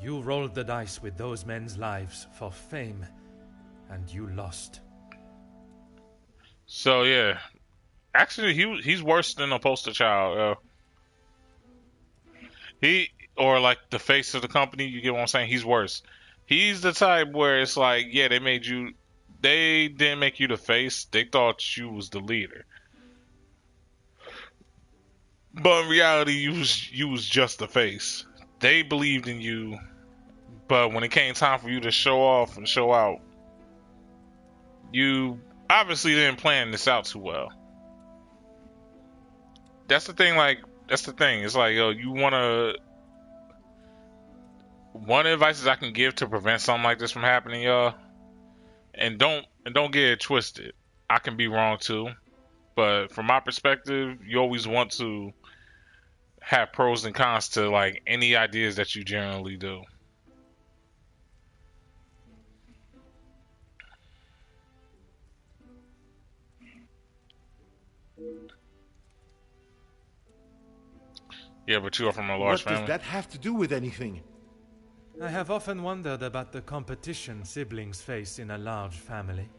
You rolled the dice with those men's lives for fame, and you lost. So yeah, actually, he's worse than a poster child. He or like the face of the company. You get what I'm saying? He's worse. He's the type where it's like, yeah, they didn't make you the face. They thought you was the leader. But in reality, you was just the face. They believed in you, but when it came time for you to show off and show out, you obviously didn't plan this out too well. That's the thing. It's like, yo, you wanna. One advice I can give to prevent something like this from happening, y'all, and don't get it twisted. I can be wrong too, but from my perspective, you always want to have pros and cons to like any ideas that you generally do. Yeah, but you are from a large What does family. that have to do with anything? I have often wondered about the competition siblings face in a large family.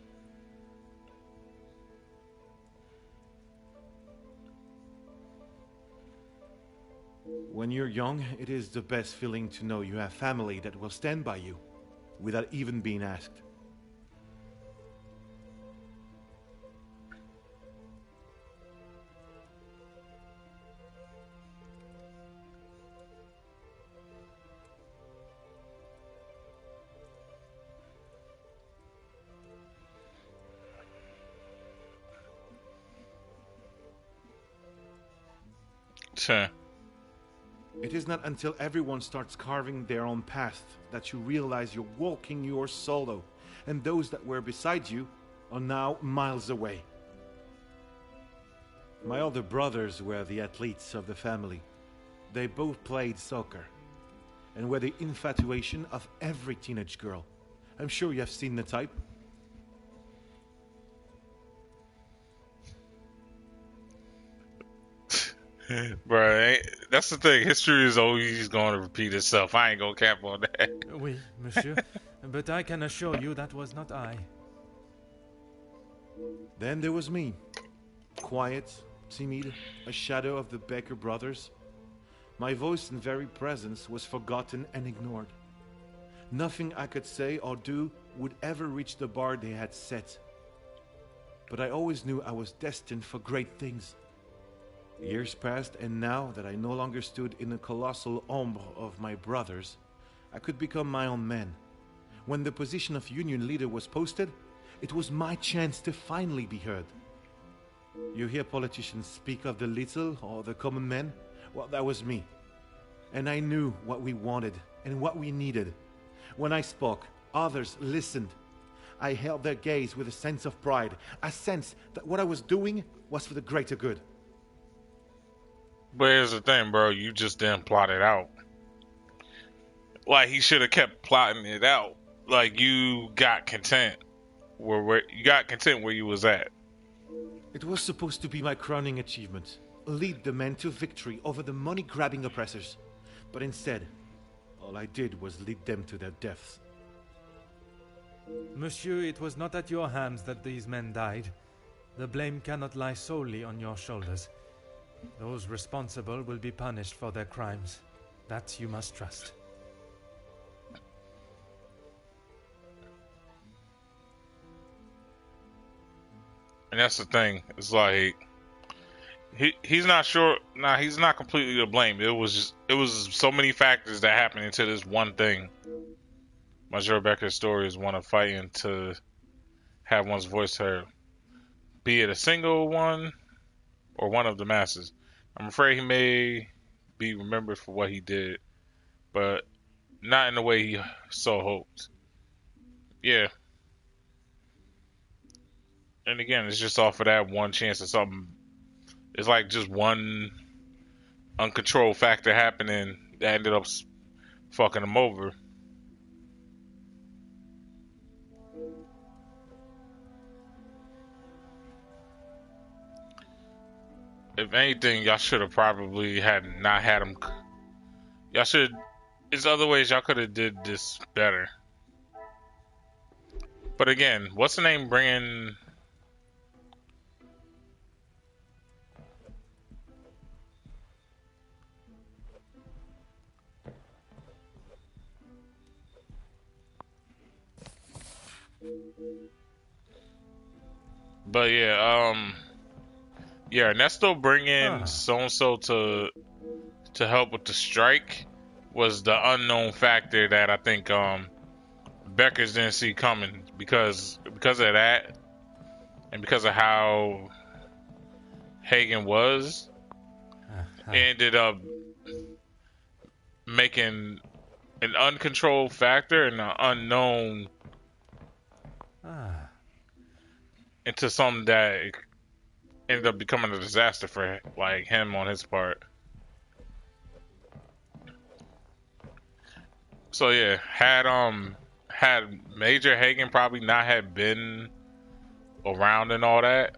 When you're young, it is the best feeling to know you have family that will stand by you, without even being asked. Tuh. It is not until everyone starts carving their own path that you realize you're walking yours solo, and those that were beside you are now miles away. My older brothers were the athletes of the family. They both played soccer, and were the infatuation of every teenage girl. I'm sure you have seen the type. Bro, that's the thing. History is always going to repeat itself. I ain't gonna cap on that. Oui, monsieur. But I can assure you that was not I. Then there was me. Quiet, timid, a shadow of the Baker brothers. My voice and very presence was forgotten and ignored. Nothing I could say or do would ever reach the bar they had set. But I always knew I was destined for great things. Years passed, and now that I no longer stood in the colossal ombre of my brothers, I could become my own man. When the position of union leader was posted, it was my chance to finally be heard. You hear politicians speak of the little or the common man? Well, that was me. And I knew what we wanted and what we needed. When I spoke, others listened. I held their gaze with a sense of pride, a sense that what I was doing was for the greater good. But here's the thing, bro. You just didn't plot it out. Like, he should have kept plotting it out. Like, you got content where you was at. It was supposed to be my crowning achievement. Lead the men to victory over the money-grabbing oppressors. But instead, all I did was lead them to their deaths. Monsieur, it was not at your hands that these men died. The blame cannot lie solely on your shoulders. Those responsible will be punished for their crimes. That you must trust. And that's the thing. It's like he's not sure. Nah, he's not completely to blame. It was so many factors that happened into this one thing. Monsieur Becker's story is one of fighting to have one's voice heard, be it a single one or one of the masses. I'm afraid he may be remembered for what he did, but not in the way he so hoped. Yeah. And again, it's just off of that one chance of something. It's like just one uncontrolled factor happening that ended up fucking him over. If anything, y'all should have probably not had him. Y'all should. There's other ways y'all could have did this better. But again, what's the name bringing? But yeah, Ernesto bringing so-and-so to help with the strike was the unknown factor that I think Beckers didn't see coming because of that and because of how Hagen was. It ended up making an uncontrolled factor and an unknown into something that ended up becoming a disaster for like him on his part. So yeah, had Major Hagen probably not had been around and all that.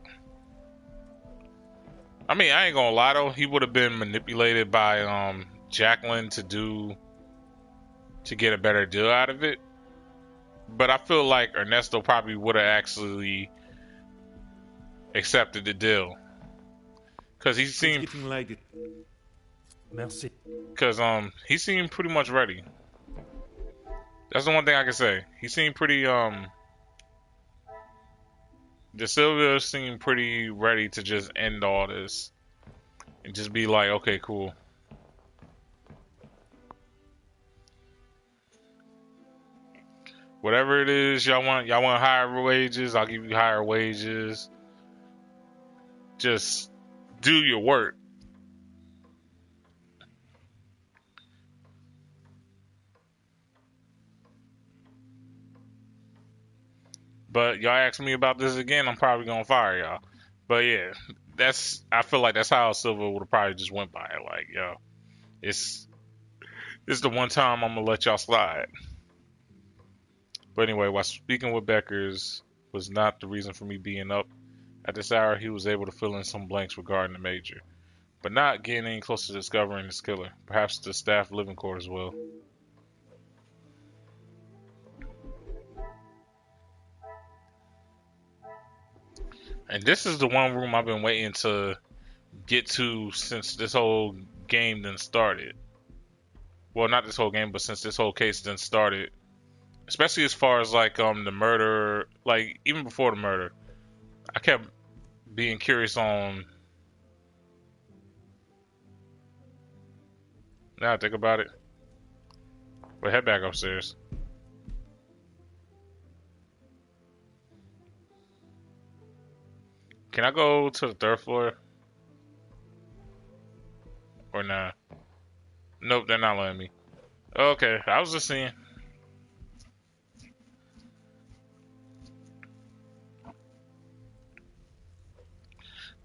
I mean, I ain't gonna lie though, he would have been manipulated by Jacqueline to get a better deal out of it. But I feel like Ernesto probably would have actually accepted the deal, cause he seemed Merci. Cause he seemed pretty much ready. That's the one thing I can say. He seemed pretty De Silva seemed pretty ready to just end all this and just be like, okay, cool. Whatever it is y'all want higher wages, I'll give you higher wages. Just do your work. But y'all ask me about this again, I'm probably gonna fire y'all. But yeah, I feel like that's how Silva would have probably just went by it. Like, yo, it's the one time I'm gonna let y'all slide. But anyway, while speaking with Beckers was not the reason for me being up at this hour, he was able to fill in some blanks regarding the Major, but not getting any closer to discovering this killer. Perhaps the staff living quarters will. And this is the one room I've been waiting to get to since this whole game then started. Well, not this whole game, but since this whole case then started. Especially as far as like the murder, like even before the murder, I kept being curious on. Now I think about it. But head back upstairs. Can I go to the 3rd floor? Or nah? Nope, they're not letting me. Okay, I was just seeing.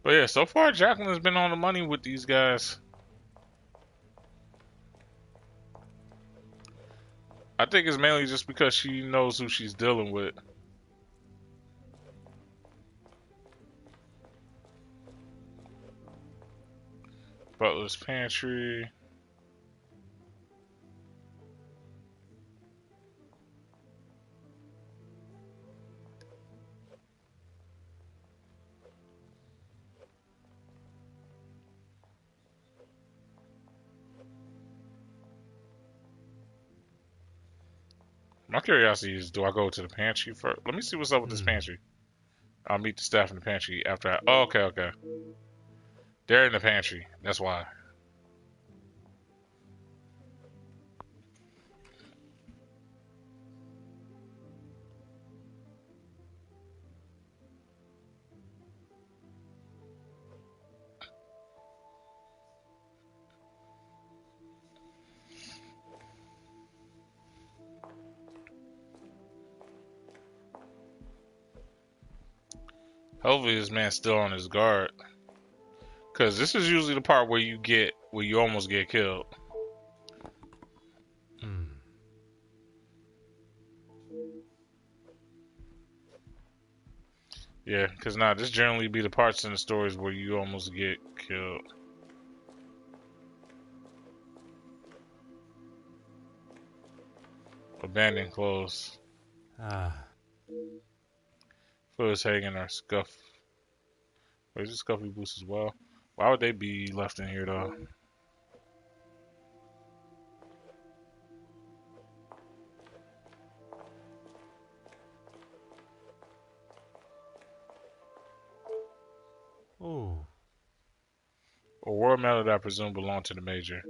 But yeah, so far Jacqueline's been on the money with these guys. I think it's mainly just because she knows who she's dealing with. Butler's pantry. My curiosity is, do I go to the pantry first? Let me see what's up with this pantry. I'll meet the staff in the pantry after I... Oh, okay. They're in the pantry. That's why. Hopefully this man's still on his guard. Because this is usually the part where you almost get killed. Yeah, because this generally be the parts in the stories where you almost get killed. Abandoned clothes. Clothes hanging or scuff. Where's the scuffy boots as well? Why would they be left in here though? Oh. A war medal that I presume belonged to the Major.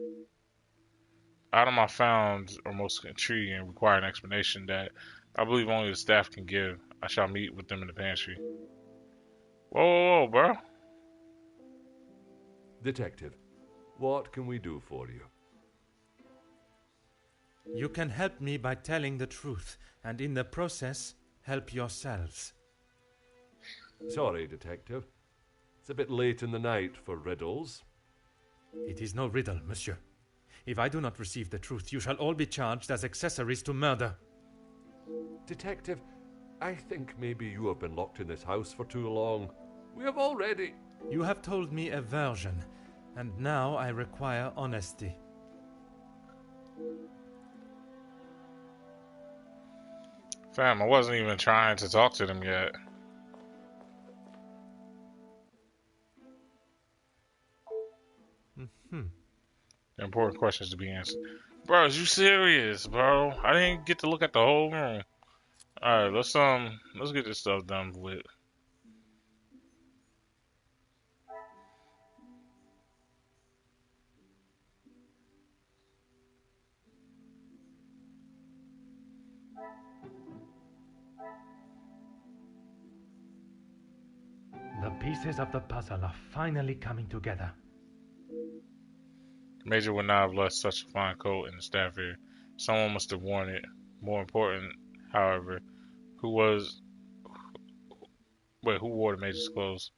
Item I found are most intriguing and require an explanation that I believe only the staff can give. I shall meet with them in the pantry. Whoa, bro. Detective, what can we do for you? You can help me by telling the truth, and in the process, help yourselves. Sorry, Detective. It's a bit late in the night for riddles. It is no riddle, monsieur. If I do not receive the truth, you shall all be charged as accessories to murder. Detective, I think maybe you have been locked in this house for too long. We have already... You have told me a version, and now I require honesty. Fam, I wasn't even trying to talk to them yet. Important questions to be answered. Bro, is you serious, bro? I didn't get to look at the whole room. Alright, let's get this stuff done with. The pieces of the puzzle are finally coming together. The Major would not have left such a fine coat in the staff here. Someone must have worn it. More important, however, who Wait, who wore the Major's clothes?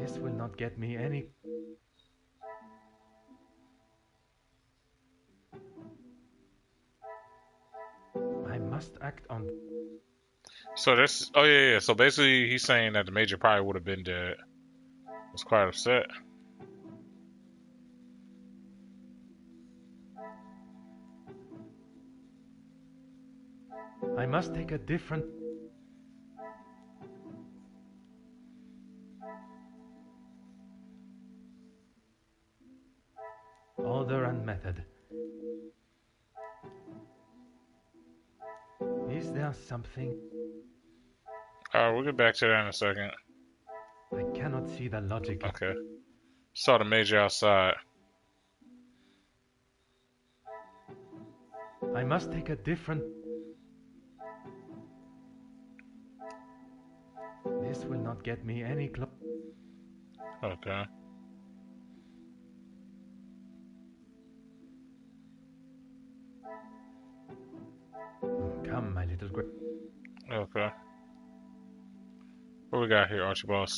This will not get me any... I must act on... So this, oh yeah. So basically, he's saying that the Major probably would have been dead. Was quite upset. I must take a different... order and method. Is there something... Alright, we'll get back to that in a second. I cannot see the logic. Okay. Saw the Major outside. I must take a different... This will not get me any close. Okay. Come, my little Okay. What we got here, Archibald?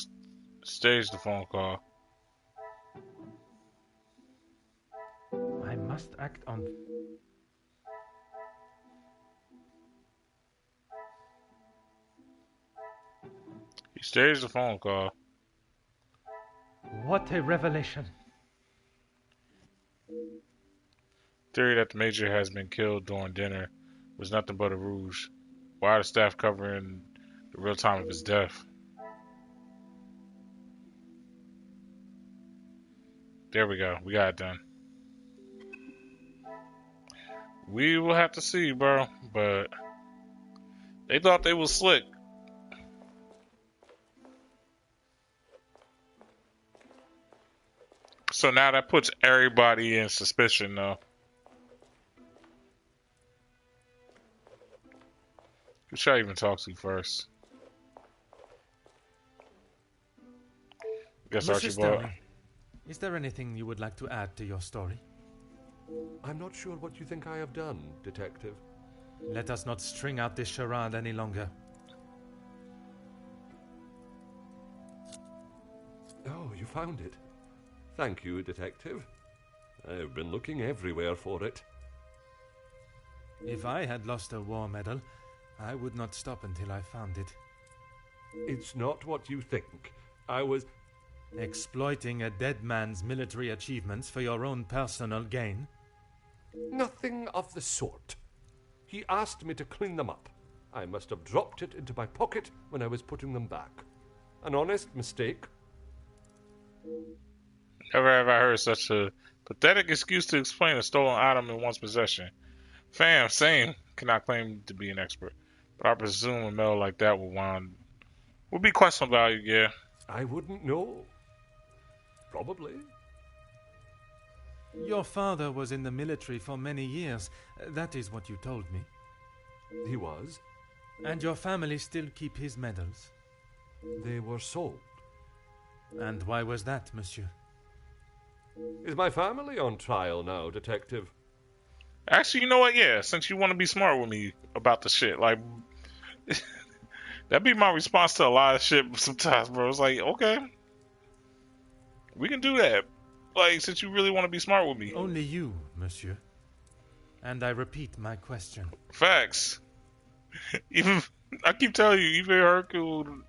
Stage the phone call. I must act on... He staged the phone call. What a revelation. Theory that the Major has been killed during dinner was nothing but a ruse. Why are the staff covering the real time of his death? There we go. We got it done. We will have to see, bro. But they thought they was slick. So now that puts everybody in suspicion, though. Who should I even talk to first? Guess Mr. Archibald. Sterling, is there anything you would like to add to your story? I'm not sure what you think I have done, Detective. Let us not string out this charade any longer. Oh, you found it. Thank you, Detective. I've been looking everywhere for it. If I had lost a war medal, I would not stop until I found it. It's not what you think. I was... Exploiting a dead man's military achievements for your own personal gain? Nothing of the sort. He asked me to clean them up. I must have dropped it into my pocket when I was putting them back. An honest mistake. Never have I heard such a pathetic excuse to explain a stolen item in one's possession. Fam, same. Cannot claim to be an expert, but I presume a medal like that would be quite some value, yeah. I wouldn't know. Probably. Your father was in the military for many years. That is what you told me. He was. And your family still keep his medals? They were sold. And why was that, monsieur? Is my family on trial now, Detective? Actually, you know what? Yeah, since you want to be smart with me about the shit, like, that'd be my response to a lot of shit sometimes, bro. It's like, okay, we can do that. Like, since you really want to be smart with me. Only you, monsieur. And I repeat my question. Facts. Even, I keep telling you, even Hercule,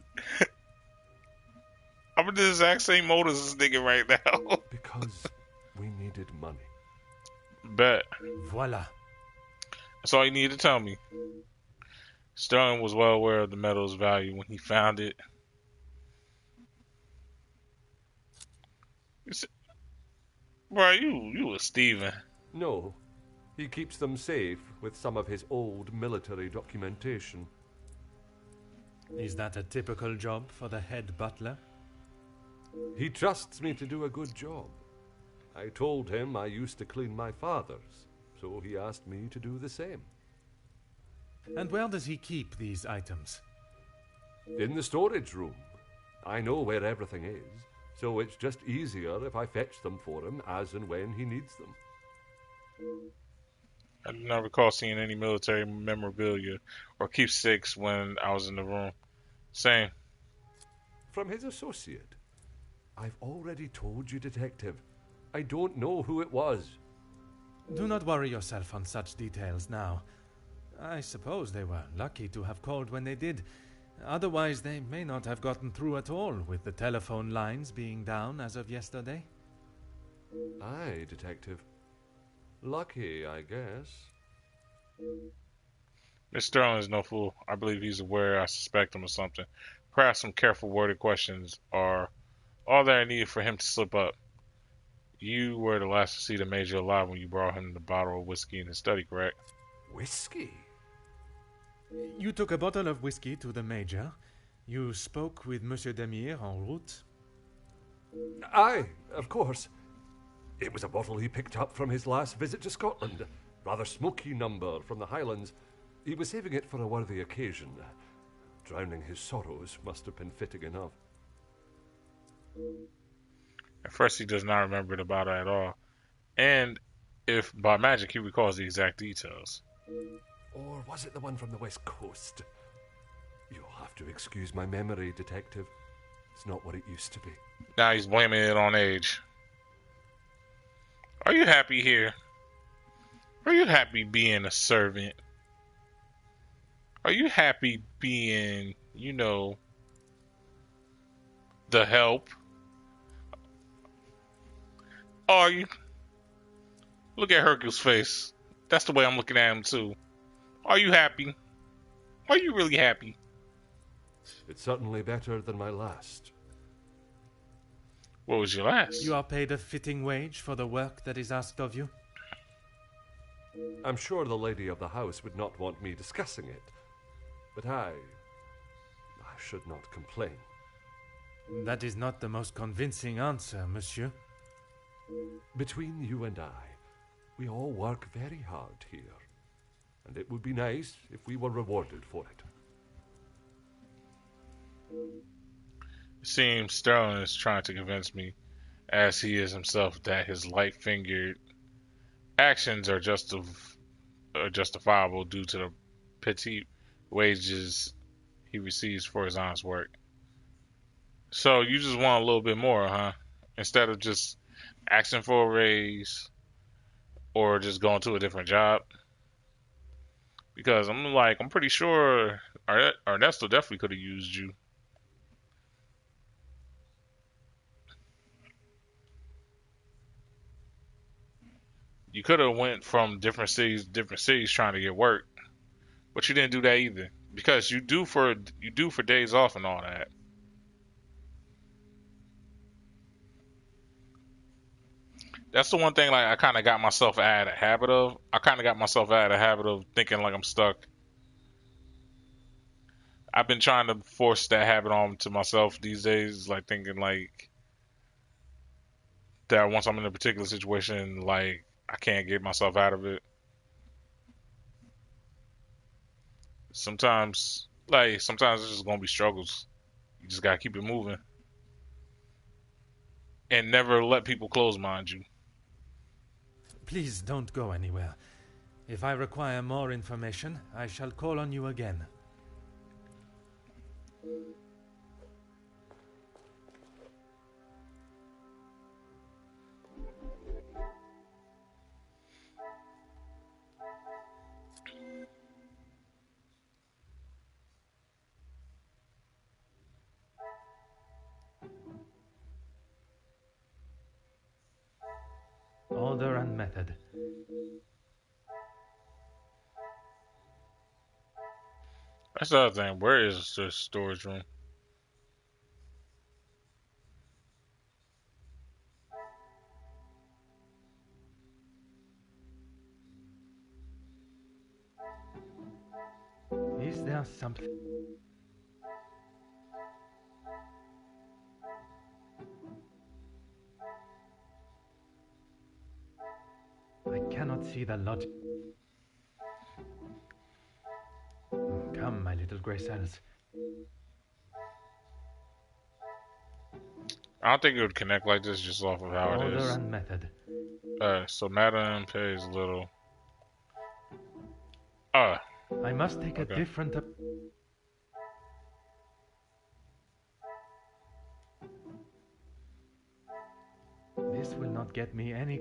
I'm in the exact same mode as this nigga right now. Because we needed money. Bet. Voila. That's all you need to tell me. Sterling was well aware of the medal's value when he found it. Bro, you a Steven. No. He keeps them safe with some of his old military documentation. Is that a typical job for the head butler? He trusts me to do a good job. I told him I used to clean my father's, so he asked me to do the same. And where does he keep these items? In the storage room. I know where everything is, so it's just easier if I fetch them for him as and when he needs them. I do not recall seeing any military memorabilia or keepsakes when I was in the room. Same. From his associate. I've already told you, Detective. I don't know who it was. Do not worry yourself on such details now. I suppose they were lucky to have called when they did. Otherwise, they may not have gotten through at all, with the telephone lines being down as of yesterday. Aye, Detective. Lucky, I guess. Miss Sterling is no fool. I believe he's aware I suspect him of something. Perhaps some careful worded questions are all that I needed for him to slip up. You were the last to see the Major alive when you brought him the bottle of whiskey in his study, correct? Whiskey? You took a bottle of whiskey to the Major. You spoke with Monsieur Demire en route. Aye, of course. It was a bottle he picked up from his last visit to Scotland. Rather smoky number from the Highlands. He was saving it for a worthy occasion. Drowning his sorrows must have been fitting enough. At first, he does not remember the bottle at all. And if by magic he recalls the exact details. Or was it the one from the West Coast? You'll have to excuse my memory, Detective. It's not what it used to be. Now he's blaming it on age. Are you happy here? Are you happy being a servant? Are you happy being, the help? Are you? Look at Hercule's face. That's the way I'm looking at him too. Are you happy? Are you really happy? It's certainly better than my last. What was your last? You are paid a fitting wage for the work that is asked of you? I'm sure the lady of the house would not want me discussing it. But I should not complain. That is not the most convincing answer, monsieur. Between you and I, we all work very hard here. And it would be nice if we were rewarded for it. It seems Sterling is trying to convince me, as he is himself, that his light-fingered actions are justifiable due to the petty wages he receives for his honest work. So you just want a little bit more, huh? Instead of just asking for a raise or just going to a different job. Because I'm pretty sure Ernesto definitely could have used you. You could have went from different cities trying to get work, but you didn't do that either because you do for days off and all that. That's the one thing I kind of got myself out of the habit of. I kind of got myself out of the habit of thinking like I'm stuck. I've been trying to force that habit on to myself these days, like thinking like that once I'm in a particular situation, like I can't get myself out of it. Sometimes it's just gonna be struggles. You just gotta keep it moving. And never let people close mind you. Please don't go anywhere. If I require more information, I shall call on you again. Order and method. That's the other thing. Where is the storage room? Is there something? I cannot see the logic. Come, my little grey cells. I don't think it would connect like this just off of how it Order is. and method. So Madeline pays little. I must take a Okay. different. This will not get me any.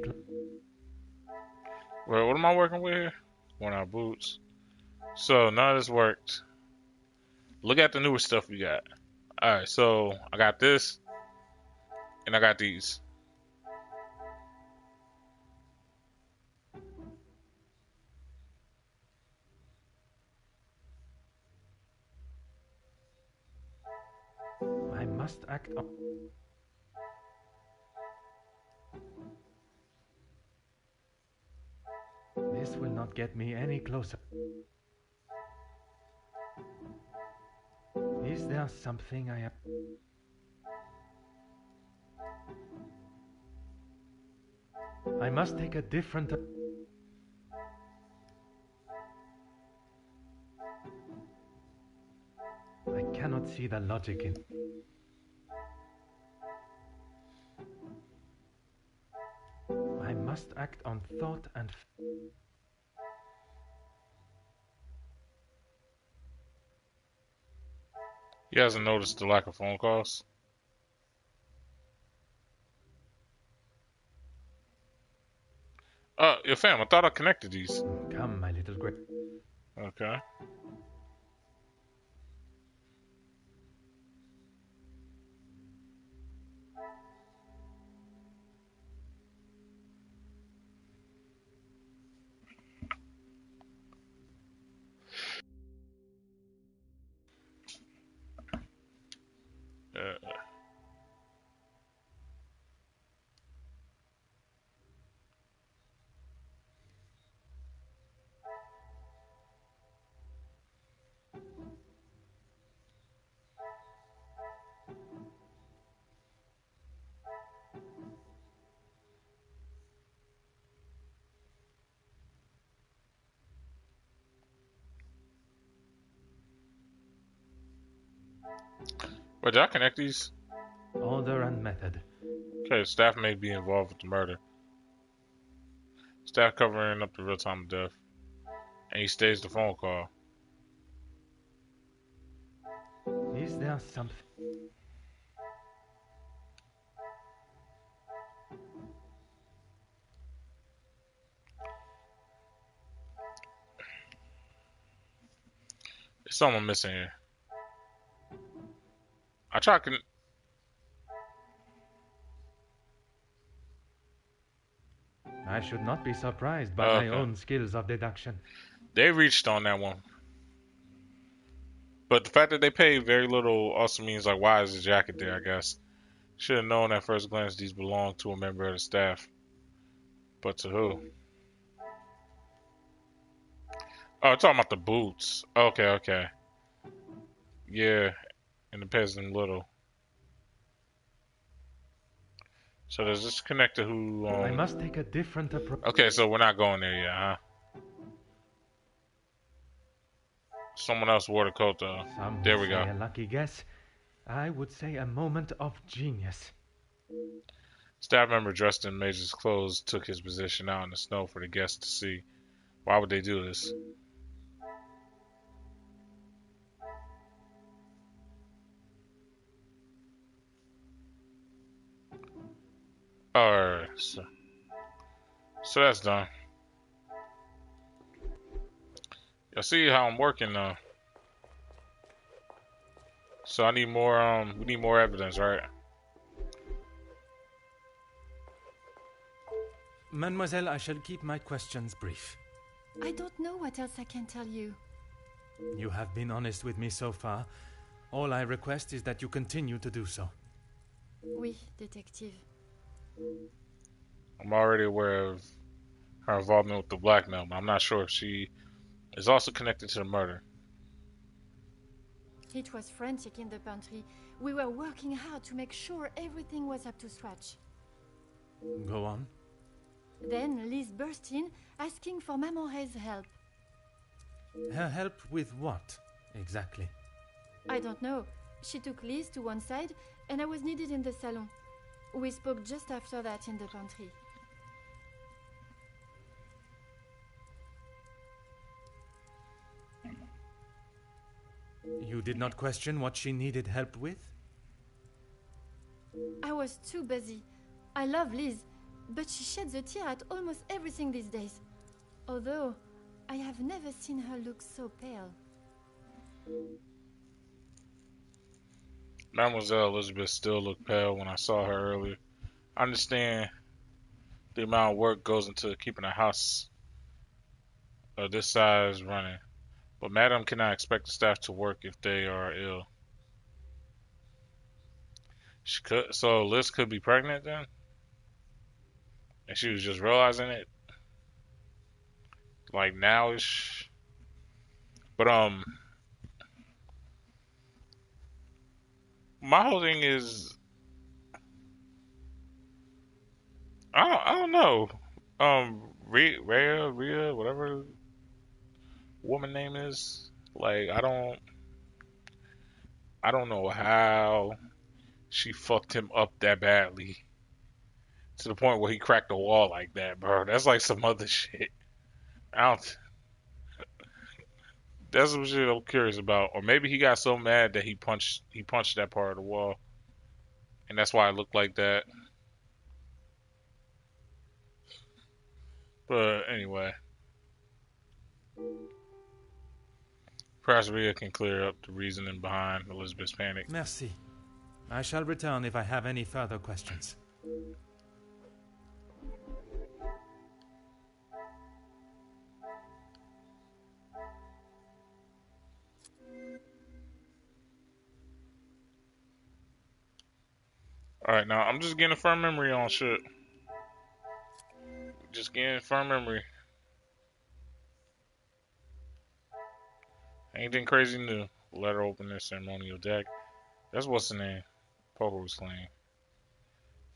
Well, what am I working with here? Worn out boots. So none of this worked. Look at the newer stuff we got. Alright, so I got this. And I got these. I must act up. This will not get me any closer. Is there something I have? I must take a different. I cannot see the logic in. I must act on thought and. He hasn't noticed the lack of phone calls. Your fam, I thought I connected these. Come, my little great. Okay. Wait, did I connect these? Order and method. Okay, staff may be involved with the murder. Staff covering up the real time of death. And he stays the phone call. Is there something? There's someone missing here. I tried to. I should not be surprised by my own skills of deduction. They reached on that one. But the fact that they paid very little also means, like, why is the jacket there, I guess? Should have known at first glance these belong to a member of the staff. But to who? Oh, talking about the boots. Okay. Yeah, and it pays them little. So does this connect to who? I must take a different approach. Okay, so we're not going there yet, huh? Someone else wore the coat, though. Some There we would go. say a lucky guess. I would say a moment of genius. Staff member dressed in Major's clothes took his position out in the snow for the guests to see. Why would they do this? Alright, so that's done. Y'all see how I'm working now. So I need more, we need more evidence, right? Mademoiselle, I shall keep my questions brief. I don't know what else I can tell you. You have been honest with me so far. All I request is that you continue to do so. Oui, detective. I'm already aware of her involvement with the blackmail, but I'm not sure if she is also connected to the murder. It was frantic in the pantry. We were working hard to make sure everything was up to scratch. Go on. Then Liz burst in, asking for Maman Ray's help. Her help with what, exactly? I don't know. She took Liz to one side, and I was needed in the salon. We spoke just after that in the pantry. You did not question what she needed help with? I was too busy. I love Liz, but she sheds a tear at almost everything these days. Although, I have never seen her look so pale. Mademoiselle Elizabeth still looked pale when I saw her earlier. I understand the amount of work goes into keeping a house of this size running, but Madame cannot expect the staff to work if they are ill. So Liz could be pregnant then? And she was just realizing it? Like now-ish? But, my whole thing is, I don't know. Rhea, whatever woman name is. Like, I don't know how she fucked him up that badly to the point where he cracked the wall like that, bro. That's like some other shit. That's some shit I'm curious about. Or maybe he got so mad that he punched that part of the wall, and that's why it looked like that. But anyway, perhaps Rhea can clear up the reasoning behind Elizabeth's panic. Merci. I shall return if I have any further questions. Alright, now I'm just getting a firm memory on shit. Just getting a firm memory. Anything crazy new. Letter opener, ceremonial deck. That's what's the name. Poker was clean.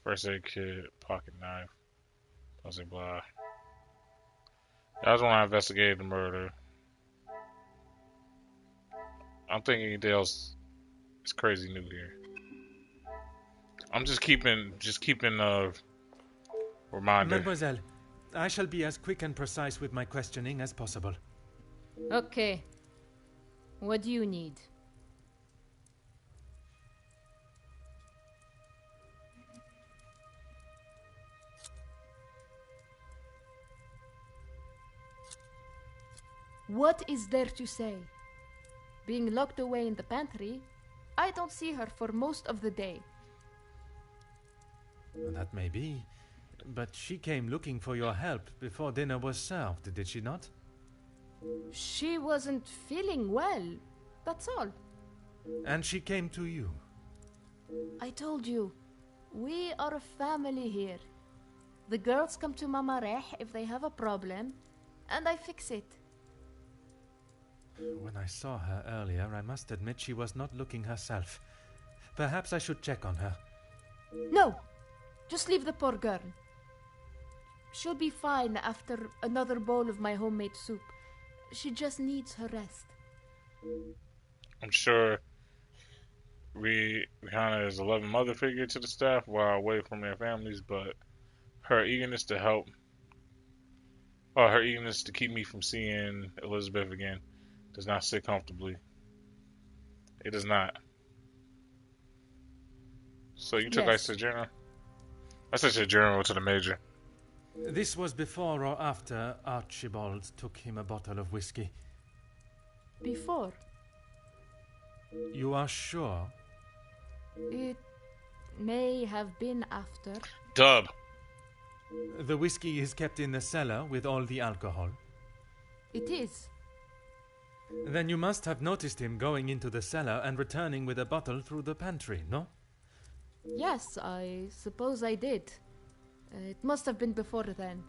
First aid kit, pocket knife. Blah blah. That was when I investigated the murder. I'm thinking anything else is crazy new here. I'm just keeping reminder. Mademoiselle, I shall be as quick and precise with my questioning as possible. Okay. What do you need? What is there to say? Being locked away in the pantry, I don't see her for most of the day. That may be, but she came looking for your help before dinner was served, did she not? She wasn't feeling well, that's all. And she came to you? I told you, we are a family here. The girls come to Mama Reh if they have a problem, and I fix it. When I saw her earlier, I must admit she was not looking herself. Perhaps I should check on her. No! Just leave the poor girl. She'll be fine after another bowl of my homemade soup. She just needs her rest. I'm sure Rihanna is a loving mother figure to the staff while away from their families, but her eagerness to help, or her eagerness to keep me from seeing Elizabeth again, does not sit comfortably. It does not. So you took us to general? I said your general to the major. This was before or after Archibald took him a bottle of whiskey? Before. You are sure? It may have been after. Dub. The whiskey is kept in the cellar with all the alcohol? It is. Then you must have noticed him going into the cellar and returning with a bottle through the pantry, no? Yes, I suppose I did. It must have been before then.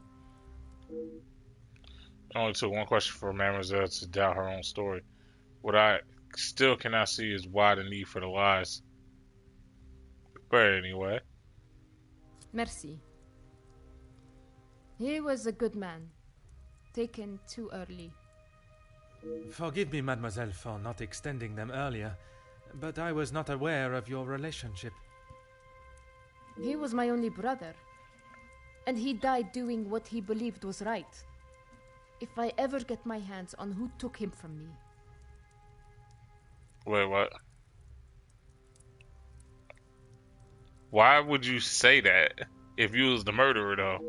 It only took one question for Mademoiselle to doubt her own story. What I still cannot see is why the need for the lies. But anyway. Merci. He was a good man. Taken too early. Forgive me, mademoiselle, for not extending them earlier, but I was not aware of your relationship. He was my only brother, and he died doing what he believed was right. If I ever get my hands on who took him from me... Wait, what? Why would you say that if you was the murderer, though?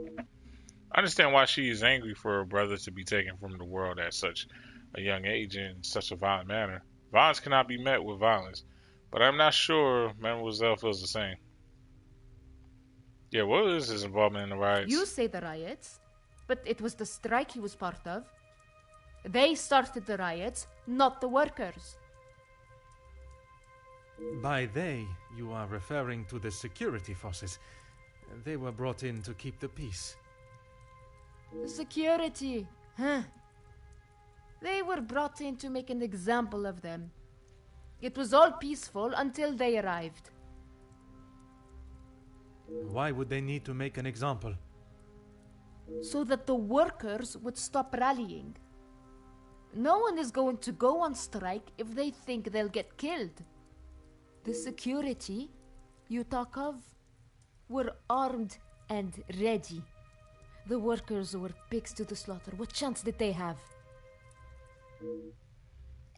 I understand why she is angry for her brother to be taken from the world at such a young age in such a violent manner. Violence cannot be met with violence, but I'm not sure Mademoiselle feels the same. Yeah, what is his involvement in the riots? You say the riots, but it was the strike he was part of. They started the riots, not the workers. By they, you are referring to the security forces. They were brought in to keep the peace. Security, huh? They were brought in to make an example of them. It was all peaceful until they arrived. Why would they need to make an example? So that the workers would stop rallying. No one is going to go on strike if they think they'll get killed. The security you talk of were armed and ready. The workers were pigs to the slaughter. What chance did they have?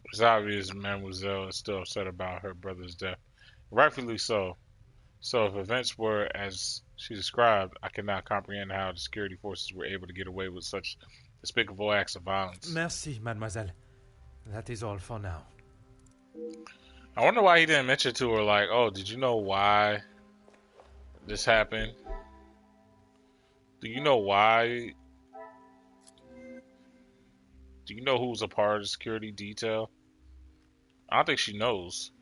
It's obvious Mademoiselle is still upset about her brother's death. Rightfully so. So if events were as she described, I cannot comprehend how the security forces were able to get away with such despicable acts of violence. Merci, mademoiselle. That is all for now. I wonder why he didn't mention to her, like, oh, did you know why this happened? Do you know why? Do you know who's a part of the security detail? I don't think she knows.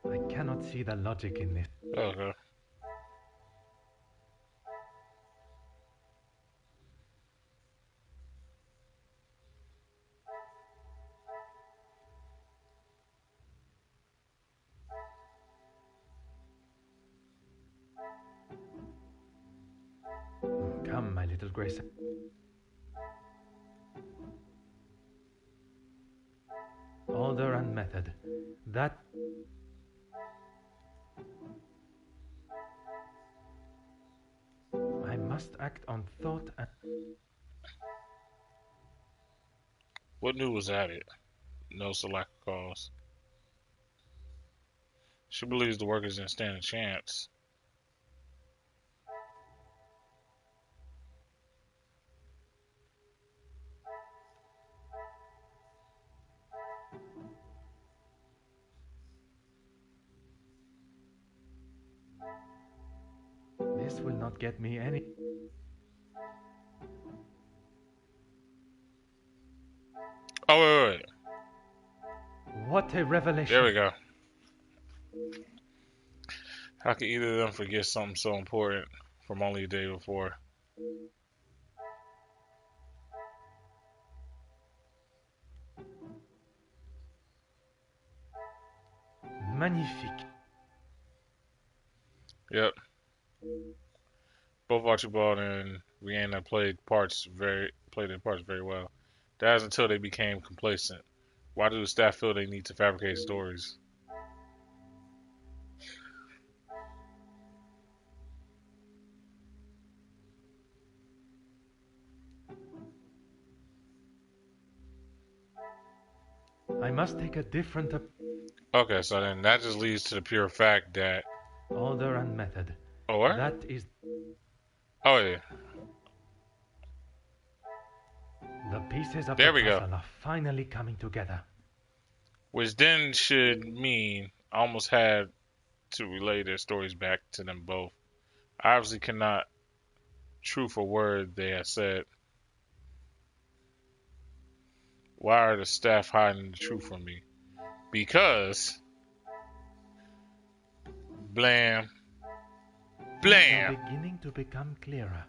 I cannot see the logic in this. Okay. Come, my little Grace. Order and method. That... I must act on thought and... What new was at it? No select cause. She believes the workers didn't stand a chance. This will not get me any... Oh, wait. What a revelation. There we go. How can either of them forget something so important from only a day before? Magnifique. Yep. Both Archibald and Rihanna played their parts very well. That is until they became complacent. Why do the staff feel they need to fabricate stories? I must take a different... Okay, so then that just leads to the pure fact that... Order and method. Oh, what? That is... Oh, yeah. The pieces of There the we go. puzzle are finally coming together. Which then should mean I almost had to relay their stories back to them both. I obviously cannot truth a word they have said. Why are the staff hiding the truth from me? Because blam, blam. Things are beginning to become clearer.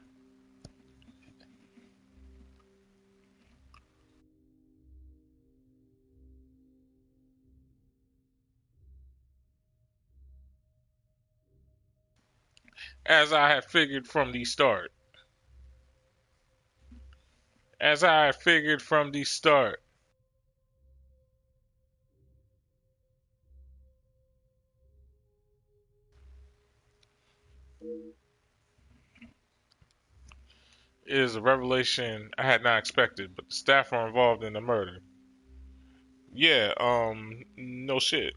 As I had figured from the start. As I had figured from the start. is a revelation I had not expected, but the staff are involved in the murder. Yeah, no shit.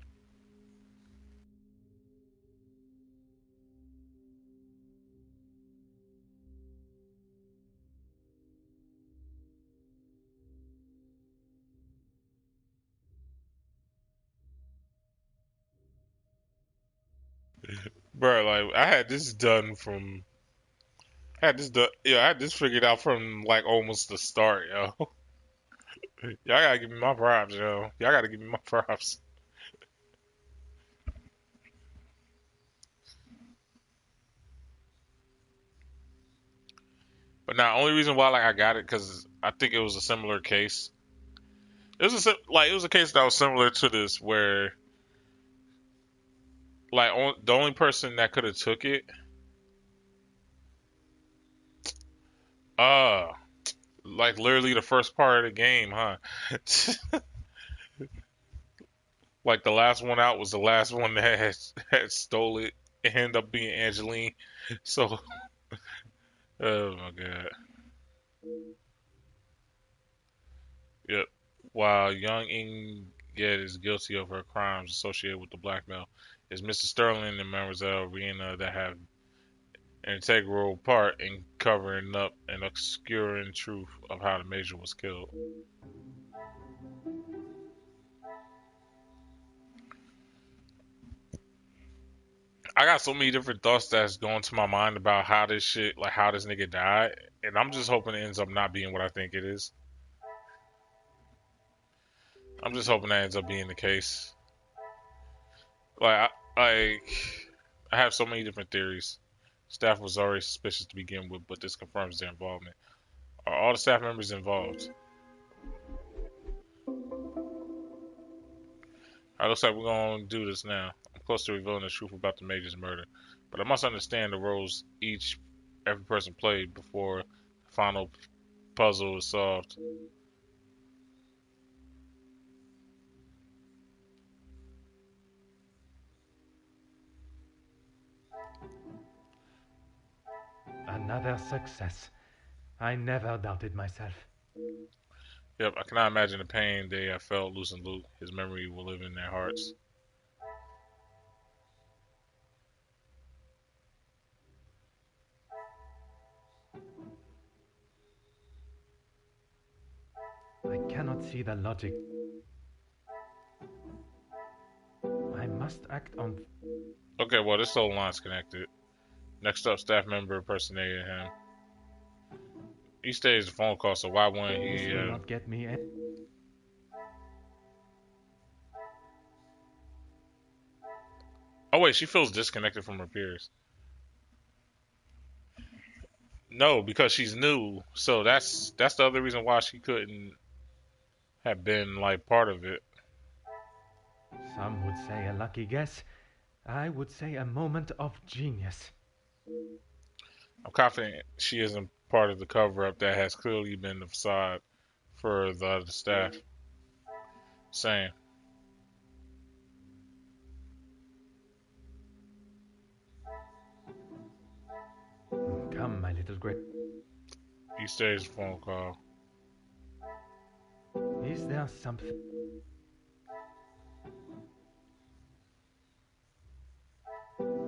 Bro, like I had this done from I had this figured out from like almost the start, yo. Y'all gotta give me my props, yo. Y'all gotta give me my props. But now, only reason why like I got it because I think it was a similar case. It was a case that was similar to this where like the only person that could have took it, uh, like literally the first part of the game, huh? Like the last one out was the last one that had stole it. It ended up being Angeline. So, oh my god. Yep. While young Ingrid is guilty of her crimes associated with the blackmail, it's Mr. Sterling and Mademoiselle Rena that have an integral part in covering up and obscuring truth of how the Major was killed. I got so many different thoughts that's going to my mind about how this shit, like how this nigga died, and I'm just hoping it ends up not being what I think it is. I'm just hoping that ends up being the case. Like, I have so many different theories. Staff was already suspicious to begin with, but this confirms their involvement. Are all the staff members involved? Alright, looks like we're gonna do this now. I'm close to revealing the truth about the Major's murder, but I must understand the roles every person played before the final puzzle is solved. Another success. I never doubted myself. Yep, I cannot imagine the pain they have felt losing Luke. His memory will live in their hearts. I cannot see the logic. I must act on... Okay, well, this whole line's connected. Next up, staff member impersonated him. He staged a phone call, so why wouldn't he... This will not get me in. Oh, wait, she feels disconnected from her peers. No, because she's new. So that's the other reason why she couldn't have been, like, part of it. Some would say a lucky guess. I would say a moment of genius. I'm confident she isn't part of the cover-up that has clearly been the facade for the other staff. Same. Come, my little great. He staged a phone call. Is there something...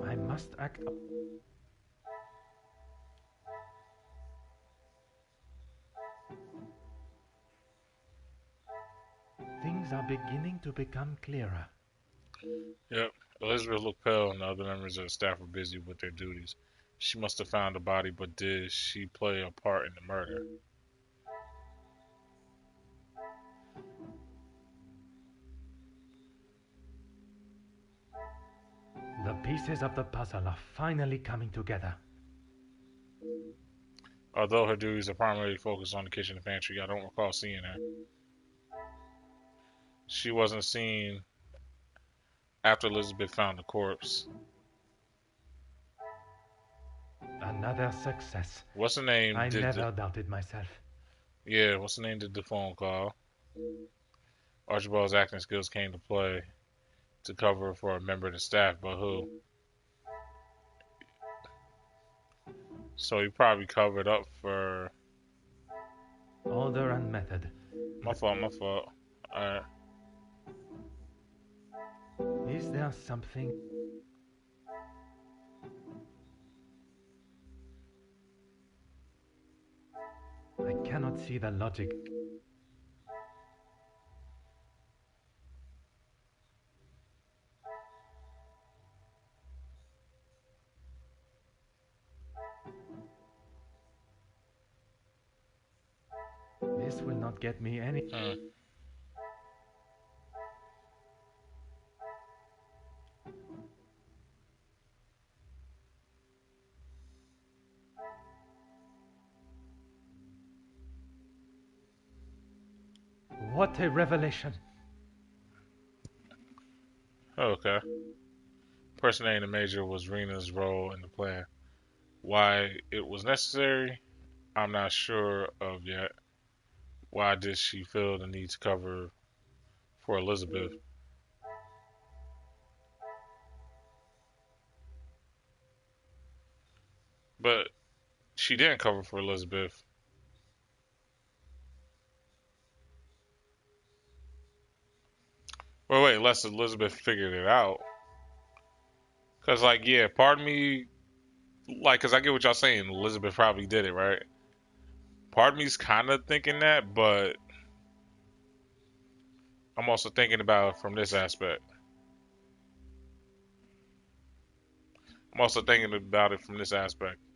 I must act up. Things are beginning to become clearer. Yep. Elizabeth looked pale and the other members of the staff were busy with their duties. She must have found the body, but did she play a part in the murder? The pieces of the puzzle are finally coming together. Although her duties are primarily focused on the kitchen and pantry, I don't recall seeing her. She wasn't seen after Elizabeth found the corpse. Another success. What's the name? I never doubted myself. Yeah, what's the name did the phone call? Archibald's acting skills came to play to cover for a member of the staff, but who? So he probably covered up for... Order and method. My fault. Alright. Is there something? I cannot see the logic. This will not get me any... What a revelation. Okay. Impersonating the Major was Rena's role in the plan. Why it was necessary, I'm not sure of yet. Why did she feel the need to cover for Elizabeth? But she didn't cover for Elizabeth. Well, wait, unless Elizabeth figured it out. Because, like, yeah, part of me, like, because I get what y'all saying. Elizabeth probably did it, right? Part of me's kind of thinking that, but I'm also thinking about it from this aspect.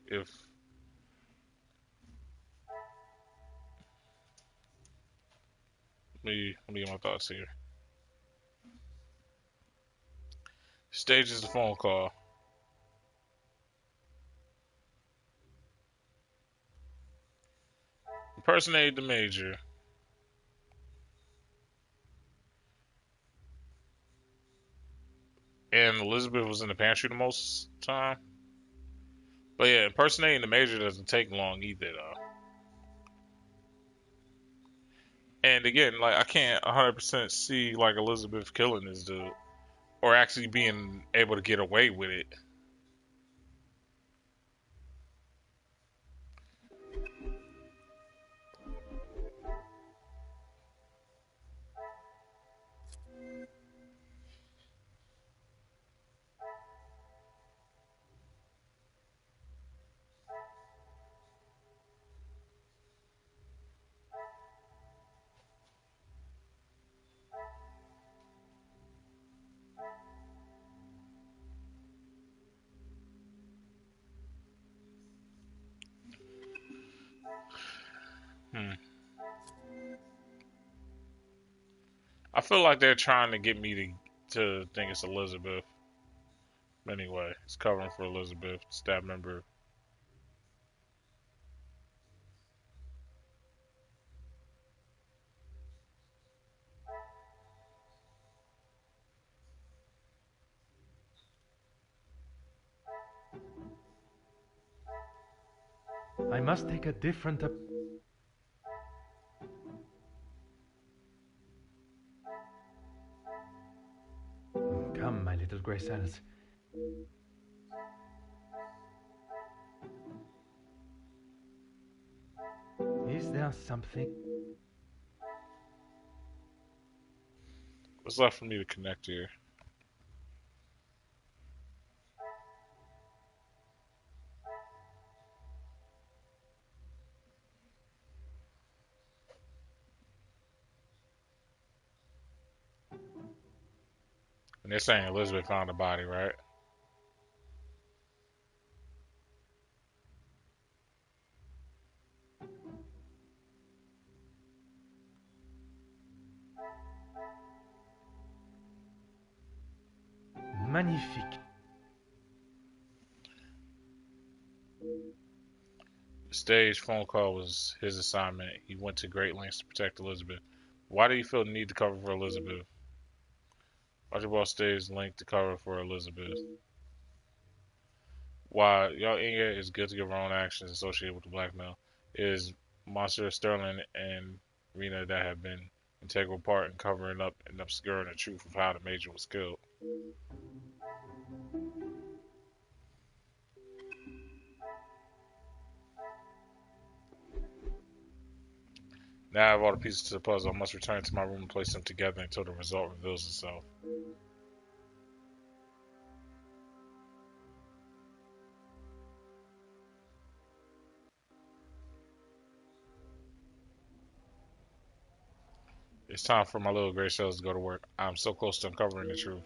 If let me get my thoughts here. Stages the phone call. Impersonated the Major. And Elizabeth was in the pantry the most time. But yeah, impersonating the Major doesn't take long either, though. And again, like, I can't 100% see, like, Elizabeth killing this dude. Or actually being able to get away with it. I feel like they're trying to get me to think it's Elizabeth. Anyway, it's covering for Elizabeth, staff member. I must take a different... Come, my little grey cells. Is there something? What's left for me to connect here? And they're saying Elizabeth found a body, right? Magnifique. The stage phone call was his assignment. He went to great lengths to protect Elizabeth. Why do you feel the need to cover for Elizabeth? Archibald stays linked to cover for Elizabeth. Why y'all Inga is good to give her own actions associated with the blackmail. It is Monsieur Sterling and Rena that have been integral part in covering up and obscuring the truth of how the Major was killed. Now I have all the pieces to the puzzle. I must return to my room and place them together until the result reveals itself. It's time for my little gray cells to go to work. I'm so close to uncovering the truth.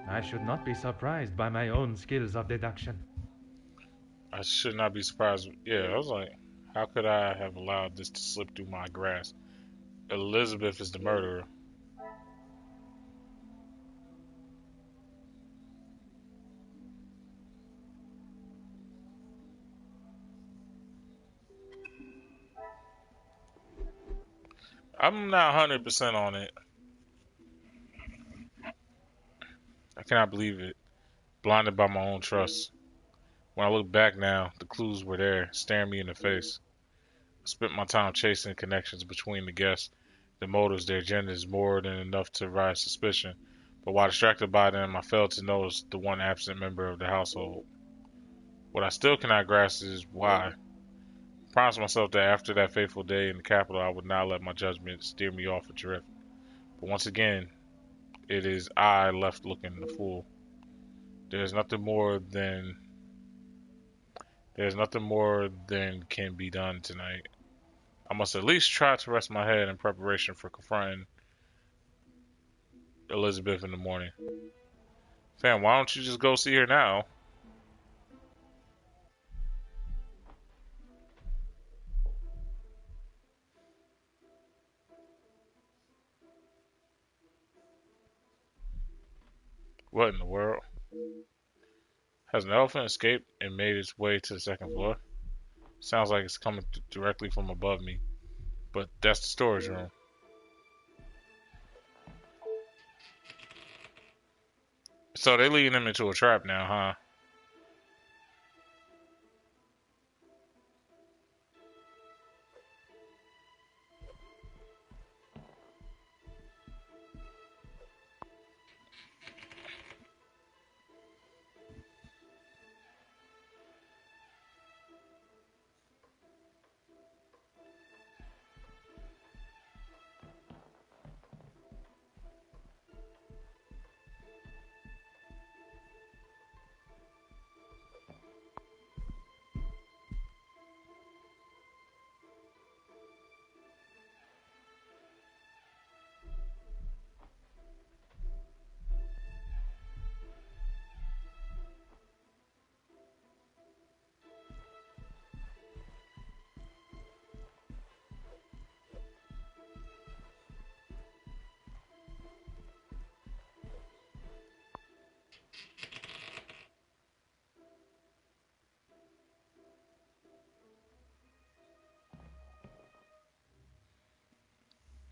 I should not be surprised by my own skills of deduction. I should not be surprised. Yeah, I was like, how could I have allowed this to slip through my grasp? Elizabeth is the murderer. I'm not 100% on it. I cannot believe it. Blinded by my own trust. When I look back now, the clues were there, staring me in the face. I spent my time chasing connections between the guests, the motives, their agendas more than enough to arouse suspicion. But while distracted by them, I failed to notice the one absent member of the household. What I still cannot grasp is why. I promised myself that after that fateful day in the capital, I would not let my judgment steer me off adrift. But once again, it is I left looking the fool. There's nothing more than can be done tonight. I must at least try to rest my head in preparation for confronting Elizabeth in the morning. Fam, why don't you just go see her now? What in the world? Has an elephant escaped and made its way to the second floor? Sounds like it's coming directly from above me. But that's the storage room. So they're leading him into a trap now, huh?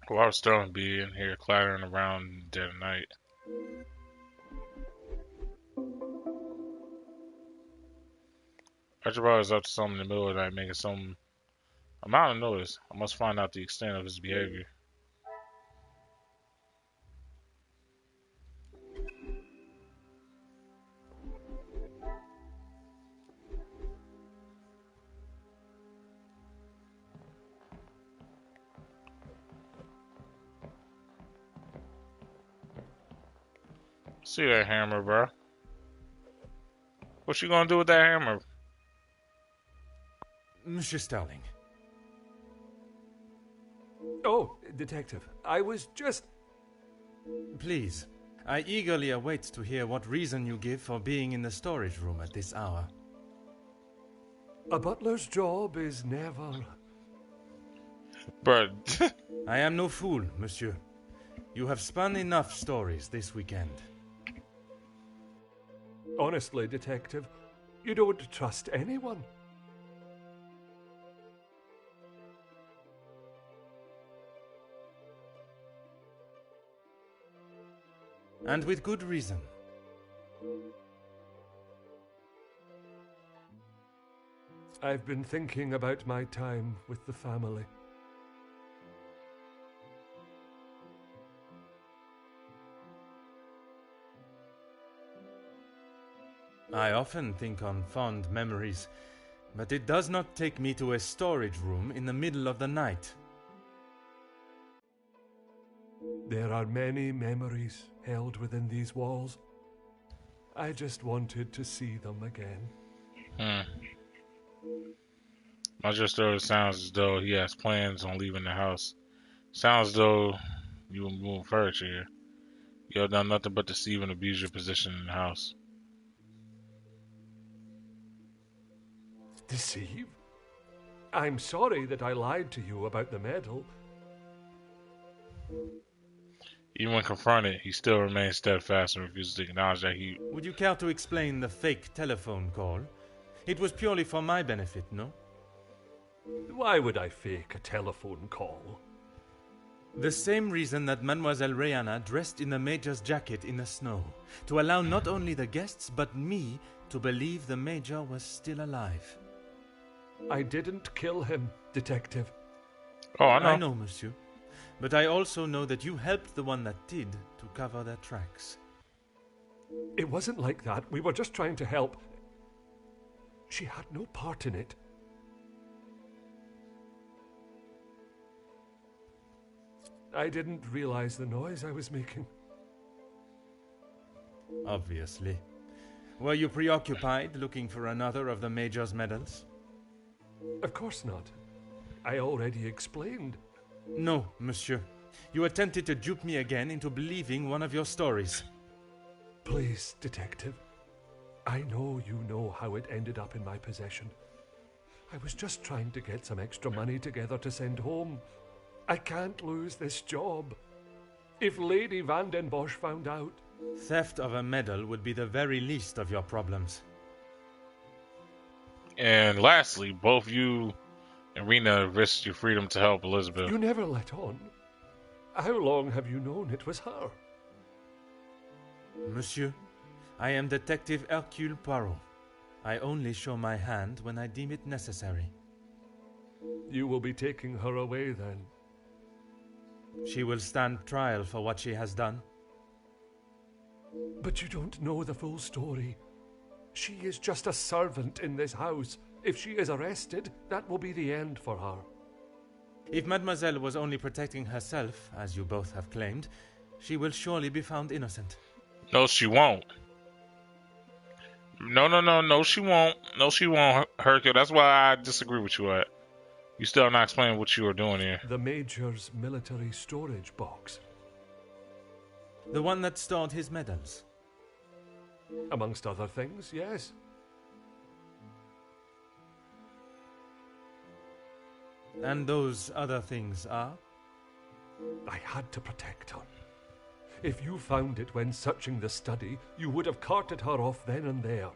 Why would Sterling be in here clattering around dead of night? Archibald is up to something in the middle of the night, making some amount of noise. I must find out the extent of his behavior. See that hammer, bro? What you gonna do with that hammer? Monsieur Sterling. Oh, Detective, I was just... Please, I eagerly await to hear what reason you give for being in the storage room at this hour. A butler's job is never... But I am no fool, monsieur. You have spun enough stories this weekend. Honestly, Detective, you don't trust anyone. And with good reason. I've been thinking about my time with the family. I often think on fond memories, but it does not take me to a storage room in the middle of the night. There are many memories held within these walls. I just wanted to see them again. Magistro sounds as though he has plans on leaving the house. Sounds as though you will move furniture here. You have done nothing but deceive and abuse your position in the house. Deceive? I'm sorry that I lied to you about the medal. Even when confronted, he still remains steadfast and refuses to acknowledge that he... Would you care to explain the fake telephone call? It was purely for my benefit, no? Why would I fake a telephone call? The same reason that Mademoiselle Rihanna dressed in the Major's jacket in the snow, to allow not only the guests but me to believe the Major was still alive. I didn't kill him, Detective. Oh, I know. I know, monsieur. But I also know that you helped the one that did to cover their tracks. It wasn't like that. We were just trying to help. She had no part in it. I didn't realize the noise I was making. Obviously. Were you preoccupied looking for another of the Major's medals? Of course not. I already explained. No, monsieur. You attempted to dupe me again into believing one of your stories. Please, Detective. I know you know how it ended up in my possession. I was just trying to get some extra money together to send home. I can't lose this job. If Lady Van den Bosch found out... Theft of a medal would be the very least of your problems. And lastly, both you and Rena risked your freedom to help Elizabeth. You never let on. How long have you known it was her? Monsieur, I am Detective Hercule Poirot. I only show my hand when I deem it necessary. You will be taking her away then? She will stand trial for what she has done. But you don't know the full story. She is just a servant in this house. If she is arrested, that will be the end for her. If Mademoiselle was only protecting herself, as you both have claimed, she will surely be found innocent. No, she won't. No, she won't. No, she won't, Hercule. That's why I disagree with you at. You still not explaining what you are doing here. The Major's military storage box. The one that stored his medals. Amongst other things, yes. And those other things are? I had to protect her. If you found it when searching the study, you would have carted her off then and there.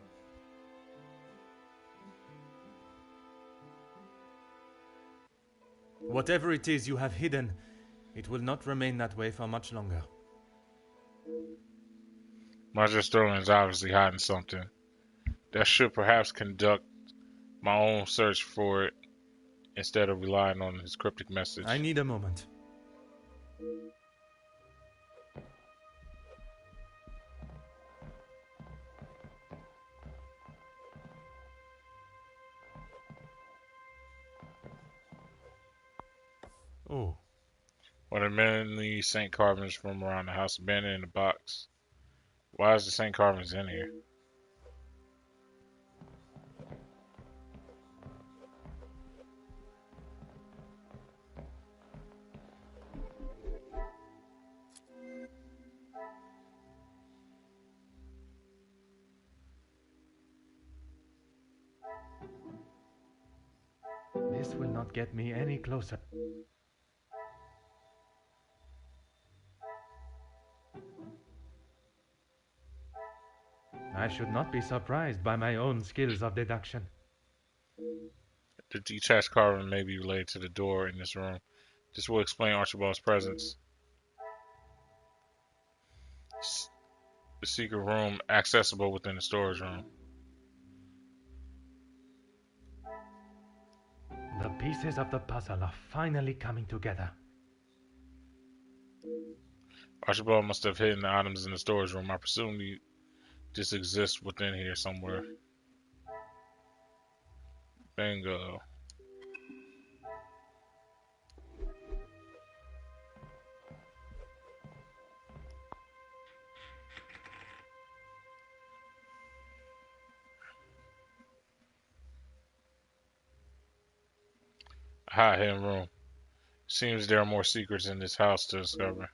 Whatever it is you have hidden, it will not remain that way for much longer. Magistro is obviously hiding something. That should perhaps conduct my own search for it instead of relying on his cryptic message. I need a moment. Oh. One of the many St. Carvings from around the house abandoned in the box. Why is the St. Carvings in here? This will not get me any closer. I should not be surprised by my own skills of deduction. The detached carving may be related to the door in this room. This will explain Archibald's presence. The secret room accessible within the storage room. The pieces of the puzzle are finally coming together. Archibald must have hidden the items in the storage room. I presume just exists within here somewhere. Bingo. High hidden room. Seems there are more secrets in this house to discover.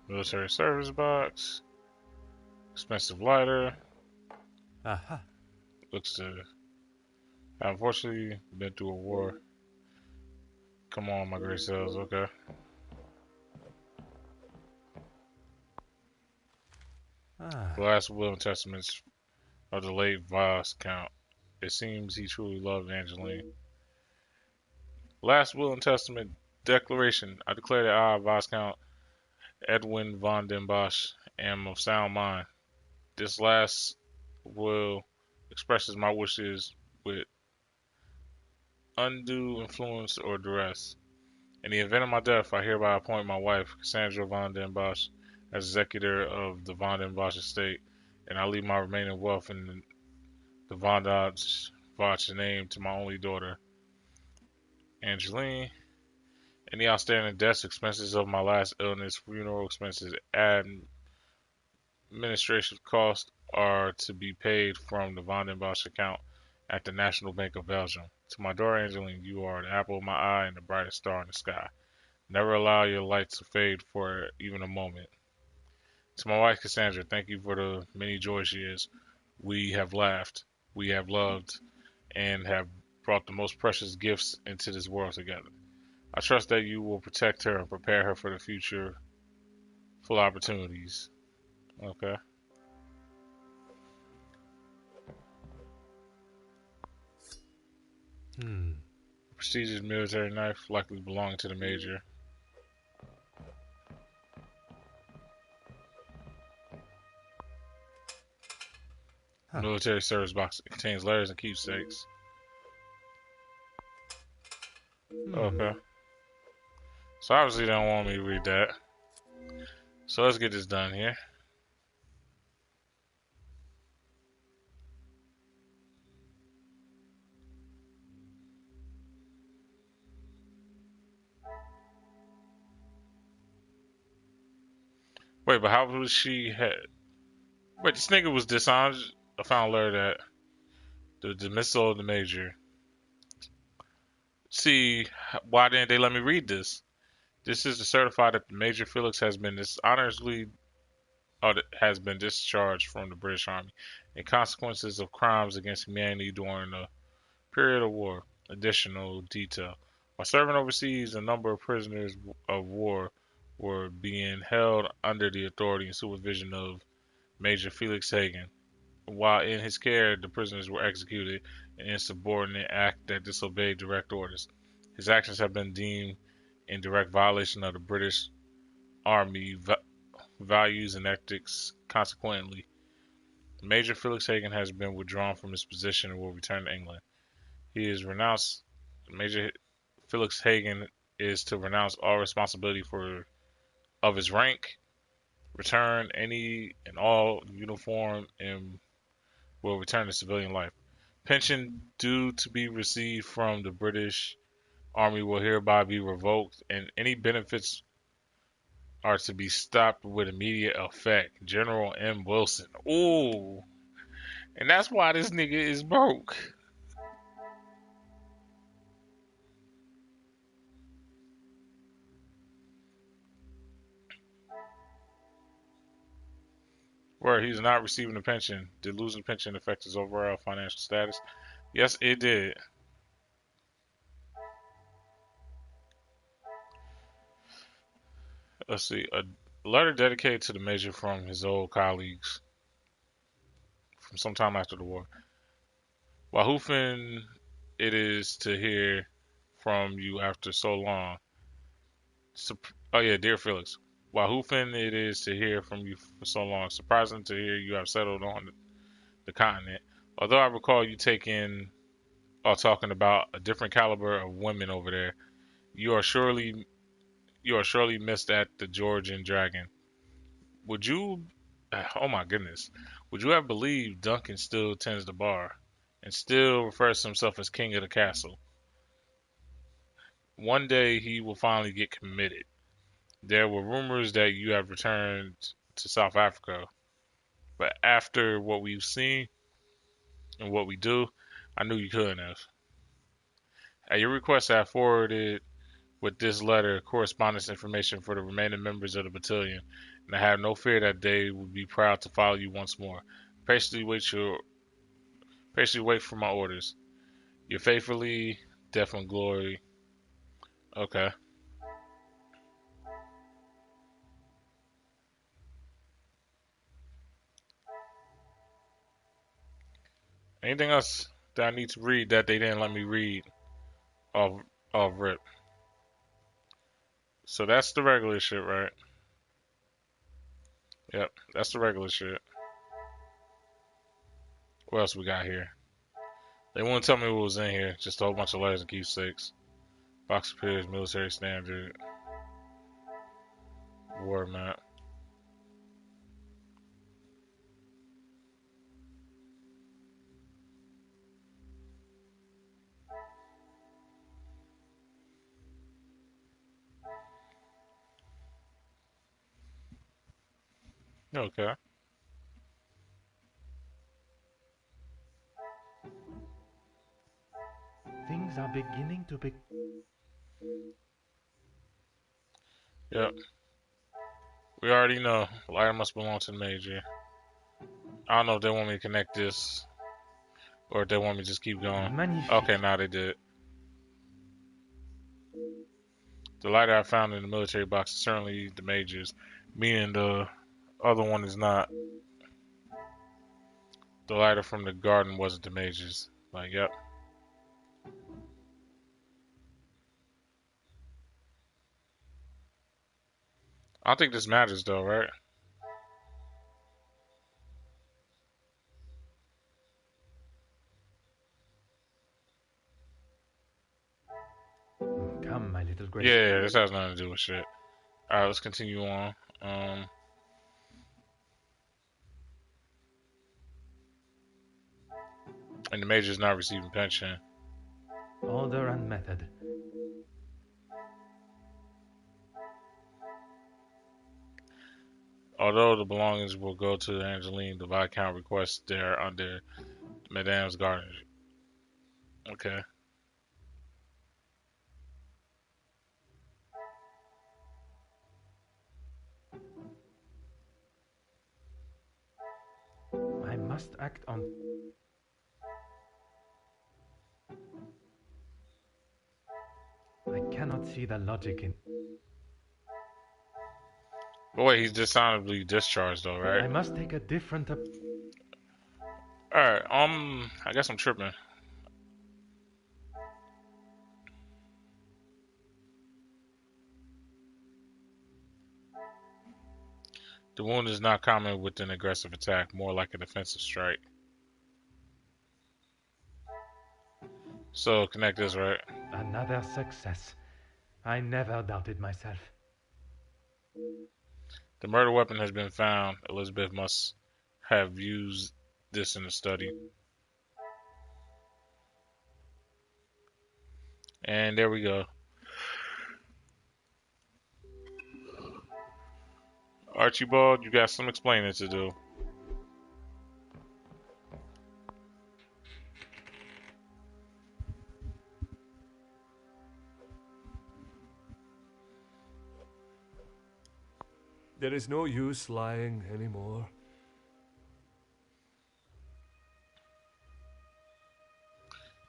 Military service box. Expensive lighter. Aha. Looks to have unfortunately been through a war. Come on, my great cells. Okay. The last will and testaments of the late Viscount. It seems he truly loved Angeline. Last will and testament declaration. I declare that I, Viscount Edwin von den Bosch, am of sound mind. This last will expresses my wishes with undue influence or duress. In the event of my death, I hereby appoint my wife, Cassandra von den Bosch, as executor of the von den Bosch estate, and I leave my remaining wealth in the von den Bosch name to my only daughter, Angeline. Any outstanding debts, expenses of my last illness, funeral expenses, administration costs are to be paid from the von den Bosch account at the National Bank of Belgium. To my daughter Angeline, you are the apple of my eye and the brightest star in the sky. Never allow your light to fade for even a moment. To my wife Cassandra, thank you for the many joyous years. We have laughed, we have loved, and have brought the most precious gifts into this world together. I trust that you will protect her and prepare her for the future full opportunities. Okay. Prestigious military knife, likely belonging to the major. Military service box. It contains letters and keepsakes. Okay. So obviously they don't want me to read that. So let's get this done here. Wait, but how was she had? Wait, this nigga was dishonored. I found a letter that the dismissal of the major. See, why didn't they let me read this? This is to certify that the Major Felix has been discharged from the British Army in consequences of crimes against humanity during the period of war. Additional detail. While serving overseas, a number of prisoners of war were being held under the authority and supervision of Major Felix Hagen. While in his care, the prisoners were executed in an insubordinate act that disobeyed direct orders. His actions have been deemed in direct violation of the British Army values and ethics. Consequently, Major Felix Hagen has been withdrawn from his position and will return to England. He is renounced. Major Felix Hagen is to renounce all responsibility of his rank, return any and all uniform, and will return to civilian life. Pension due to be received from the British Army will hereby be revoked, and any benefits are to be stopped with immediate effect. General M. Wilson. Ooh. And that's why this nigga is broke. Where he's not receiving a pension. Did losing a pension affect his overall financial status? Yes, it did. Let's see. A letter dedicated to the major from his old colleagues from some time after the war. While hoofing it is to hear from you after so long. Oh yeah, dear Felix. While hoofing it is to hear from you for so long. Surprising to hear you have settled on the continent. Although I recall you talking about a different caliber of women over there, you are surely missed at the Georgian Dragon. Would you, oh my goodness, would you have believed Duncan still tends the bar and still refers to himself as king of the castle? One day he will finally get committed. There were rumors that you have returned to South Africa, but after what we've seen and what we do, I knew you couldn't have. At your request, I forwarded with this letter correspondence information for the remaining members of the battalion, and I have no fear that they would be proud to follow you once more. Patiently wait for my orders. Your faithfully, Death and Glory. Okay. Anything else that I need to read that they didn't let me read off rip? So that's the regular shit, right? Yep, that's the regular shit. What else we got here? They won't tell me what was in here. Just a whole bunch of letters and keepsakes. Box of Peers, military standard, war map. Okay. Things are beginning to be... Yep. We already know. Liar must belong to the major. I don't know if they want me to connect this or if they want me to just keep going. Magnifique. Okay, now they did. The lighter I found in the military box is certainly the major's, meaning the other one is not. The lighter from the garden wasn't the major's. Like, yep. I don't think this matters though, right? Come, my little grace. Yeah, this has nothing to do with shit. Alright, let's continue on. And the major's not receiving pension. Order and method. Although the belongings will go to Angeline, the Viscount requests they're under Madame's guardianship. Okay. I must act on... I cannot see the logic in... But wait, he's dishonorably discharged though, right? I must take a different... Alright, I guess I'm tripping. The wound is not common with an aggressive attack, more like a defensive strike. So, connect this, right? Another success. I never doubted myself. The murder weapon has been found. Elizabeth must have used this in the study. And there we go. Archibald, you got some explaining to do. There is no use lying anymore.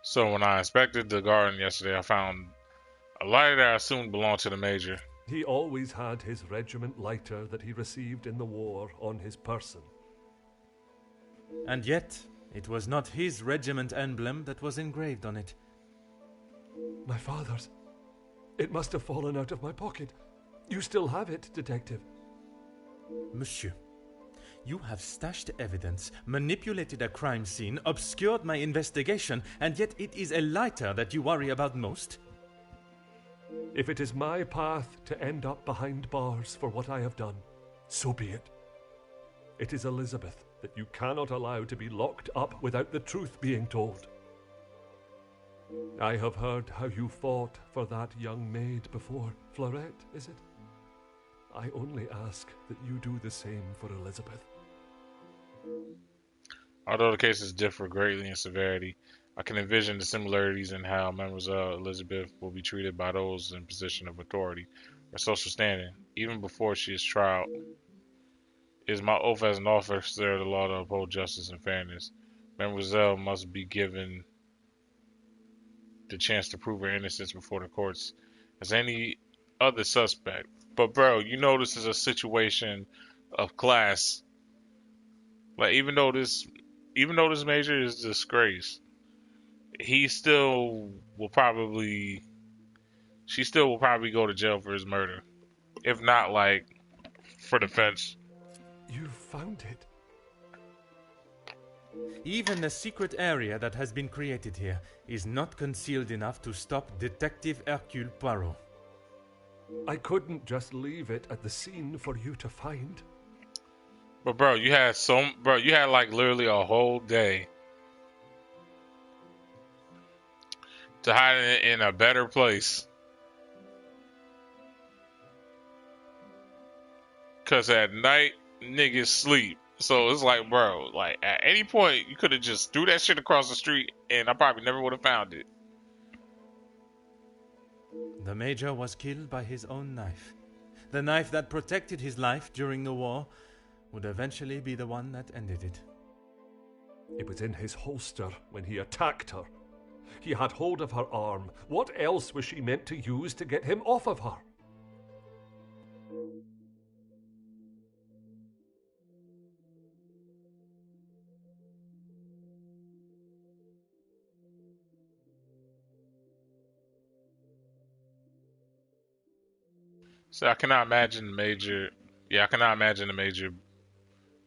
So when I inspected the garden yesterday, I found a lighter that I assumed belonged to the major. He always had his regiment lighter that he received in the war on his person. And yet, it was not his regiment emblem that was engraved on it. My father's. It must have fallen out of my pocket. You still have it, Detective. Monsieur, you have stashed evidence, manipulated a crime scene, obscured my investigation, and yet it is a lighter that you worry about most? If it is my path to end up behind bars for what I have done, so be it. It is Elizabeth that you cannot allow to be locked up without the truth being told. I have heard how you fought for that young maid before. Fleurette, is it? I only ask that you do the same for Elizabeth. Although the cases differ greatly in severity, I can envision the similarities in how Mademoiselle Elizabeth will be treated by those in position of authority or social standing, even before she is tried. It is my oath as an officer of the law to uphold justice and fairness. Mademoiselle must be given the chance to prove her innocence before the courts as any other suspect. But bro, you know this is a situation of class. Like even though this major is disgraced, she still will probably go to jail for his murder. If not like for defense. You found it. Even the secret area that has been created here is not concealed enough to stop Detective Hercule Poirot. I couldn't just leave it at the scene for you to find. But bro, you had like literally a whole day to hide it in a better place. Cause at night niggas sleep. So it's like, bro, like at any point you could have just threw that shit across the street and I probably never would have found it. The Major was killed by his own knife. The knife that protected his life during the war would eventually be the one that ended it. It was in his holster when he attacked her. He had hold of her arm. What else was she meant to use to get him off of her? So I cannot imagine the major. Yeah, I cannot imagine the major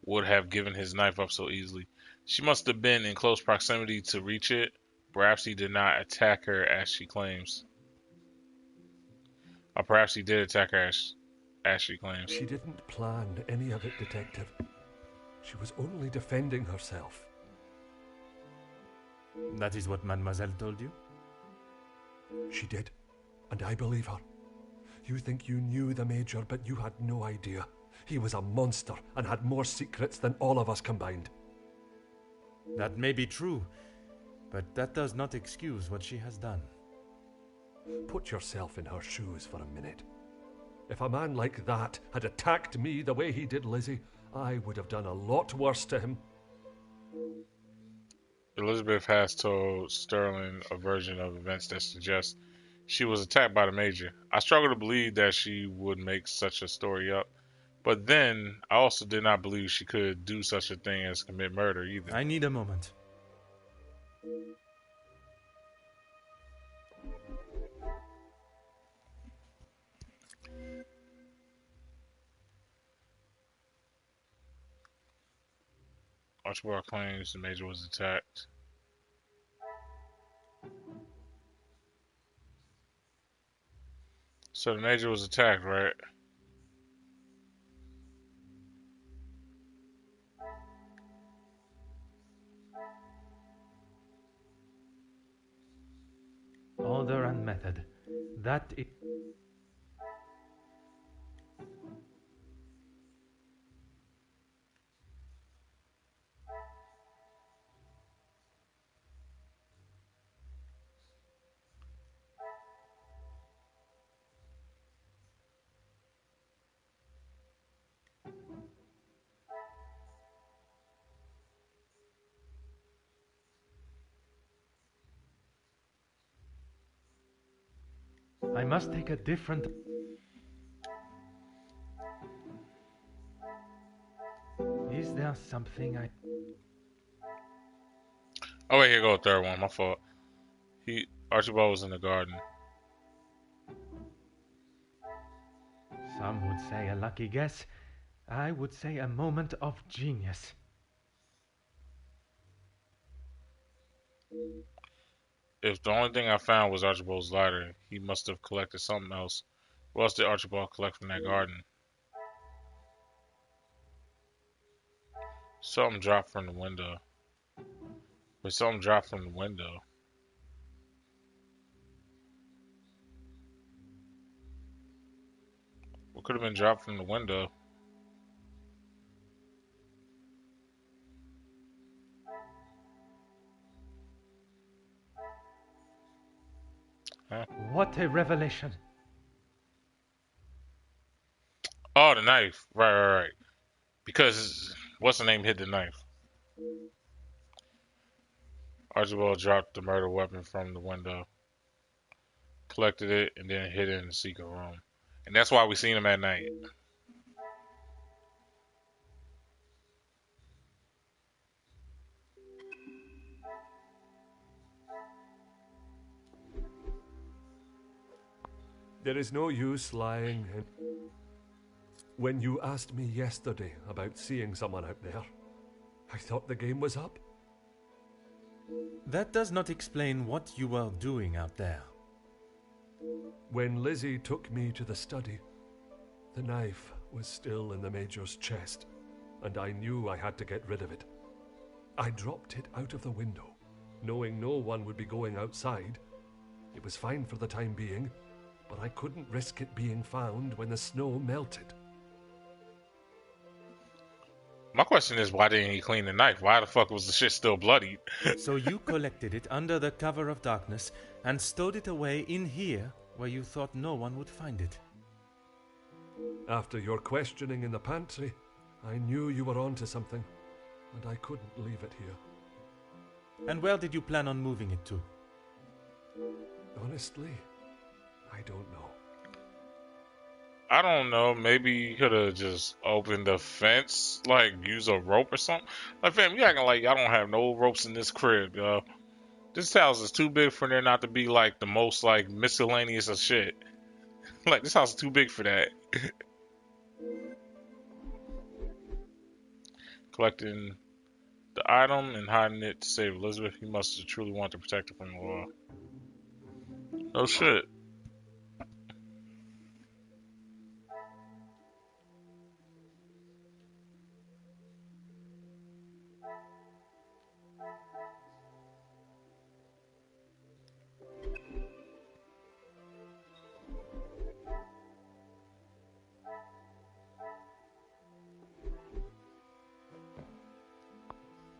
would have given his knife up so easily. She must have been in close proximity to reach it. Perhaps he did not attack her as she claims. Or perhaps he did attack her as she claims. She didn't plan any of it, Detective. She was only defending herself. That is what Mademoiselle told you? She did, and I believe her. You think you knew the Major, but you had no idea. He was a monster and had more secrets than all of us combined. That may be true, but that does not excuse what she has done. Put yourself in her shoes for a minute. If a man like that had attacked me the way he did Lizzie, I would have done a lot worse to him. Elizabeth has told Sterling a version of events that suggests she was attacked by the Major. I struggle to believe that she would make such a story up. But then, I also did not believe she could do such a thing as commit murder either. I need a moment. Archibald claims the Major was attacked. So the Major was attacked, right? Order and method. That is... I must take a different... Is there something I... Oh wait, here go a third one, my fault. Archibald was in the garden. Some would say a lucky guess. I would say a moment of genius. If the only thing I found was Archibald's lighter, he must have collected something else. What else did Archibald collect from that garden? Something dropped from the window. But something dropped from the window. What could have been dropped from the window? Huh? What a revelation. Oh, the knife. Right. Because what's the name hid the knife? Archibald dropped the murder weapon from the window, collected it, and then hid it in the secret room. And that's why we seen him at night. There is no use lying. When you asked me yesterday about seeing someone out there, I thought the game was up. That does not explain what you were doing out there. When Lizzie took me to the study, the knife was still in the Major's chest, and I knew I had to get rid of it. I dropped it out of the window, knowing no one would be going outside. It was fine for the time being, but I couldn't risk it being found when the snow melted. My question is, why didn't he clean the knife? Why the fuck was the shit still bloody? So you collected it under the cover of darkness and stowed it away in here where you thought no one would find it. After your questioning in the pantry, I knew you were onto something, and I couldn't leave it here. And where did you plan on moving it to? Honestly, I don't know. I don't know. Maybe you could have just opened the fence, like use a rope or something. Like, fam, you acting like I don't have no ropes in this crib, yo. This house is too big for there not to be like the most like miscellaneous of shit. Like, this house is too big for that. Collecting the item and hiding it to save Elizabeth. He must have truly wanted to protect her from the law. Oh shit.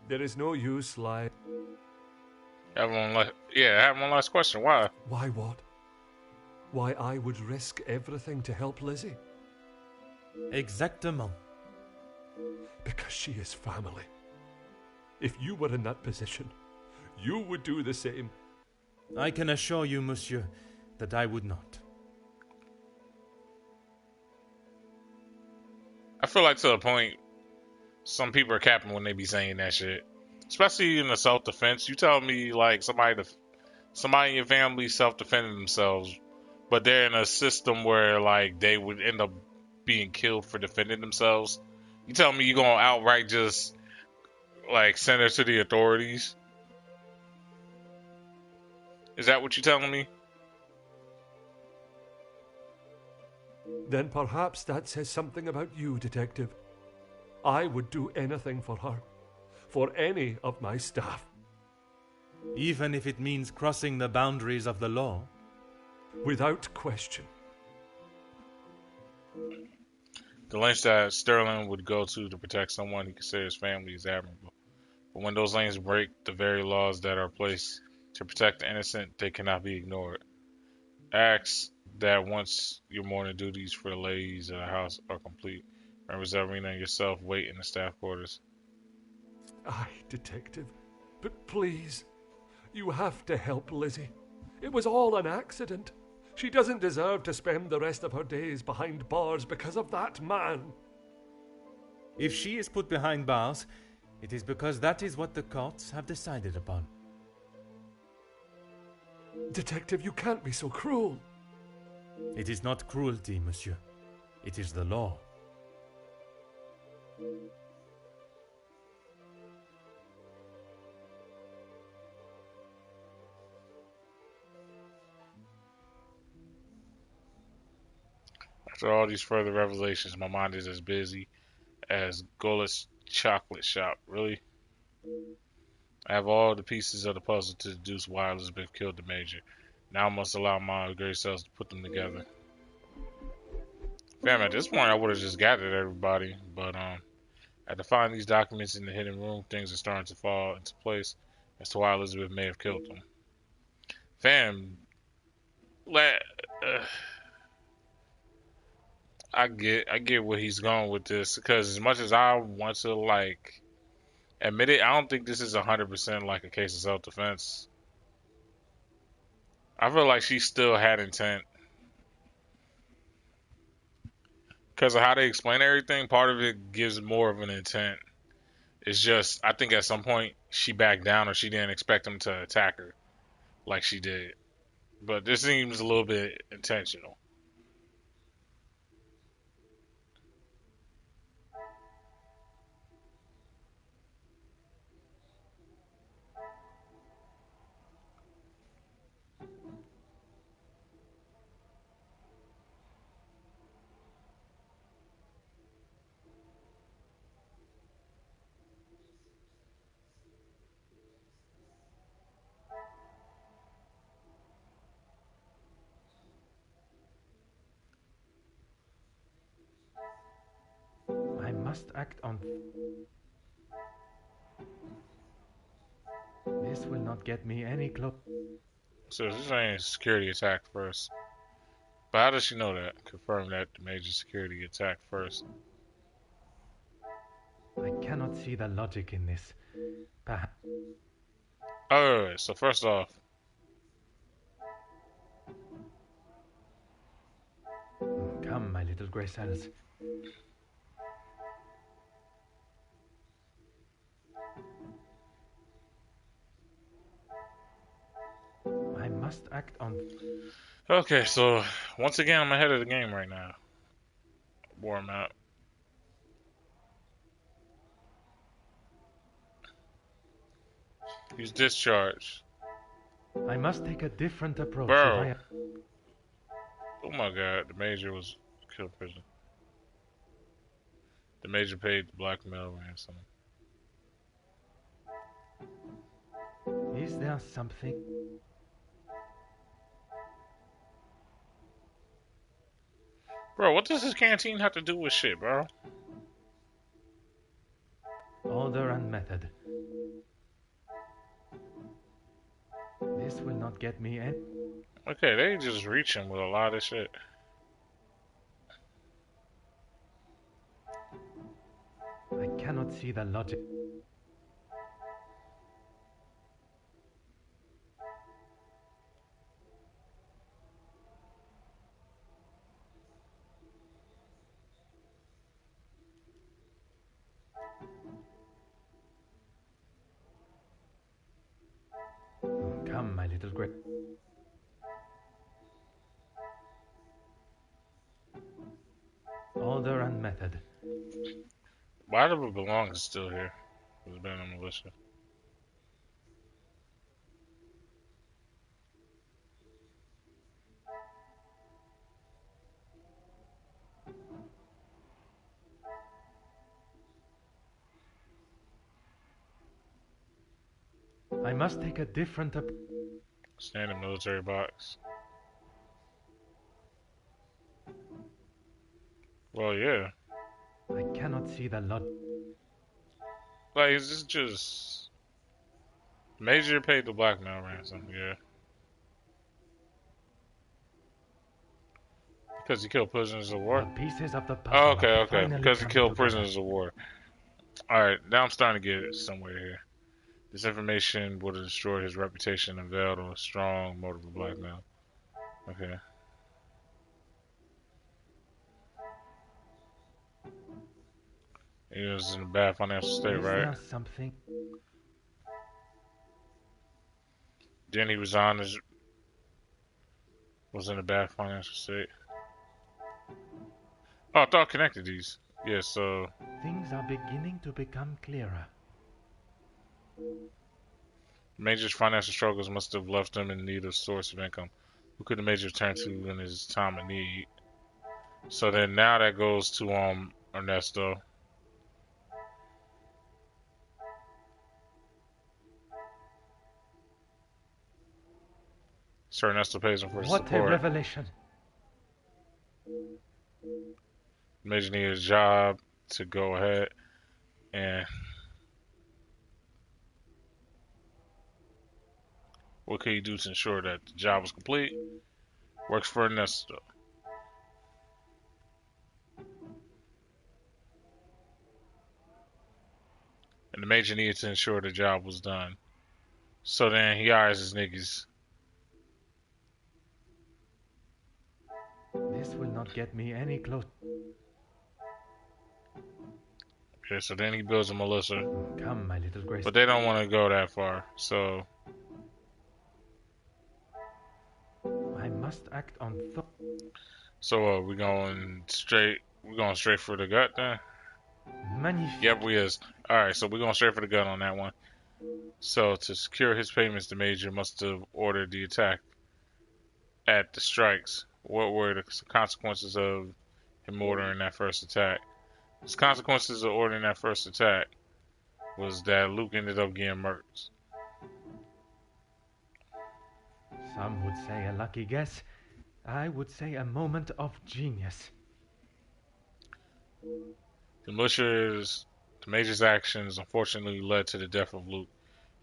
There is no use lying. I have one last question. Why? Why what? Why I would risk everything to help Lizzie? Exactement. Because she is family. If you were in that position, you would do the same. I can assure you, monsieur, that I would not. I feel like to a point, some people are capping when they be saying that shit. Especially in the self-defense. You tell me, like, somebody in your family self-defending themselves, but they're in a system where, like, they would end up being killed for defending themselves. You tell me you're gonna outright just, like, send her to the authorities? Is that what you're telling me? Then perhaps that says something about you, Detective. I would do anything for her. For any of my staff. Even if it means crossing the boundaries of the law? Without question. The lengths that Sterling would go to protect someone he considers family is admirable. But when those lengths break the very laws that are placed to protect the innocent, they cannot be ignored. Acts that once your morning duties for the ladies of the house are complete. Remember, Zarina and yourself wait in the staff quarters. Aye, Detective. But please, you have to help Lizzie. It was all an accident. She doesn't deserve to spend the rest of her days behind bars because of that man. If she is put behind bars, it is because that is what the courts have decided upon. Detective, you can't be so cruel. It is not cruelty, monsieur. It is the law. After all these further revelations, my mind is as busy as Golis chocolate shop. Really? I have all the pieces of the puzzle to deduce why Elizabeth killed the Major. Now I must allow my great selves to put them together. Fam, at this point I would have just gathered everybody, but after finding these documents in the hidden room, things are starting to fall into place as to why Elizabeth may have killed them. Fam, I get where he's going with this, because as much as I want to like admit it, I don't think this is 100% like a case of self-defense. I feel like she still had intent. Because of how they explain everything, part of it gives more of an intent. It's just, I think at some point she backed down, or she didn't expect him to attack her like she did. But this seems a little bit intentional. I must act on... This will not get me any close. So this ain't a security attack first. But how does she know that? Confirm that the Major security attacked first. I cannot see the logic in this. Perhaps... Oh, so first off, Come, my little grey cells. I must act on... okay, so once again I'm ahead of the game right now. War map. He's discharged. I must take a different approach. Bro. Oh my god, the Major was killed in prison. The Major paid the blackmail ransom. Is there something... Bro, what does this canteen have to do with shit, bro? Order and method. This will not get me in. Okay, they just reaching with a lot of shit. I cannot see the logic. Come, my little grey. Order and method. Why do it belong is still here? It's been a militia. I must take a different Standard military box. Well, yeah. I cannot see the logic. Like, is this just... Major paid the blackmail ransom, yeah. Because he killed prisoners of war? The pieces of the puzzle. Oh, okay. Because he killed prisoners of war. Alright, now I'm starting to get somewhere here. This information would have destroyed his reputation and veiled a strong motive of blackmail. Okay. He was in a bad financial state, right? Something. Then he resigned as... was in a bad financial state. Oh, I thought I connected these. Yeah, so... Things are beginning to become clearer. Major's financial struggles must have left him in need of source of income. Who could the Major turn to in his time of need? So then now that goes to Ernesto. Sir Ernesto pays him for his What a support. revelation. Major needed a job to go ahead and what can he do to ensure that the job was complete? Works for Ernesto. And the major needed to ensure the job was done. So then he hires his niggas. This will not get me any close. Okay, so then he builds a Melissa. Come, my little grace. But they don't want to go that far. So I must act on thought. So we're going straight for the gut then? Magnifique. Yep, we is. Alright, so we're going straight for the gut on that one. So to secure his payments, the major must have ordered the attack at the strikes. What were the consequences of him ordering that first attack? His consequences of ordering that first attack was that Luke ended up getting murked. Some would say a lucky guess. I would say a moment of genius. The major's actions unfortunately led to the death of Luke.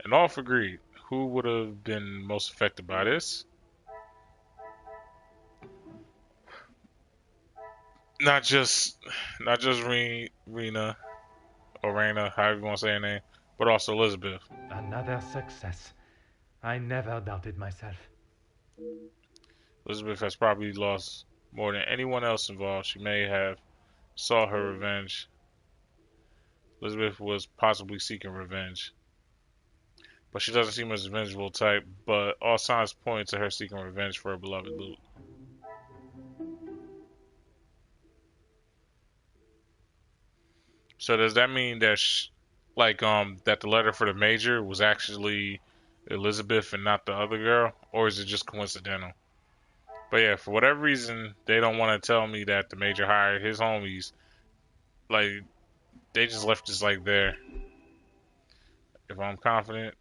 And all agreed. Who would have been most affected by this? Not just Rena, or Raina, however you want to say her name, but also Elizabeth. Another success. I never doubted myself. Elizabeth has probably lost more than anyone else involved. She may have sought her revenge. Elizabeth was possibly seeking revenge. But she doesn't seem as vengeful type, but all signs point to her seeking revenge for her beloved Luke. So does that mean that that the letter for the major was actually Elizabeth and not the other girl, or is it just coincidental? But yeah, for whatever reason, they don't want to tell me that the major hired his homies. Like, they just left this like there. If I'm confident,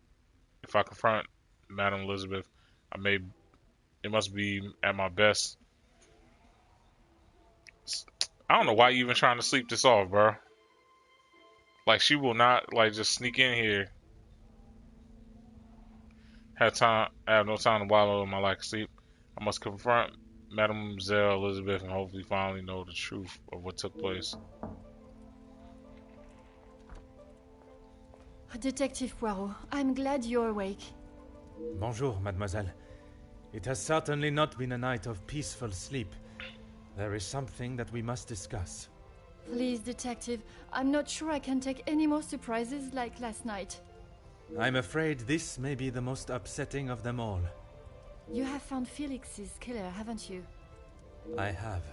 if I confront Madam Elizabeth, it must be at my best. I don't know why you even trying to sleep this off, bro. Like, she will not, like, just sneak in here. I have no time to wallow in my lack of sleep. I must confront Mademoiselle Elizabeth and hopefully finally know the truth of what took place. Detective Poirot, I'm glad you're awake. Bonjour, mademoiselle. It has certainly not been a night of peaceful sleep. There is something that we must discuss. Please, Detective, I'm not sure I can take any more surprises like last night. I'm afraid this may be the most upsetting of them all. You have found Felix's killer, haven't you? I have.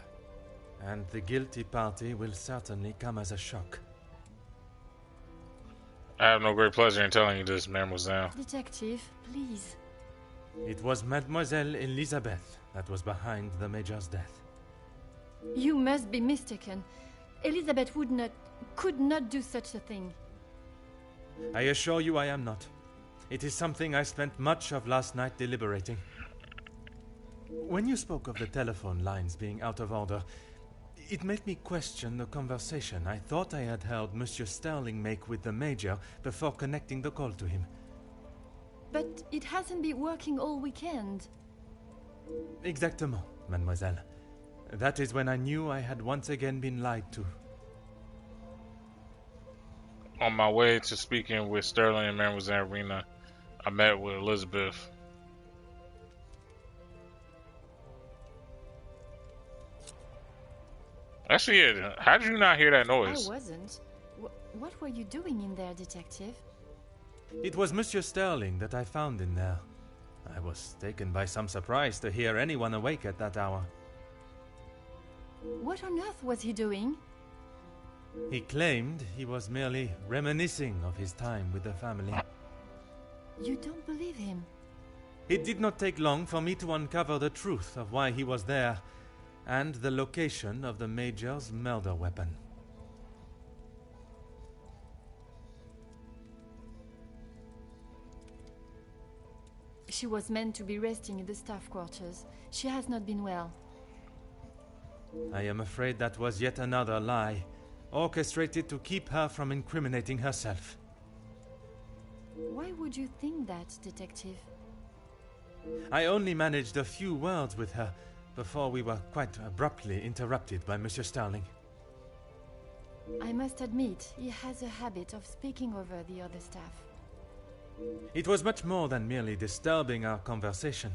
And the guilty party will certainly come as a shock. I have no great pleasure in telling you this, mademoiselle. Detective, please. It was Mademoiselle Elizabeth that was behind the Major's death. You must be mistaken. Elizabeth could not do such a thing. I assure you I am not. It is something I spent much of last night deliberating. When you spoke of the telephone lines being out of order, it made me question the conversation I thought I had heard Monsieur Sterling make with the Major before connecting the call to him. But it hasn't been working all weekend. Exactement, mademoiselle. That is when I knew I had once again been lied to. On my way to speaking with Sterling and Mademoiselle Rena, I met with Elizabeth. Actually, yeah, how did you not hear that noise? I wasn't. What were you doing in there, Detective? It was Monsieur Sterling that I found in there. I was taken by some surprise to hear anyone awake at that hour. What on earth was he doing? He claimed he was merely reminiscing of his time with the family. You don't believe him? It did not take long for me to uncover the truth of why he was there and the location of the Major's murder weapon. She was meant to be resting in the staff quarters. She has not been well. I am afraid that was yet another lie, orchestrated to keep her from incriminating herself. Why would you think that, Detective? I only managed a few words with her before we were quite abruptly interrupted by Monsieur Starling. I must admit, he has a habit of speaking over the other staff. It was much more than merely disturbing our conversation.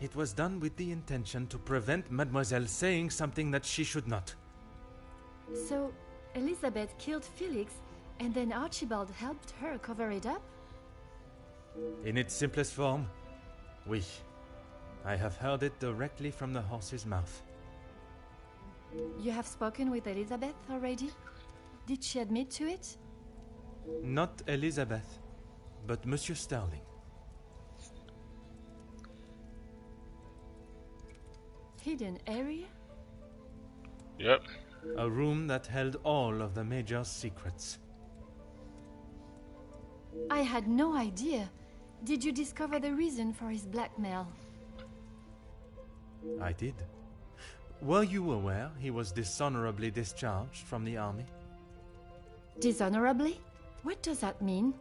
It was done with the intention to prevent Mademoiselle saying something that she should not. So, Elizabeth killed Felix, and then Archibald helped her cover it up? In its simplest form, oui. I have heard it directly from the horse's mouth. You have spoken with Elizabeth already? Did she admit to it? Not Elizabeth, but Monsieur Starling. Hidden area? Yep. A room that held all of the Major's secrets. I had no idea. Did you discover the reason for his blackmail? I did. Were you aware he was dishonorably discharged from the army? Dishonorably? What does that mean?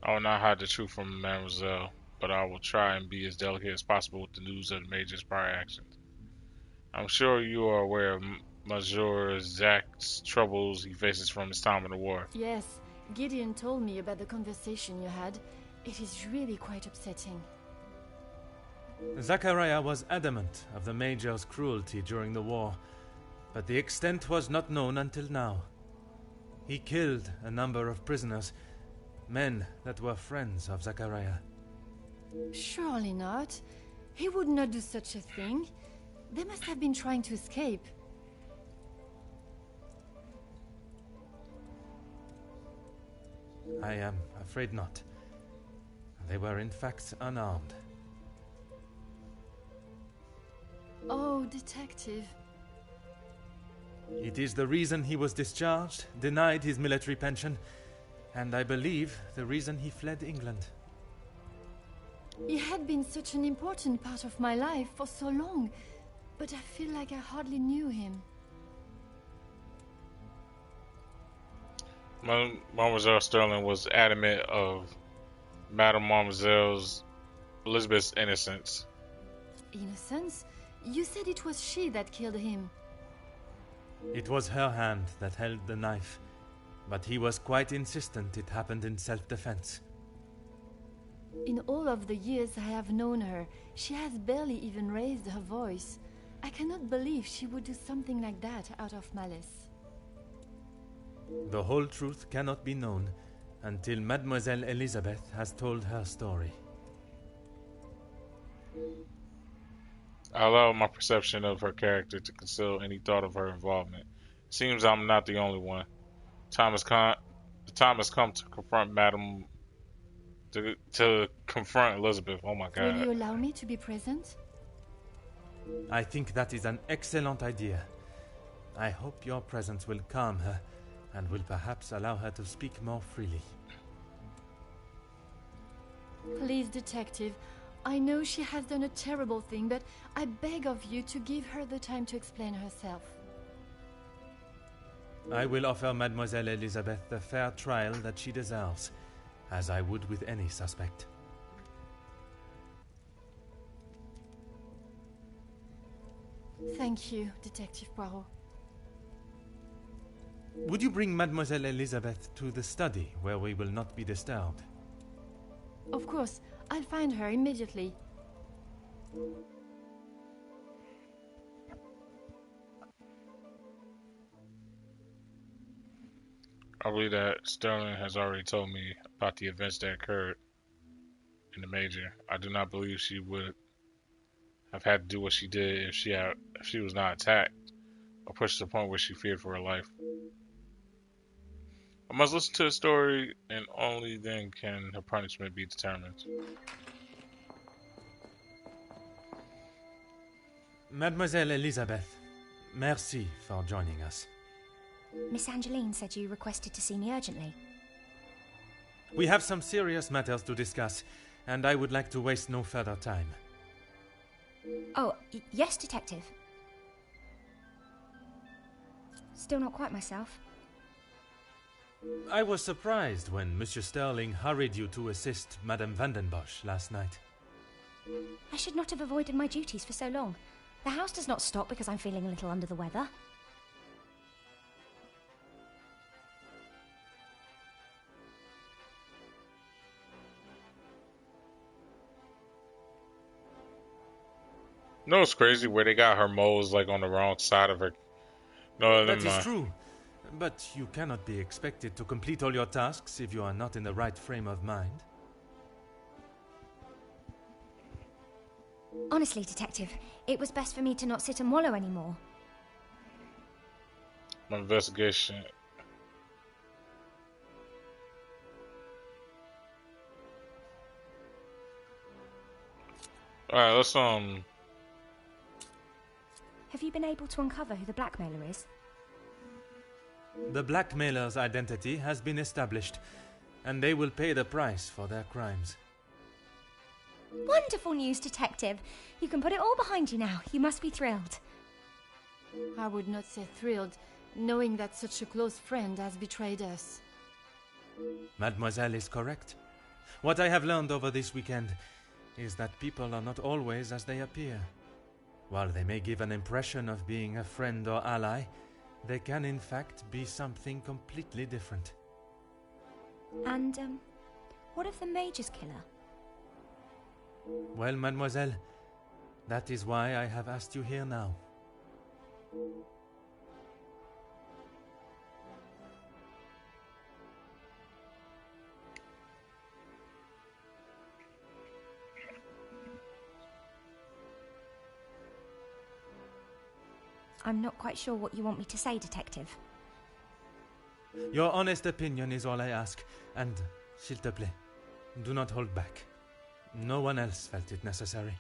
I will not hide the truth from Mademoiselle, but I will try and be as delicate as possible with the news of the Major's prior actions. I'm sure you are aware of Monsieur Zach's troubles he faces from his time in the war. Yes, Gideon told me about the conversation you had. It is really quite upsetting. Zachariah was adamant of the Major's cruelty during the war, but the extent was not known until now. He killed a number of prisoners, men that were friends of Zachariah. Surely not. He would not do such a thing. They must have been trying to escape. I am afraid not. They were in fact unarmed. Oh, Detective. It is the reason he was discharged, denied his military pension, and I believe the reason he fled England. He had been such an important part of my life for so long, but I feel like I hardly knew him. Mademoiselle Sterling was adamant of Mademoiselle's Elizabeth's innocence. Innocence? You said it was she that killed him. It was her hand that held the knife, but he was quite insistent it happened in self-defense. In all of the years I have known her, she has barely even raised her voice. I cannot believe she would do something like that out of malice. The whole truth cannot be known until Mademoiselle Elizabeth has told her story. I allow my perception of her character to conceal any thought of her involvement. Seems I'm not the only one. The time has come to confront Madame... To confront Elizabeth. Oh my God. Will you allow me to be present? I think that is an excellent idea. I hope your presence will calm her and will perhaps allow her to speak more freely. Please, Detective. I know she has done a terrible thing, but I beg of you to give her the time to explain herself. I will offer Mademoiselle Elizabeth the fair trial that she deserves, as I would with any suspect. Thank you, Detective Poirot. Would you bring Mademoiselle Elizabeth to the study where we will not be disturbed? Of course, I'll find her immediately. I believe that Sterling has already told me about the events that occurred in the Major. I do not believe she would have had to do what she did if she was not attacked or pushed to the point where she feared for her life. I must listen to the story, and only then can her punishment be determined. Mademoiselle Elizabeth, merci for joining us. Miss Angeline said you requested to see me urgently. We have some serious matters to discuss, and I would like to waste no further time. Oh, yes, Detective. Still not quite myself. I was surprised when Monsieur Sterling hurried you to assist Madame Vandenbosch last night. I should not have avoided my duties for so long. The house does not stop because I'm feeling a little under the weather. No, it's crazy where they got her moles like on the wrong side of her. No, that is true. But you cannot be expected to complete all your tasks if you are not in the right frame of mind. Honestly, Detective, it was best for me to not sit and wallow anymore. My investigation. Alright, let's Have you been able to uncover who the blackmailer is? The blackmailer's identity has been established, and they will pay the price for their crimes. Wonderful news, Detective. You can put it all behind you now. You must be thrilled. I would not say thrilled, knowing that such a close friend has betrayed us. Mademoiselle is correct. What I have learned over this weekend is that people are not always as they appear. While they may give an impression of being a friend or ally, they can in fact be something completely different. And, what of the Major's killer? Well, mademoiselle, that is why I have asked you here now. I'm not quite sure what you want me to say, Detective. Your honest opinion is all I ask, and, s'il te plaît, do not hold back. No one else felt it necessary.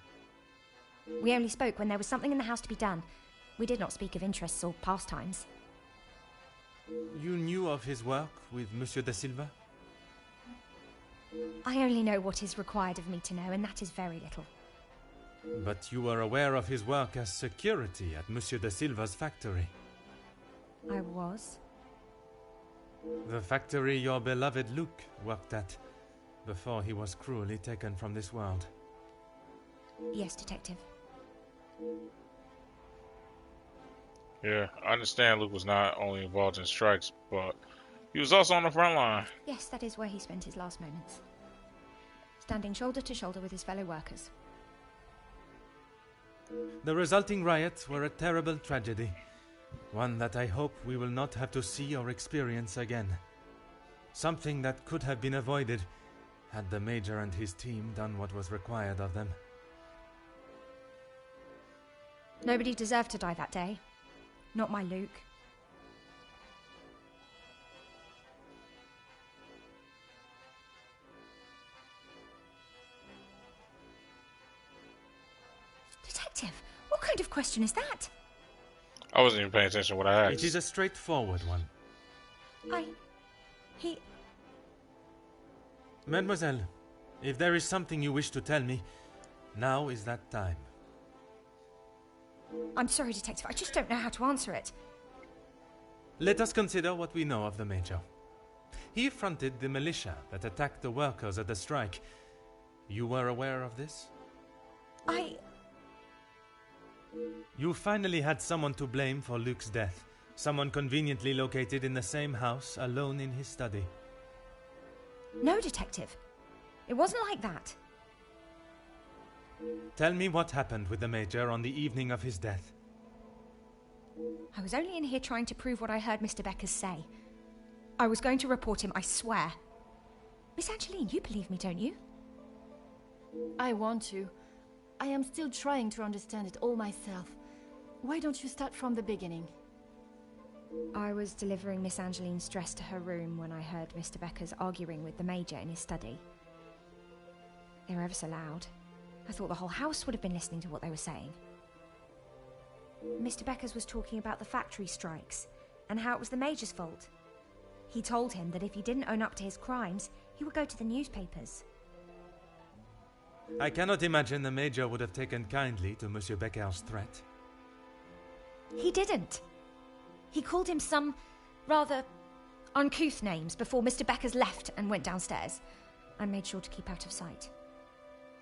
We only spoke when there was something in the house to be done. We did not speak of interests or pastimes. You knew of his work with Monsieur de Silva? I only know what is required of me to know, and that is very little. But you were aware of his work as security at Monsieur de Silva's factory. I was. The factory your beloved Luke worked at before he was cruelly taken from this world. Yes, Detective. Yeah, I understand Luke was not only involved in strikes, but he was also on the front line. Yes, that is where he spent his last moments. Standing shoulder to shoulder with his fellow workers. The resulting riots were a terrible tragedy. One that I hope we will not have to see or experience again. Something that could have been avoided had the Major and his team done what was required of them. Nobody deserved to die that day. Not my Luke. Detective, what kind of question is that? I wasn't even paying attention to what I asked. It is a straightforward one. Mademoiselle, if there is something you wish to tell me, now is that time. I'm sorry, Detective, I just don't know how to answer it. Let us consider what we know of the Major. He fronted the militia that attacked the workers at the strike. You were aware of this? You finally had someone to blame for Luke's death. Someone conveniently located in the same house, alone in his study. No, Detective. It wasn't like that. Tell me what happened with the Major on the evening of his death. I was only in here trying to prove what I heard Mr. Beckers say. I was going to report him, I swear. Miss Angeline, you believe me, don't you? I want to. I am still trying to understand it all myself. Why don't you start from the beginning? I was delivering Miss Angeline's dress to her room when I heard Mr. Beckers arguing with the Major in his study. They were ever so loud. I thought the whole house would have been listening to what they were saying. Mr. Beckers was talking about the factory strikes. and how it was the Major's fault. He told him that if he didn't own up to his crimes, he would go to the newspapers. I cannot imagine the Major would have taken kindly to Monsieur Becker's threat. He didn't. He called him some rather uncouth names before Mr. Beckers left and went downstairs. I made sure to keep out of sight.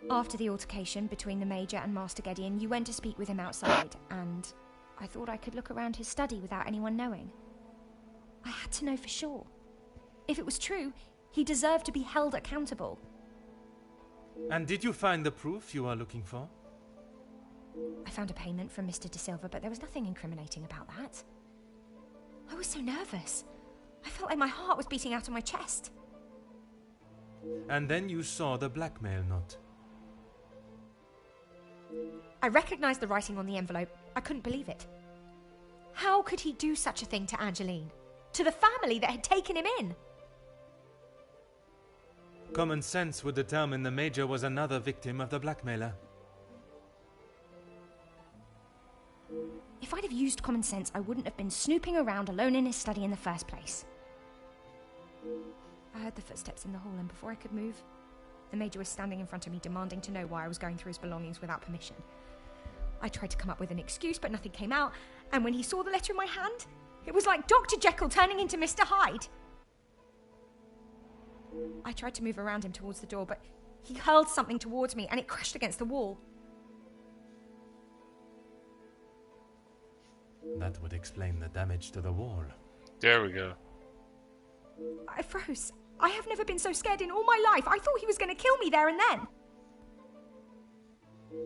After the altercation between the Major and Master Gideon, you went to speak with him outside, and I thought I could look around his study without anyone knowing. I had to know for sure. If it was true, he deserved to be held accountable. And did you find the proof you are looking for? I found a payment from Mr. De Silva, but there was nothing incriminating about that. I was so nervous. I felt like my heart was beating out of my chest. And then you saw the blackmail note. I recognized the writing on the envelope. I couldn't believe it. How could he do such a thing to Angeline? To the family that had taken him in? Common sense would determine the Major was another victim of the blackmailer. If I'd have used common sense, I wouldn't have been snooping around alone in his study in the first place. I heard the footsteps in the hall, and before I could move, the Major was standing in front of me, demanding to know why I was going through his belongings without permission. I tried to come up with an excuse, but nothing came out, and when he saw the letter in my hand, it was like Dr. Jekyll turning into Mr. Hyde. I tried to move around him towards the door, but he hurled something towards me, and it crashed against the wall. That would explain the damage to the wall. There we go. I froze. I have never been so scared in all my life. I thought he was going to kill me there and then.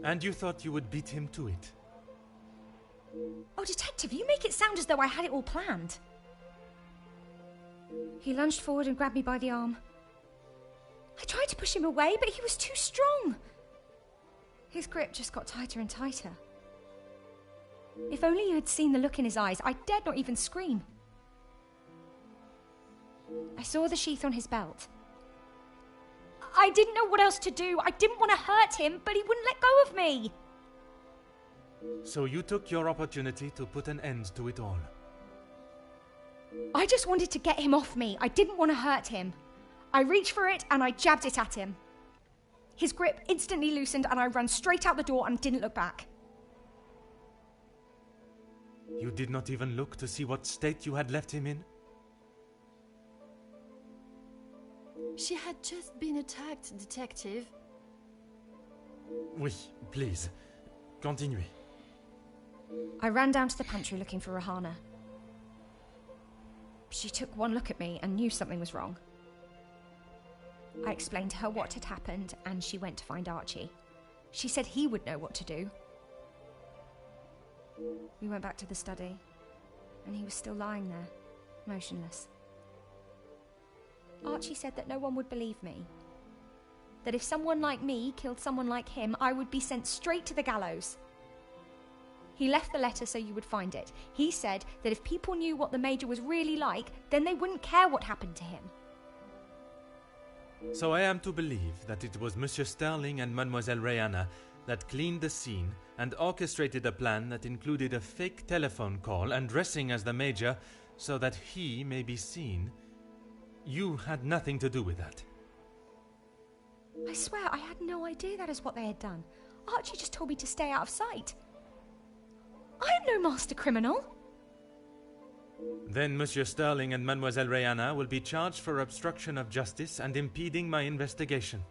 And you thought you would beat him to it? Oh, Detective, you make it sound as though I had it all planned. He lunged forward and grabbed me by the arm. I tried to push him away, but he was too strong. His grip just got tighter and tighter. If only you had seen the look in his eyes, I dared not even scream. I saw the sheath on his belt. I didn't know what else to do. I didn't want to hurt him, but he wouldn't let go of me. So you took your opportunity to put an end to it all. I just wanted to get him off me. I didn't want to hurt him. I reached for it and I jabbed it at him. His grip instantly loosened and I ran straight out the door and didn't look back. You did not even look to see what state you had left him in? She had just been attacked, Detective. Oui, please. Continuez. I ran down to the pantry looking for Rahana. She took one look at me and knew something was wrong. I explained to her what had happened and she went to find Archie. She said he would know what to do. We went back to the study and he was still lying there, motionless. Archie said that no one would believe me. That if someone like me killed someone like him, I would be sent straight to the gallows. He left the letter so you would find it. He said that if people knew what the Major was really like, then they wouldn't care what happened to him. So I am to believe that it was Monsieur Sterling and Mademoiselle Rihanna that cleaned the scene and orchestrated a plan that included a fake telephone call and dressing as the Major so that he may be seen. You had nothing to do with that. I swear I had no idea that is what they had done. Archie just told me to stay out of sight. I am no master criminal. Then Monsieur Sterling and Mademoiselle Rihanna will be charged for obstruction of justice and impeding my investigation.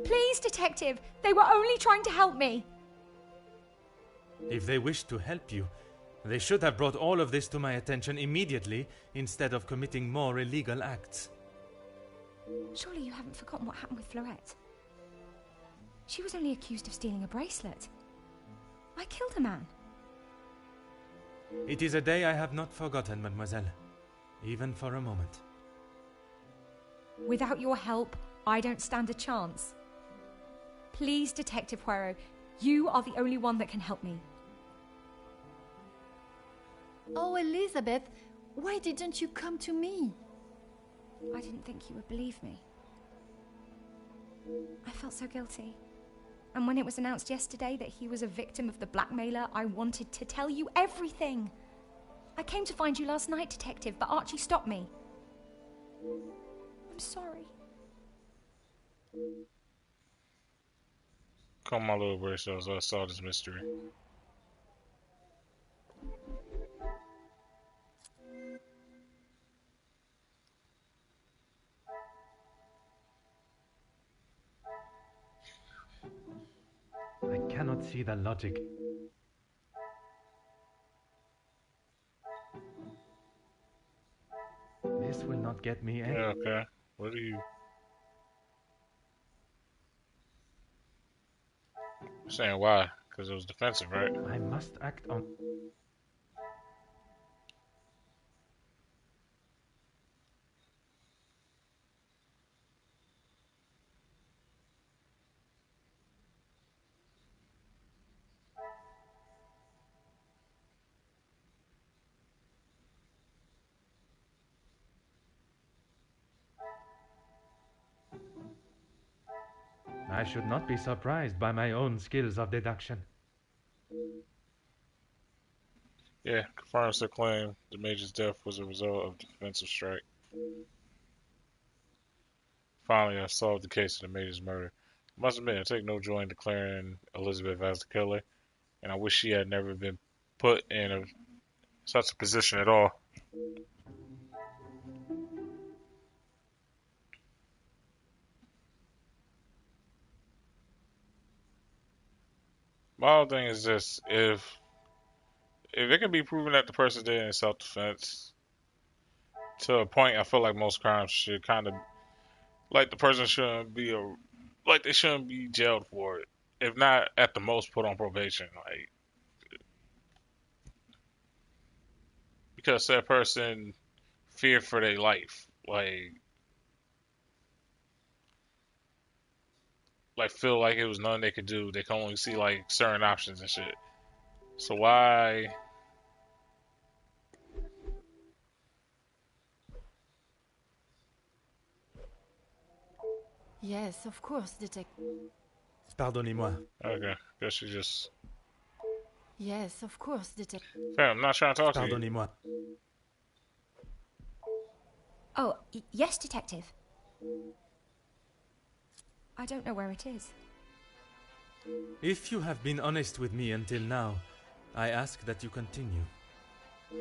Please, Detective, they were only trying to help me. If they wished to help you, they should have brought all of this to my attention immediately instead of committing more illegal acts. Surely you haven't forgotten what happened with Florette. She was only accused of stealing a bracelet. I killed a man. It is a day I have not forgotten, mademoiselle, even for a moment. Without your help, I don't stand a chance. Please, Detective Poirot, you are the only one that can help me. Oh, Elizabeth, why didn't you come to me? I didn't think you would believe me. I felt so guilty. And when it was announced yesterday that he was a victim of the blackmailer, I wanted to tell you everything. I came to find you last night, Detective, but Archie stopped me. I'm sorry. Come, my little bracelets. I saw this mystery. I cannot see the logic. This will not get me any. Yeah, okay. What are you saying? Why? Because it was defensive, right? I must act on. I should not be surprised by my own skills of deduction. Yeah, confirms the claim the Major's death was a result of defensive strike. Finally, I solved the case of the Major's murder. I must admit, I take no joy in declaring Elizabeth as the killer, and I wish she had never been put in such a position at all. My whole thing is this: if it can be proven that the person did it in self-defense, to a point, I feel like most crimes should kind of like the person shouldn't be they shouldn't be jailed for it. If not, at the most, put on probation. Like, because that person feared for their life. Like feel like it was nothing they could do. They can only see like certain options and shit. So why? Yes, of course, Detective. Pardonnez-moi. Okay, guess you just. Yes, of course, Detective. Fam, I'm not trying to talk to you. Pardonnez-moi. Oh, yes, Detective. I don't know where it is. If you have been honest with me until now, I ask that you continue.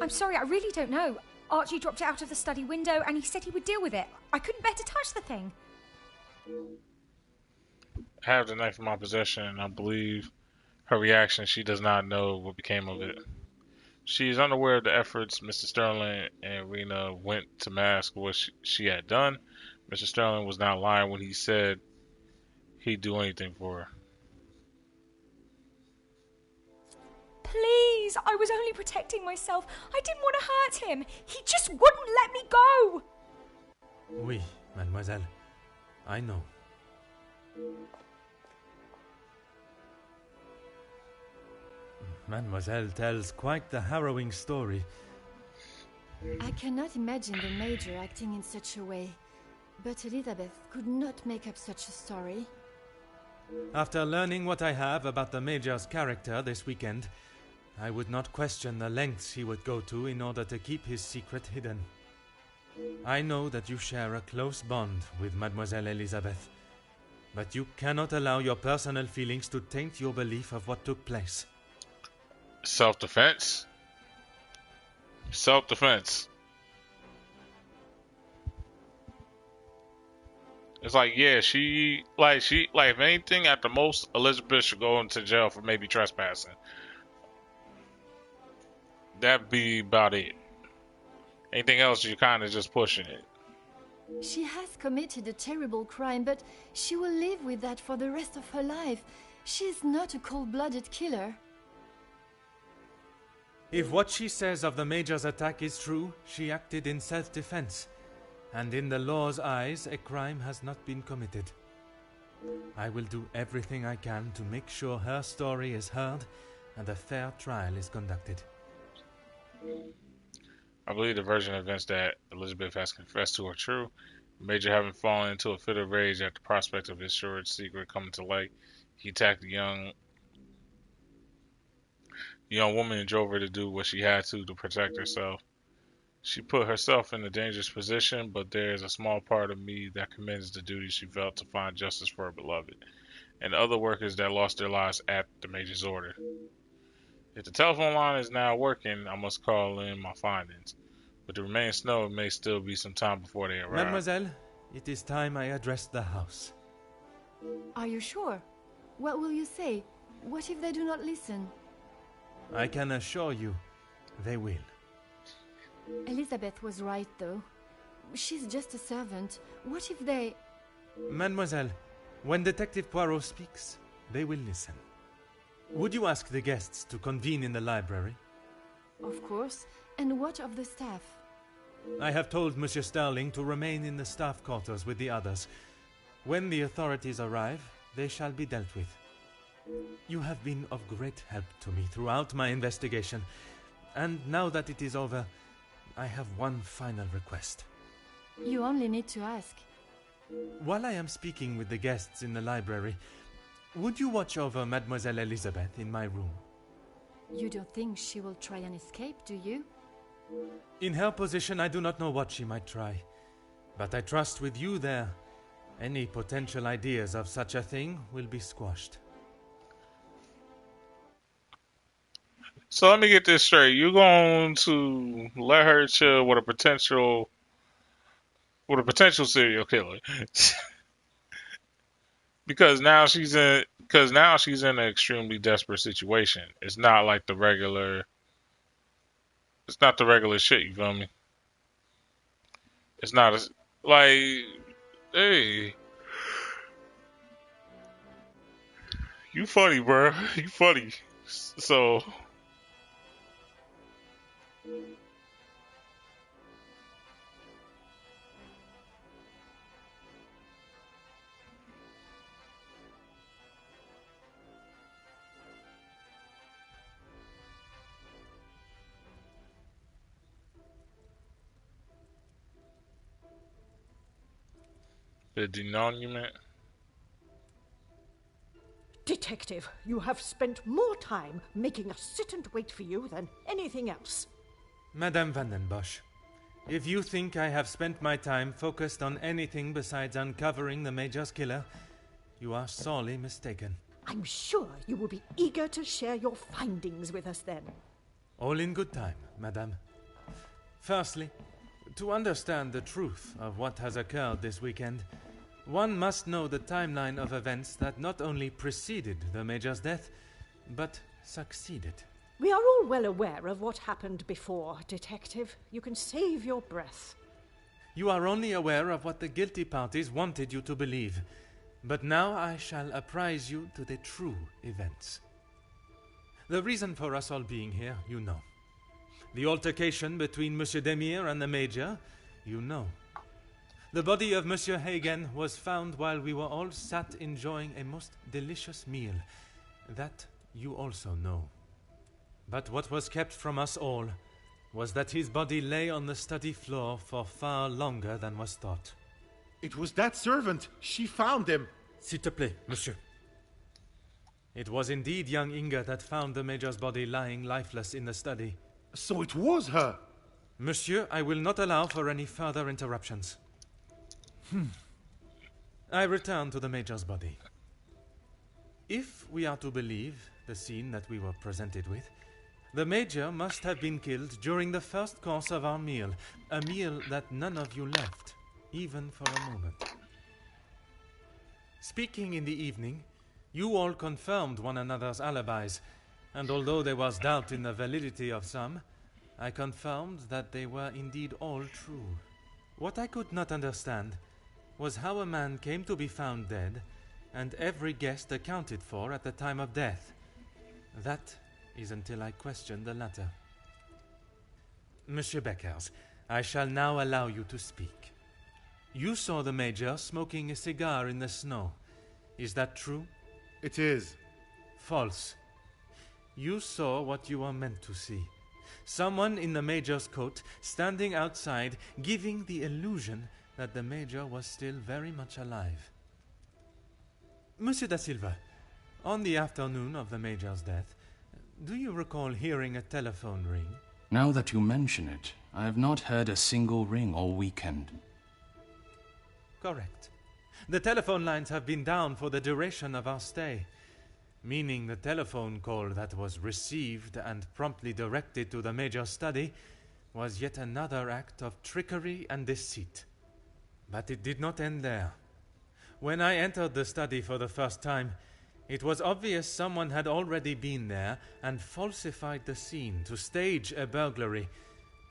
I'm sorry, I really don't know. Archie dropped it out of the study window and he said he would deal with it. I couldn't bear to touch the thing. I have the knife in my possession, and I believe her reaction. She does not know what became of it. She is unaware of the efforts Mr. Sterling and Rena went to mask what she had done. Mr. Sterling was not lying when he said he'd do anything for her. Please, I was only protecting myself. I didn't want to hurt him. He just wouldn't let me go. Oui, mademoiselle. I know. Mademoiselle tells quite the harrowing story. I cannot imagine the Major acting in such a way, but Elizabeth could not make up such a story. After learning what I have about the Major's character this weekend, I would not question the lengths he would go to in order to keep his secret hidden. I know that you share a close bond with Mademoiselle Elizabeth, but you cannot allow your personal feelings to taint your belief of what took place. Self-defense? Self-defense. It's like, yeah, if anything, at the most, Elizabeth should go into jail for maybe trespassing. That'd be about it. Anything else, you're kind of just pushing it. She has committed a terrible crime, but she will live with that for the rest of her life. She is not a cold-blooded killer. If what she says of the Major's attack is true, she acted in self-defense, and in the law's eyes, a crime has not been committed. I will do everything I can to make sure her story is heard and a fair trial is conducted. I believe the version of events that Elizabeth has confessed to are true. The Major, having fallen into a fit of rage at the prospect of his sordid secret coming to light, he attacked the young The young woman drove her to do what she had to protect herself. She put herself in a dangerous position, but there is a small part of me that commends the duty she felt to find justice for her beloved, and other workers that lost their lives at the Major's order. If the telephone line is now working, I must call in my findings. With the remaining snow, it may still be some time before they arrive. Mademoiselle, it is time I addressed the house. Are you sure? What will you say? What if they do not listen? I can assure you, they will. Elizabeth was right, though. She's just a servant. What if they... Mademoiselle, when Detective Poirot speaks, they will listen. Would you ask the guests to convene in the library? Of course. And what of the staff? I have told Monsieur Starling to remain in the staff quarters with the others. When the authorities arrive, they shall be dealt with. You have been of great help to me throughout my investigation, and now that it is over, I have one final request. You only need to ask. While I am speaking with the guests in the library, would you watch over Mademoiselle Elizabeth in my room? You don't think she will try and escape, do you? In her position, I do not know what she might try. But I trust with you there, any potential ideas of such a thing will be squashed. So let me get this straight. You're going to let her chill with a potential serial killer. because now she's in an extremely desperate situation. It's not the regular shit, you feel me? It's not hey, you funny, bro. You funny. So the denouement. Detective, you have spent more time making us sit and wait for you than anything else. Madame Van den Bosch, if you think I have spent my time focused on anything besides uncovering the Major's killer, you are sorely mistaken. I'm sure you will be eager to share your findings with us then. All in good time, Madame. Firstly, to understand the truth of what has occurred this weekend, one must know the timeline of events that not only preceded the Major's death, but succeeded. We are all well aware of what happened before, Detective. You can save your breath. You are only aware of what the guilty parties wanted you to believe. But now I shall apprise you to the true events. The reason for us all being here, you know. The altercation between Monsieur Demire and the Major, you know. The body of Monsieur Hagen was found while we were all sat enjoying a most delicious meal. That you also know. But what was kept from us all was that his body lay on the study floor for far longer than was thought. It was that servant. She found him. S'il te plaît, monsieur. It was indeed young Inga that found the Major's body lying lifeless in the study. So it was her. Monsieur, I will not allow for any further interruptions. I return to the Major's body. If we are to believe the scene that we were presented with, the Major must have been killed during the first course of our meal, a meal that none of you left, even for a moment. Speaking in the evening, you all confirmed one another's alibis, and although there was doubt in the validity of some, I confirmed that they were indeed all true. What I could not understand was how a man came to be found dead, and every guest accounted for at the time of death. That is until I questioned the latter. Monsieur Beckers, I shall now allow you to speak. You saw the Major smoking a cigar in the snow. Is that true? It is. False. You saw what you were meant to see. Someone in the Major's coat standing outside, giving the illusion that the Major was still very much alive. Monsieur da Silva, on the afternoon of the Major's death, Do you recall hearing a telephone ring? Now that you mention it, I have not heard a single ring all weekend. Correct. The telephone lines have been down for the duration of our stay, meaning the telephone call that was received and promptly directed to the Major's study was yet another act of trickery and deceit. But it did not end there. When I entered the study for the first time, it was obvious someone had already been there and falsified the scene to stage a burglary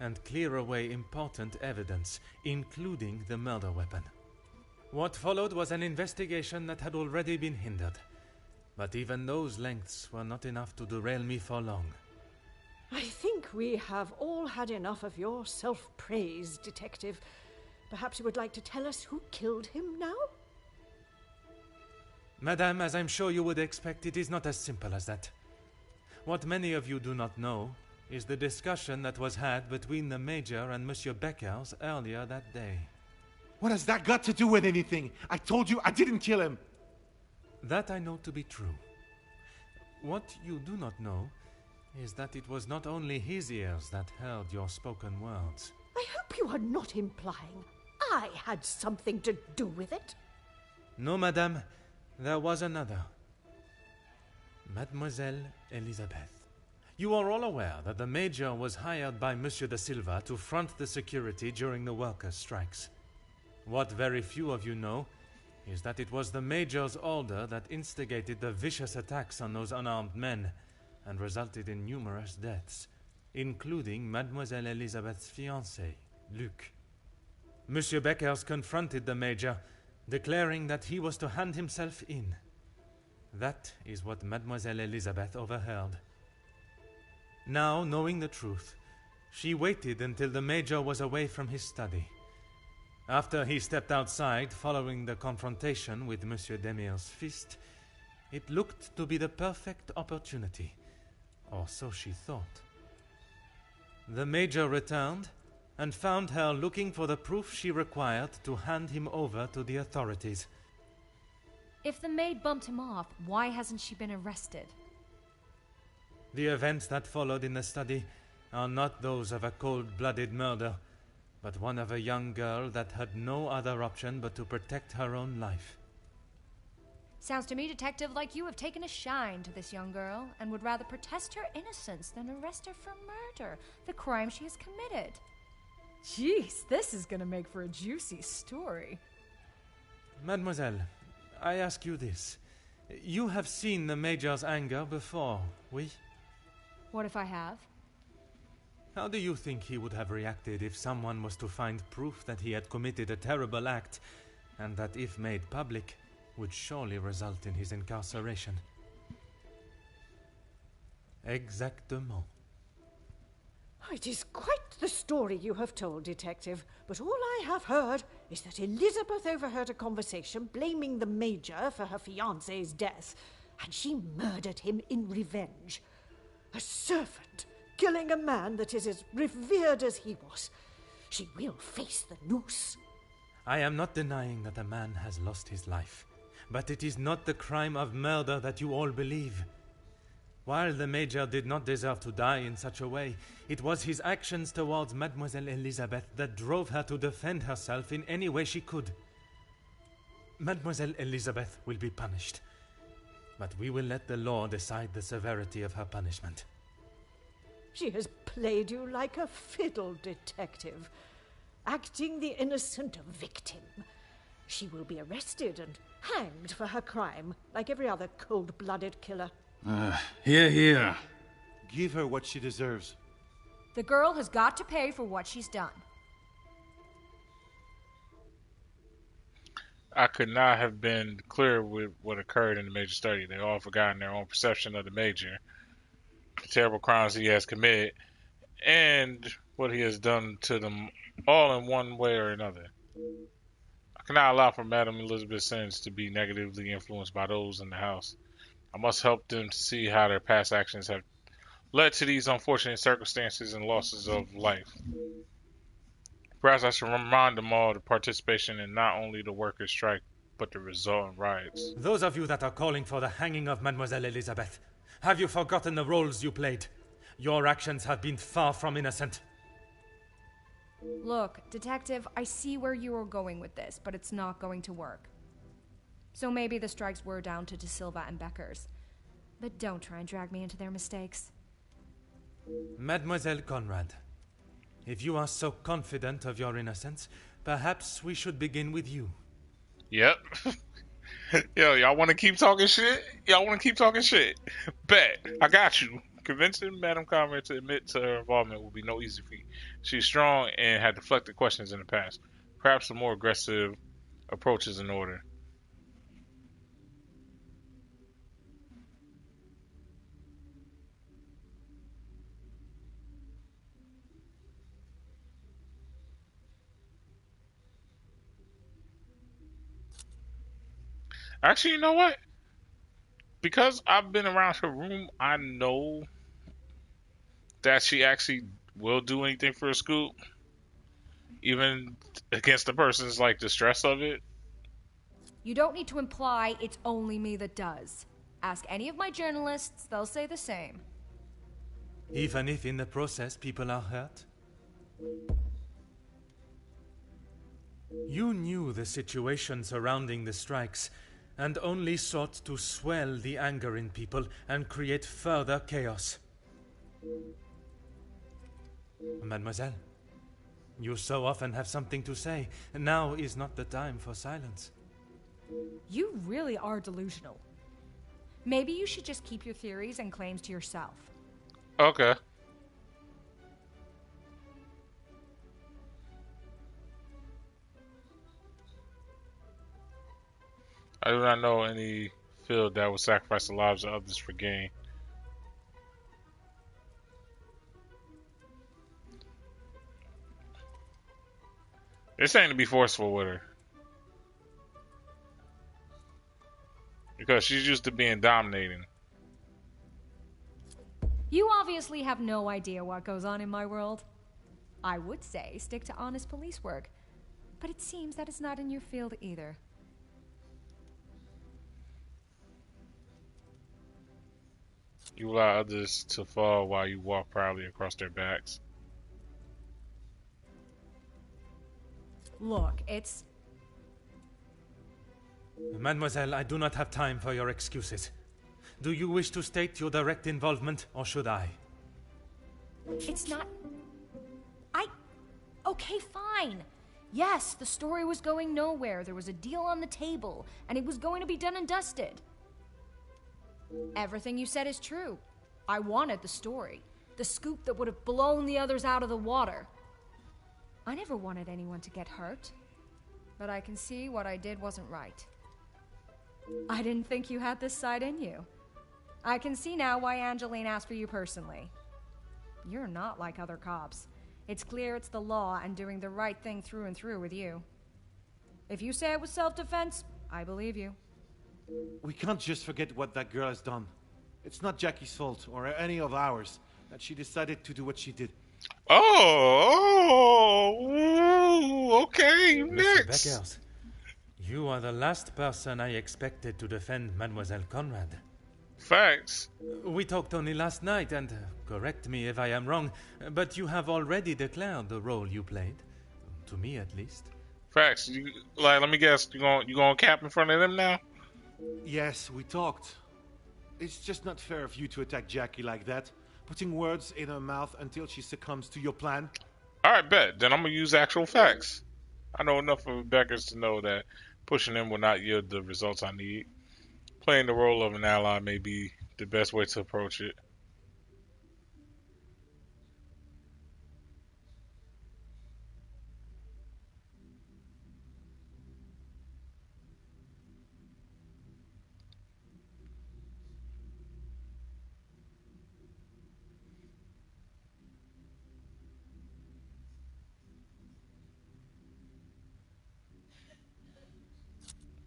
and clear away important evidence, including the murder weapon. What followed was an investigation that had already been hindered. But even those lengths were not enough to derail me for long. I think we have all had enough of your self-praise, Detective. Perhaps you would like to tell us who killed him now? Madame, as I'm sure you would expect, it is not as simple as that. What many of you do not know is the discussion that was had between the Major and Monsieur Beckers earlier that day. What has that got to do with anything? I told you I didn't kill him. That I know to be true. What you do not know is that it was not only his ears that heard your spoken words. I hope you are not implying I had something to do with it. No, madame. There was another. Mademoiselle Elisabeth. You are all aware that the Major was hired by Monsieur de Silva to front the security during the workers' strikes. What very few of you know is that it was the Major's order that instigated the vicious attacks on those unarmed men and resulted in numerous deaths, including Mademoiselle Elisabeth's fiancé, Luc. Monsieur Beckers confronted the Major, declaring that he was to hand himself in. That is what Mademoiselle Elisabeth overheard. Now, knowing the truth, she waited until the Major was away from his study. After he stepped outside following the confrontation with Monsieur Demir's fist, it looked to be the perfect opportunity, or so she thought. The Major returned and found her looking for the proof she required to hand him over to the authorities. If the maid bumped him off, why hasn't she been arrested? The events that followed in the study are not those of a cold-blooded murder, but one of a young girl that had no other option but to protect her own life. Sounds to me, Detective, like you have taken a shine to this young girl and would rather protest her innocence than arrest her for murder, the crime she has committed. Jeez, this is gonna make for a juicy story. Mademoiselle, I ask you this. You have seen the Major's anger before, oui? What if I have? How do you think he would have reacted if someone was to find proof that he had committed a terrible act, and that if made public, would surely result in his incarceration? Exactement. It is quite the story you have told, Detective, but all I have heard is that Elizabeth overheard a conversation blaming the Major for her fiancé's death, and she murdered him in revenge. A servant killing a man that is as revered as he was. She will face the noose. I am not denying that a man has lost his life, but it is not the crime of murder that you all believe. While the Major did not deserve to die in such a way, it was his actions towards Mademoiselle Elisabeth that drove her to defend herself in any way she could. Mademoiselle Elisabeth will be punished, but we will let the law decide the severity of her punishment. She has played you like a fiddle, Detective, acting the innocent victim. She will be arrested and hanged for her crime, like every other cold-blooded killer. Here. Give her what she deserves. The girl has got to pay for what she's done. I could not have been clearer with what occurred in the Major study. They all forgotten their own perception of the Major, the terrible crimes he has committed, and what he has done to them all in one way or another. I cannot allow for Madame Elizabeth's sins to be negatively influenced by those in the house. I must help them to see how their past actions have led to these unfortunate circumstances and losses of life. Perhaps I should remind them all the participation in not only the workers' strike, but the resultant riots. Those of you that are calling for the hanging of Mademoiselle Elisabeth, Have you forgotten the roles you played? Your actions have been far from innocent. Look, Detective, I see where you are going with this, but it's not going to work. So maybe the strikes were down to De Silva and Beckers. But don't try and drag me into their mistakes. Mademoiselle Conrad, if you are so confident of your innocence, perhaps we should begin with you. Yep. Yo, y'all want to keep talking shit? Y'all want to keep talking shit? Bet. I got you. Convincing Madame Conrad to admit to her involvement will be no easy feat. She's strong and had deflected questions in the past. Perhaps a more aggressive approach is in order. Actually, you know what? Because I've been around her room, I know that she actually will do anything for a scoop, even against the person's like the stress of it. You don't need to imply it's only me that does. Ask any of my journalists, they'll say the same. Even if in the process people are hurt? You knew the situation surrounding the strikes and only sought to swell the anger in people and create further chaos. Mademoiselle, you so often have something to say. Now is not the time for silence. You really are delusional. Maybe you should just keep your theories and claims to yourself. Okay. I do not know any field that would sacrifice the lives of others for gain. They're saying to be forceful with her. Because she's used to being dominating. You obviously have no idea what goes on in my world. I would say stick to honest police work, but it seems that it's not in your field either. You allow others to fall while you walk proudly across their backs. Look, it's... Mademoiselle, I do not have time for your excuses. Do you wish to state your direct involvement, or should I? It's not... Okay, fine. Yes, the story was going nowhere. There was a deal on the table, and it was going to be done and dusted. Everything you said is true. I wanted the story. The scoop that would have blown the others out of the water. I never wanted anyone to get hurt. But I can see what I did wasn't right. I didn't think you had this side in you. I can see now why Angeline asked for you personally. You're not like other cops. It's clear it's the law and doing the right thing through and through with you. If you say it was self-defense, I believe you. We can't just forget what that girl has done. It's not Jackie's fault, or any of ours, that she decided to do what she did. Okay, Mr. next. Beckers, you are the last person I expected to defend Mademoiselle Conrad. Facts. We talked only last night, and correct me if I am wrong, but you have already declared the role you played. To me, at least. Facts. Let me guess. You going cap in front of them now? Yes, we talked. It's just not fair of you to attack Jackie like that, putting words in her mouth until she succumbs to your plan. Alright, bet. Then I'm going to use actual facts. I know enough of Beckers to know that pushing them will not yield the results I need. Playing the role of an ally may be the best way to approach it.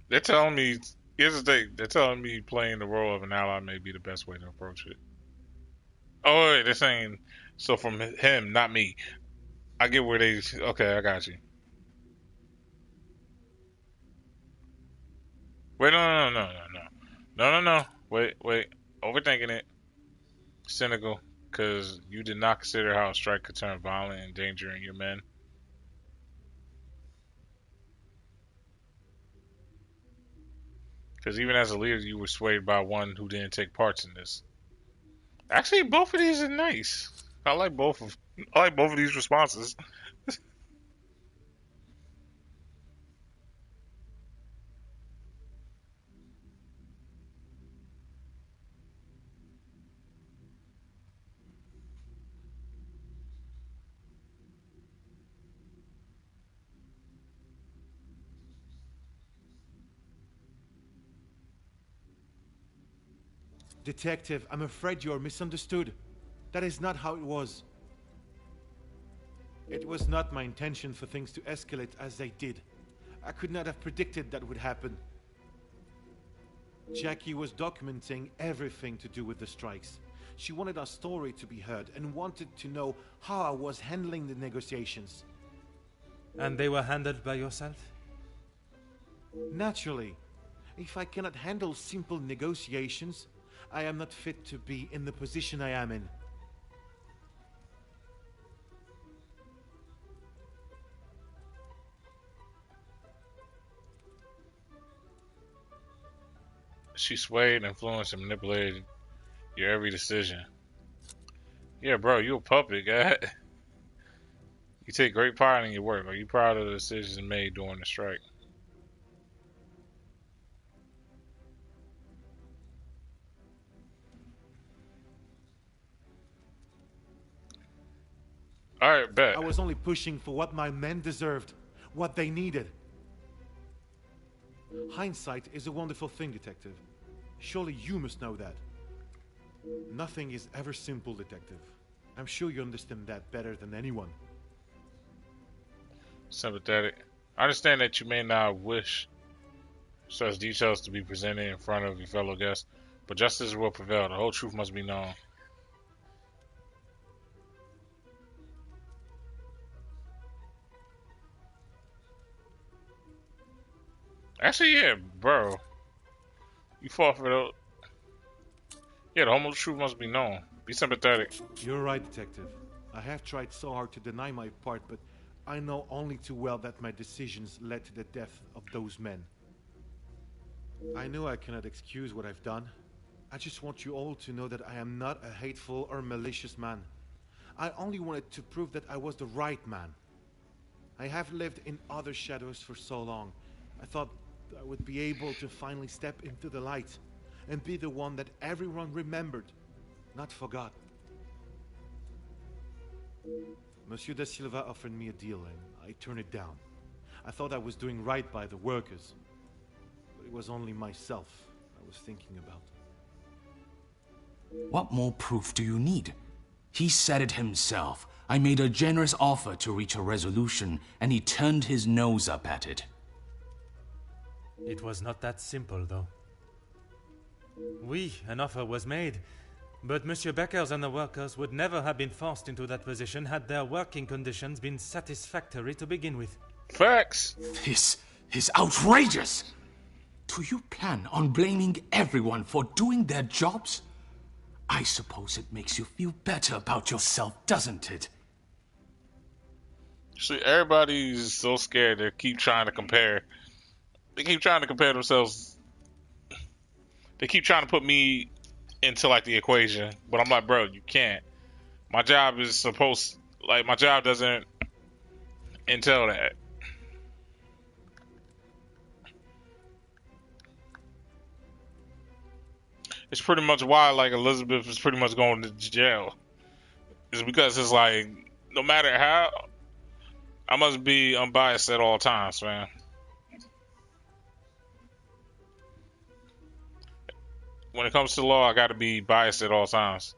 They're telling me, here's the thing, they're telling me playing the role of an ally may be the best way to approach it. Oh, wait, they're saying, so from him, not me. I get where they, okay, I got you. Wait, no. Wait, overthinking it. Cynical, because you did not consider how a strike could turn violent, endangering your men. Because even as a leader, you were swayed by one who didn't take parts in this. Actually, both of these are nice. I like both of these responses. Detective, I'm afraid you're misunderstood. That is not how it was. It was not my intention for things to escalate as they did. I could not have predicted that would happen. Jackie was documenting everything to do with the strikes. She wanted our story to be heard and wanted to know how I was handling the negotiations. And they were handled by yourself? Naturally. If I cannot handle simple negotiations, I am not fit to be in the position I am in. She swayed, influenced, and manipulated your every decision. Yeah, bro, you a puppet, guy. You take great pride in your work. Are you proud of the decisions made during the strike? Alright, bet. I was only pushing for what my men deserved, what they needed. Hindsight is a wonderful thing, Detective. Surely you must know that. Nothing is ever simple, Detective. I'm sure you understand that better than anyone. Sympathetic. I understand that you may not wish such details to be presented in front of your fellow guests, but justice will prevail. The whole truth must be known. Actually, yeah, bro. You fought for the... Yeah, the whole truth must be known. Be sympathetic. You're right, Detective. I have tried so hard to deny my part, but I know only too well that my decisions led to the death of those men. I know I cannot excuse what I've done. I just want you all to know that I am not a hateful or malicious man. I only wanted to prove that I was the right man. I have lived in other shadows for so long. I thought I would be able to finally step into the light and be the one that everyone remembered, not forgot. Monsieur da Silva offered me a deal and I turned it down. I thought I was doing right by the workers, but it was only myself I was thinking about. What more proof do you need? He said it himself. I made a generous offer to reach a resolution, and he turned his nose up at it. It was not that simple, though. Oui, an offer was made, but Monsieur Beckers and the workers would never have been forced into that position had their working conditions been satisfactory to begin with. Facts! This is outrageous! Do you plan on blaming everyone for doing their jobs? I suppose it makes you feel better about yourself, doesn't it? See, everybody's so scared they keep trying to compare. They keep trying to compare themselves. They keep trying to put me into like the equation, but I'm like, bro, you can't. My job is supposed, like, my job doesn't entail that. It's pretty much why, like, Elizabeth is pretty much going to jail. It's because it's like, no matter how, I must be unbiased at all times, man. When it comes to law, I gotta be biased at all times.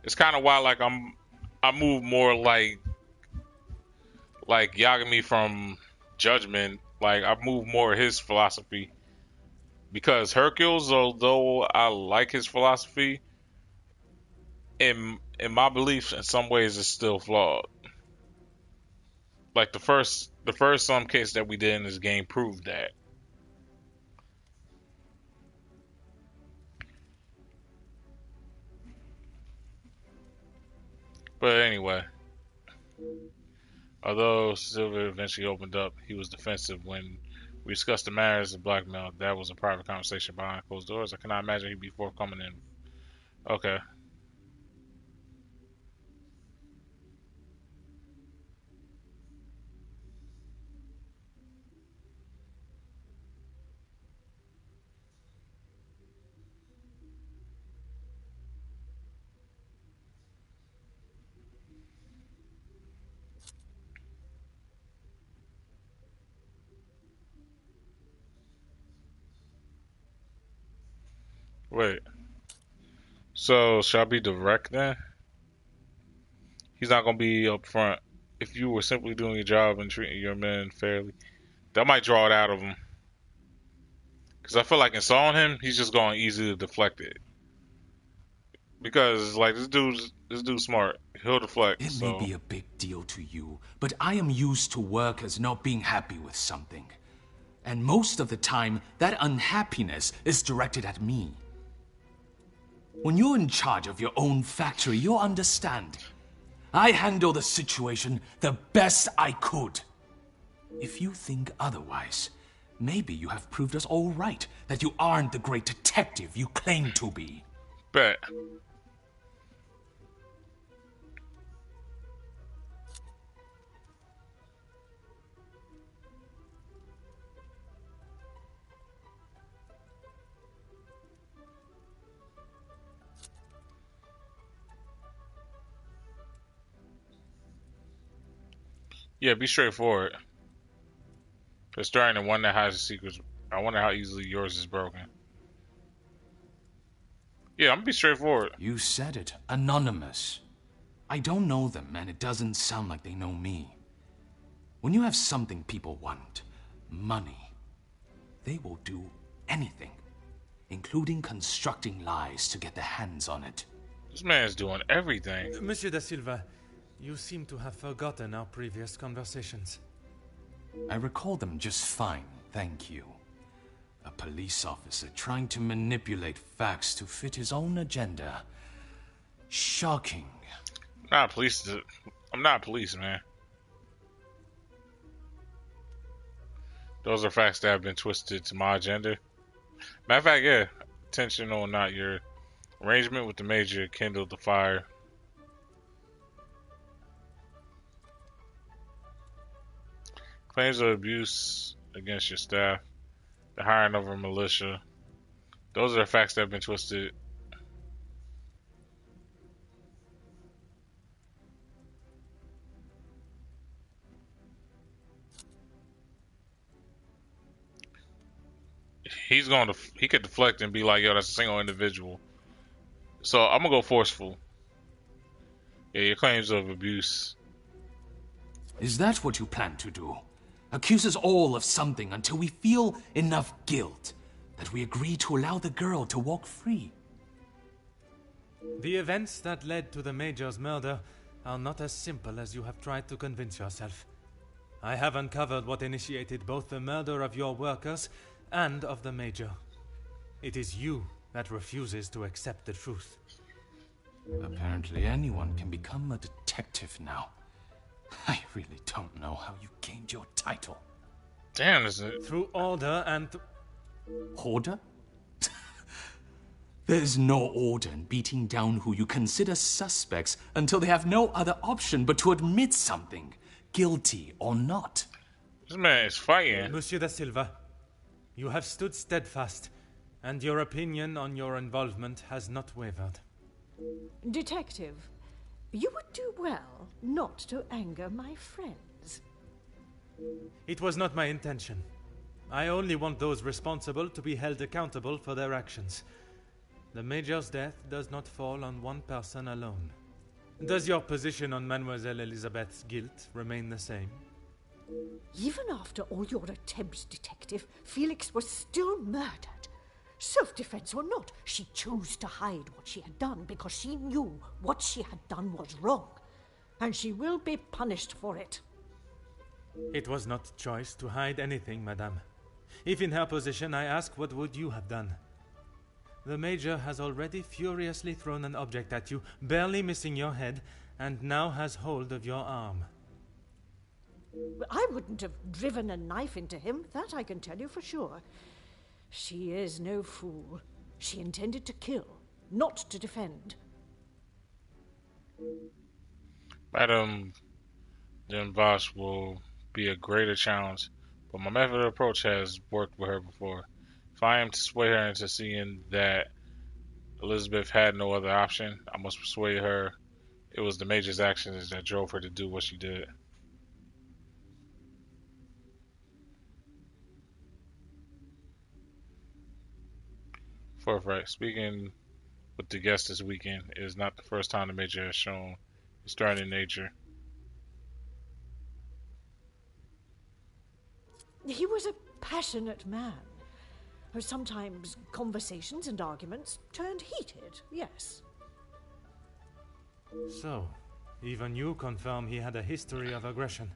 It's kind of why, like, I move more like Yagami from Judgment. Like, I move more his philosophy, because Hercules, although I like his philosophy, in my beliefs, in some ways, is still flawed. Like the first case that we did in this game proved that. But anyway, although Silver eventually opened up, he was defensive when we discussed the matters of blackmail. That was a private conversation behind closed doors. I cannot imagine he'd be forthcoming in. Okay. Wait. So, shall I be direct then? He's not going to be up front. If you were simply doing your job and treating your men fairly, that might draw it out of him. Because I feel like in sawing him, he's just going to easily deflect it. Because, like, this dude's smart. He'll deflect. It may be a big deal to you, but I am used to workers not being happy with something. And most of the time, that unhappiness is directed at me. When you're in charge of your own factory, you'll understand. I handle the situation the best I could. If you think otherwise, maybe you have proved us all right, that you aren't the great detective you claim to be. Bet. Yeah, be straightforward. Because starting the one that has the secrets, I wonder how easily yours is broken. Yeah, I'm gonna be straightforward. You said it. Anonymous. I don't know them, and it doesn't sound like they know me. When you have something people want, money, they will do anything, including constructing lies to get their hands on it. This man's doing everything. Monsieur da Silva, you seem to have forgotten our previous conversations. I recall them just fine, thank you. A police officer trying to manipulate facts to fit his own agenda. Shocking. I'm not police, man. Those are facts that have been twisted to my agenda. Matter of fact, yeah, intentional or not, your arrangement with the Major kindled the fire. Claims of abuse against your staff, the hiring of a militia. Those are the facts that have been twisted. He could deflect and be like, yo, that's a single individual. So I'm gonna go forceful. Yeah, your claims of abuse. Is that what you plan to do? Accuse us all of something until we feel enough guilt that we agree to allow the girl to walk free. The events that led to the Major's murder are not as simple as you have tried to convince yourself. I have uncovered what initiated both the murder of your workers and of the Major. It is you that refuses to accept the truth. Apparently anyone can become a detective now. I really don't know how you gained your title. Damn, is it? Through order and... Order? There's no order in beating down who you consider suspects until they have no other option but to admit something, guilty or not. This man is fighting. Monsieur da Silva, you have stood steadfast, and your opinion on your involvement has not wavered. Detective, you would do well not to anger my friends. It was not my intention. I only want those responsible to be held accountable for their actions. The Major's death does not fall on one person alone. Does your position on Mademoiselle Elizabeth's guilt remain the same? Even after all your attempts, Detective, Felix was still murdered. Self-defense or not, she chose to hide what she had done because she knew what she had done was wrong. And she will be punished for it. It was not choice to hide anything, madame. If in her position, I ask, what would you have done? The Major has already furiously thrown an object at you, barely missing your head, and now has hold of your arm. I wouldn't have driven a knife into him, that I can tell you for sure. She is no fool. She intended to kill, not to defend. Madame Denbosch will be a greater challenge, but my method of approach has worked with her before. If I am to sway her into seeing that Elizabeth had no other option, I must persuade her it was the Major's actions that drove her to do what she did. Forthright, speaking with the guest this weekend, it is not the first time the Major has shown his threatening nature. He was a passionate man. Sometimes conversations and arguments turned heated, yes. So, even you confirm he had a history of aggression.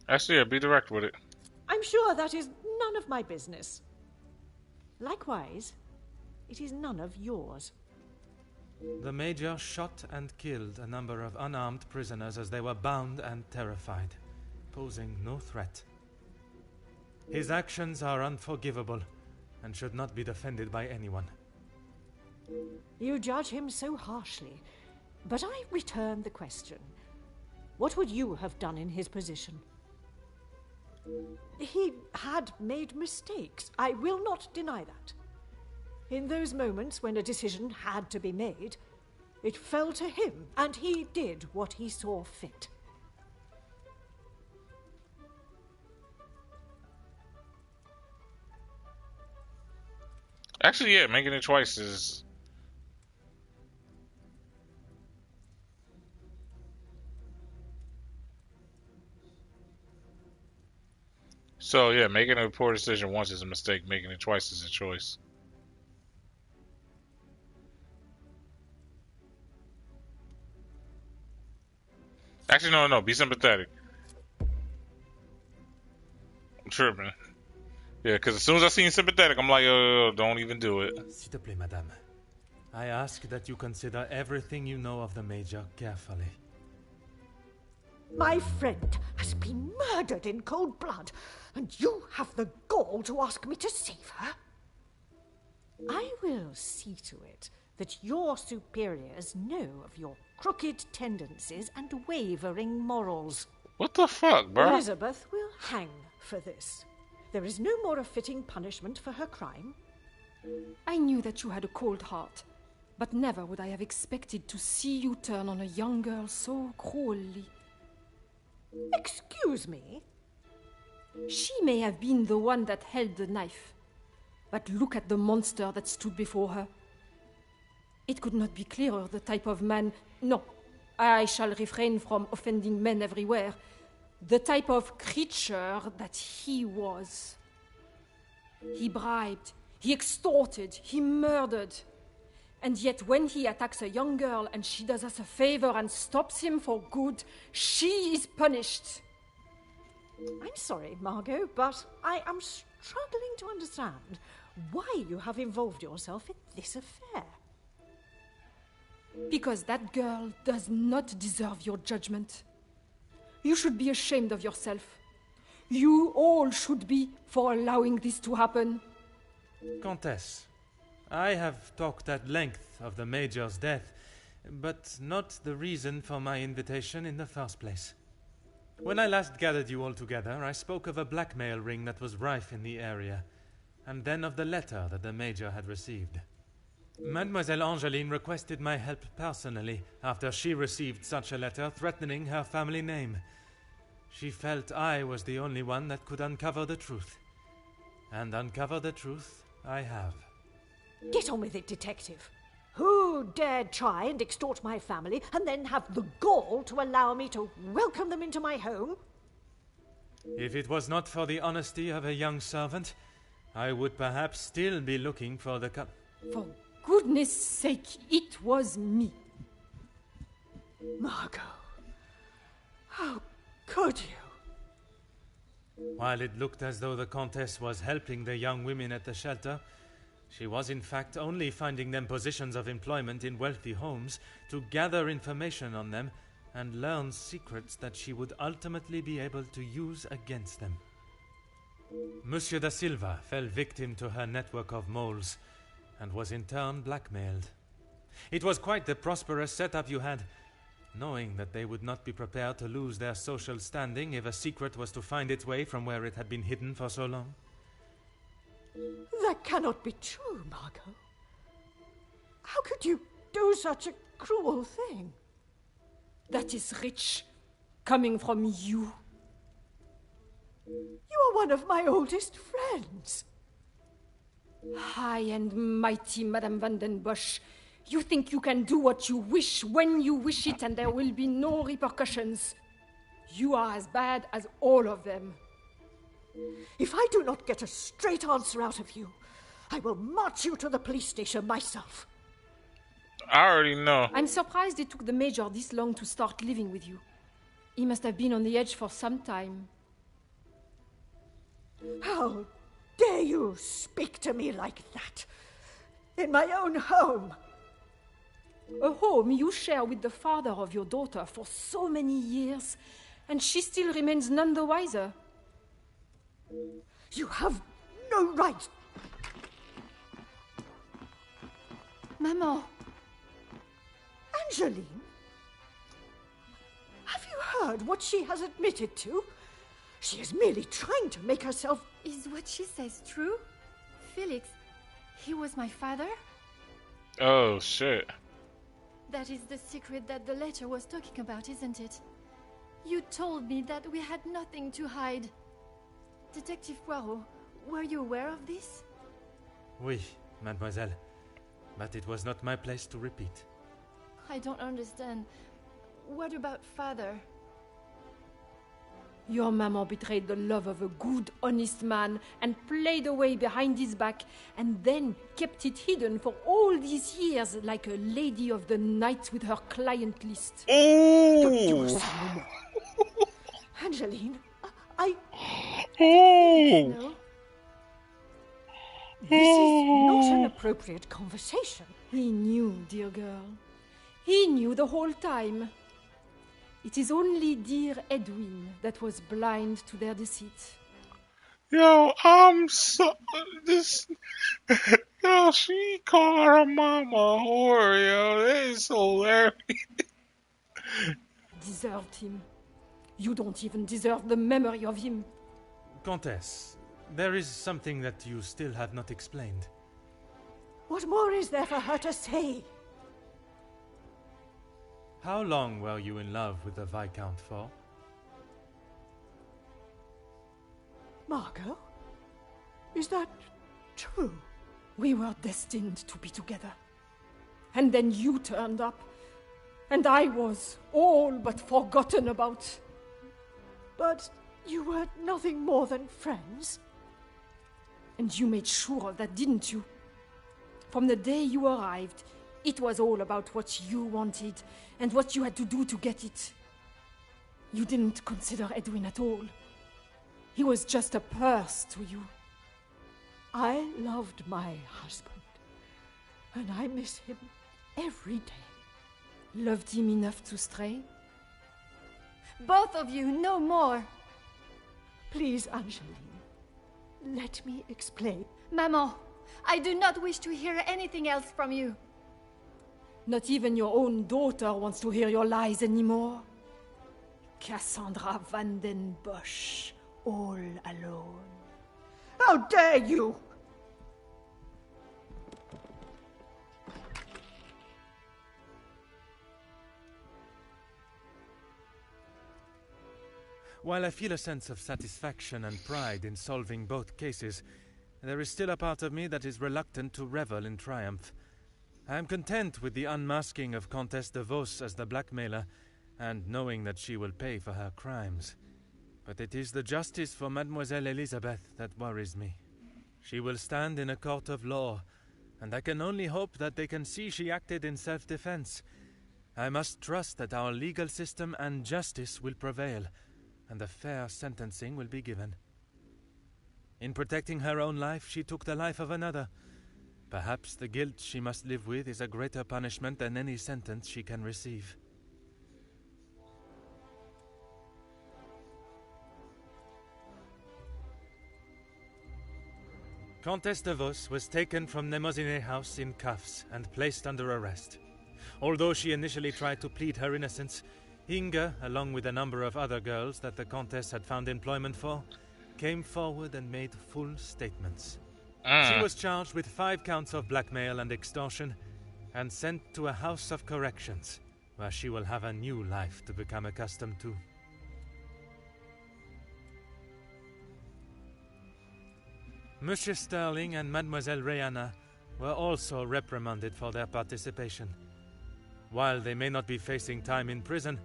Actually, yeah, be direct with it. I'm sure that is none of my business. Likewise, it is none of yours. The Major shot and killed a number of unarmed prisoners as they were bound and terrified, posing no threat. His actions are unforgivable and should not be defended by anyone. You judge him so harshly, but I return the question. What would you have done in his position? He had made mistakes. I will not deny that. In those moments when a decision had to be made, it fell to him, and he did what he saw fit. Actually, yeah, making it twice is... So, yeah, making a poor decision once is a mistake. Making it twice is a choice. Actually, no. Be sympathetic. I'm tripping. Yeah, because as soon as I seen sympathetic, I'm like, yo, don't even do it. S'il te plaît, madame. I ask that you consider everything you know of the Major carefully. My friend has been murdered in cold blood, and you have the gall to ask me to save her? I will see to it that your superiors know of your crooked tendencies and wavering morals. What the fuck, bro? Elizabeth will hang for this. There is no more a fitting punishment for her crime. I knew that you had a cold heart, but never would I have expected to see you turn on a young girl so cruelly. Excuse me? She may have been the one that held the knife, but look at the monster that stood before her. It could not be clearer the type of man... No, I shall refrain from offending men everywhere. The type of creature that he was. He bribed, he extorted, he murdered. And yet when he attacks a young girl and she does us a favor and stops him for good, she is punished. I'm sorry, Margot, but I am struggling to understand why you have involved yourself in this affair. Because that girl does not deserve your judgment. You should be ashamed of yourself. You all should be for allowing this to happen. Countess, I have talked at length of the Major's death, but not the reason for my invitation in the first place. When I last gathered you all together, I spoke of a blackmail ring that was rife in the area, and then of the letter that the Major had received. Mademoiselle Angeline requested my help personally after she received such a letter threatening her family name. She felt I was the only one that could uncover the truth. And uncover the truth I have. Get on with it, detective. Who dared try and extort my family and then have the gall to allow me to welcome them into my home? If it was not for the honesty of a young servant, I would perhaps still be looking for the For goodness sake, it was me. Margot, how could you? While it looked as though the Countess was helping the young women at the shelter, she was in fact only finding them positions of employment in wealthy homes to gather information on them and learn secrets that she would ultimately be able to use against them. Monsieur da Silva fell victim to her network of moles and was in turn blackmailed. It was quite the prosperous setup you had, knowing that they would not be prepared to lose their social standing if a secret was to find its way from where it had been hidden for so long. That cannot be true, Margot. How could you do such a cruel thing? That is rich, coming from you. You are one of my oldest friends. High and mighty, Madame van den Bosch. You think you can do what you wish when you wish it and there will be no repercussions. You are as bad as all of them. If I do not get a straight answer out of you, I will march you to the police station myself. I already know. I'm surprised it took the Major this long to start living with you. He must have been on the edge for some time. How dare you speak to me like that? In my own home. A home you share with the father of your daughter for so many years, and she still remains none the wiser. You have no right. Maman. Angeline? Have you heard what she has admitted to? She is merely trying to make herself... Is what she says true? Felix, he was my father? Oh, shit. That is the secret that the letter was talking about, isn't it? You told me that we had nothing to hide. Detective Poirot, were you aware of this? Oui, mademoiselle. But it was not my place to repeat. I don't understand. What about father? Your maman betrayed the love of a good, honest man and played away behind his back and then kept it hidden for all these years like a lady of the night with her client list. Don't do us anymore. Angeline, I... No? This is not an appropriate conversation. He knew, dear girl. He knew the whole time. It is only dear Edwin that was blind to their deceit. Yo, I'm so... This... Yo, she called her mama a whore, yo. That is hilarious. Deserved him. You don't even deserve the memory of him. Countess, there is something that you still have not explained. What more is there for her to say? How long were you in love with the Viscount for? Margot? Is that true? We were destined to be together. And then you turned up. And I was all but forgotten about. But you were nothing more than friends. And you made sure of that, didn't you? From the day you arrived, it was all about what you wanted and what you had to do to get it. You didn't consider Edwin at all. He was just a purse to you. I loved my husband, and I miss him every day. Loved him enough to stray? Both of you, no more. Please, Angeline, let me explain. Maman, I do not wish to hear anything else from you. Not even your own daughter wants to hear your lies anymore. Cassandra van den Bosch, all alone. How dare you! While I feel a sense of satisfaction and pride in solving both cases, there is still a part of me that is reluctant to revel in triumph. I am content with the unmasking of Comtesse de Vos as the blackmailer, and knowing that she will pay for her crimes. But it is the justice for Mademoiselle Elizabeth that worries me. She will stand in a court of law, and I can only hope that they can see she acted in self-defense. I must trust that our legal system and justice will prevail, and a fair sentencing will be given. In protecting her own life, she took the life of another. Perhaps the guilt she must live with is a greater punishment than any sentence she can receive. Countess de Vos was taken from Nemozine House in cuffs and placed under arrest. Although she initially tried to plead her innocence, Inga, along with a number of other girls that the Countess had found employment for, came forward and made full statements. She was charged with 5 counts of blackmail and extortion and sent to a house of corrections, where she will have a new life to become accustomed to. Monsieur Sterling and Mademoiselle Rihanna were also reprimanded for their participation. While they may not be facing time in prison,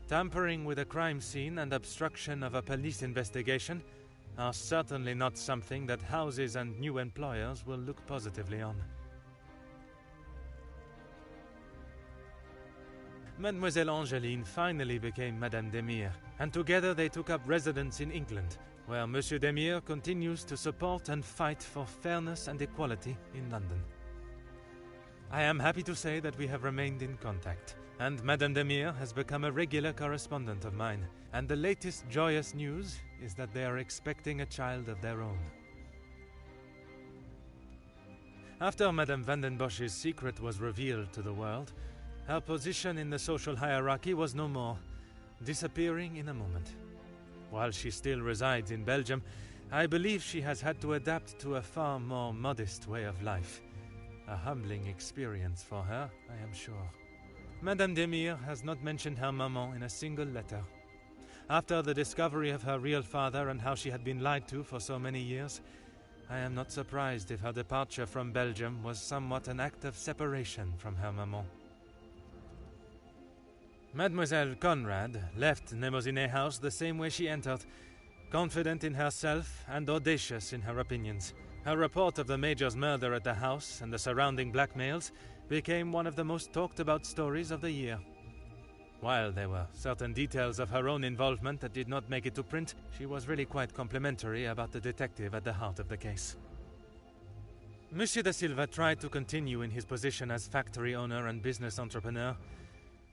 tampering with a crime scene and obstruction of a police investigation are certainly not something that houses and new employers will look positively on. Mademoiselle Angeline finally became Madame Demire, and together they took up residence in England, where Monsieur Demire continues to support and fight for fairness and equality in London. I am happy to say that we have remained in contact, and Madame Demire has become a regular correspondent of mine, and the latest joyous news is that they are expecting a child of their own. After Madame van den Bosch's secret was revealed to the world, her position in the social hierarchy was no more, disappearing in a moment. While she still resides in Belgium, I believe she has had to adapt to a far more modest way of life. A humbling experience for her, I am sure. Madame Demire has not mentioned her maman in a single letter. After the discovery of her real father and how she had been lied to for so many years, I am not surprised if her departure from Belgium was somewhat an act of separation from her maman. Mademoiselle Conrad left Nemozine House the same way she entered, confident in herself and audacious in her opinions. Her report of the Major's murder at the house and the surrounding blackmails became one of the most talked about stories of the year. While there were certain details of her own involvement that did not make it to print, she was really quite complimentary about the detective at the heart of the case. Monsieur da Silva tried to continue in his position as factory owner and business entrepreneur,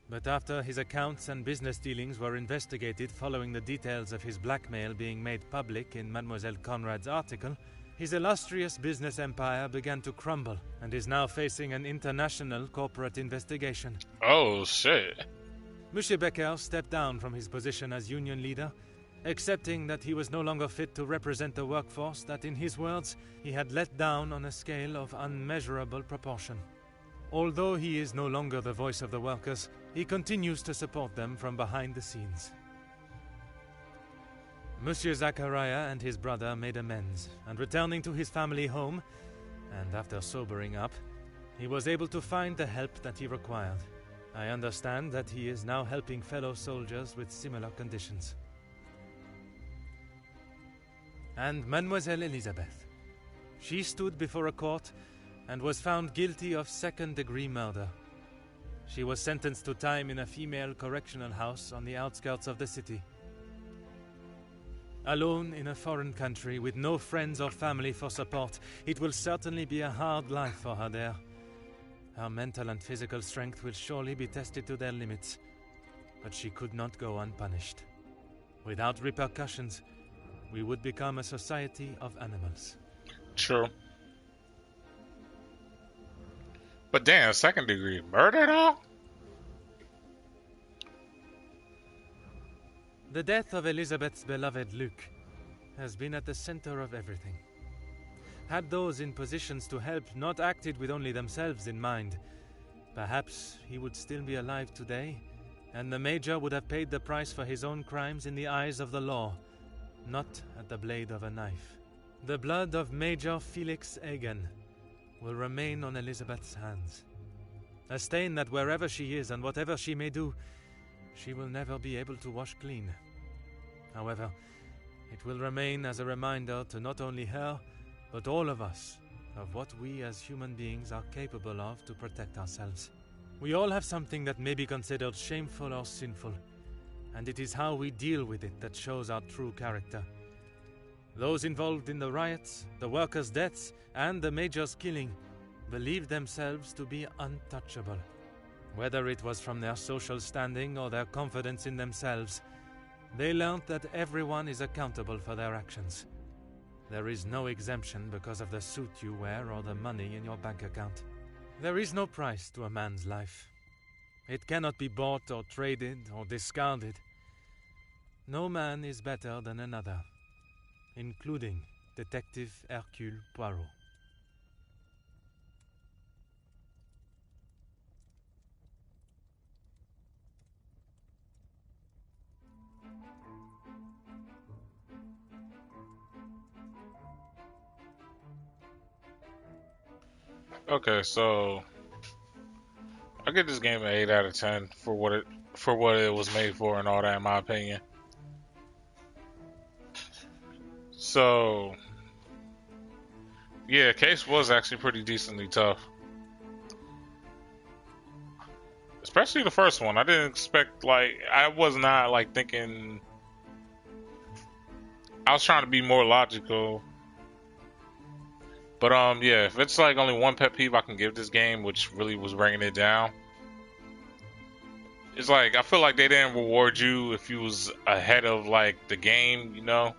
but after his accounts and business dealings were investigated following the details of his blackmail being made public in Mademoiselle Conrad's article, his illustrious business empire began to crumble and is now facing an international corporate investigation. Oh, shit. Monsieur Becker stepped down from his position as union leader, accepting that he was no longer fit to represent the workforce that, in his words, he had let down on a scale of unmeasurable proportion. Although he is no longer the voice of the workers, he continues to support them from behind the scenes. Monsieur Zachariah and his brother made amends, and returning to his family home, and after sobering up, he was able to find the help that he required. I understand that he is now helping fellow soldiers with similar conditions. And Mademoiselle Elizabeth. She stood before a court and was found guilty of second-degree murder. She was sentenced to time in a female correctional house on the outskirts of the city. Alone in a foreign country with no friends or family for support, it will certainly be a hard life for her there. Her mental and physical strength will surely be tested to their limits, but she could not go unpunished. Without repercussions, we would become a society of animals. True. But damn, second-degree murder, though? The death of Elizabeth's beloved Luc has been at the center of everything. Had those in positions to help not acted with only themselves in mind, perhaps he would still be alive today, and the Major would have paid the price for his own crimes in the eyes of the law, not at the blade of a knife. The blood of Major Felix Egan will remain on Elizabeth's hands. A stain that wherever she is and whatever she may do, she will never be able to wash clean. However, it will remain as a reminder to not only her, but all of us, of what we as human beings are capable of to protect ourselves. We all have something that may be considered shameful or sinful, and it is how we deal with it that shows our true character. Those involved in the riots, the workers' deaths, and the Major's killing believed themselves to be untouchable. Whether it was from their social standing or their confidence in themselves, they learned that everyone is accountable for their actions. There is no exemption because of the suit you wear or the money in your bank account. There is no price to a man's life. It cannot be bought or traded or discarded. No man is better than another, including Detective Hercule Poirot. Okay, so I give this game an 8 out of 10 for what it was made for and all that, in my opinion. So yeah, case was actually pretty decently tough. Especially the first one. I didn't expect, like, I was not like thinking, I was trying to be more logical. But yeah, if it's like only one pet peeve I can give this game, which really was bringing it down, it's like I feel like they didn't reward you if you was ahead of like the game, you know?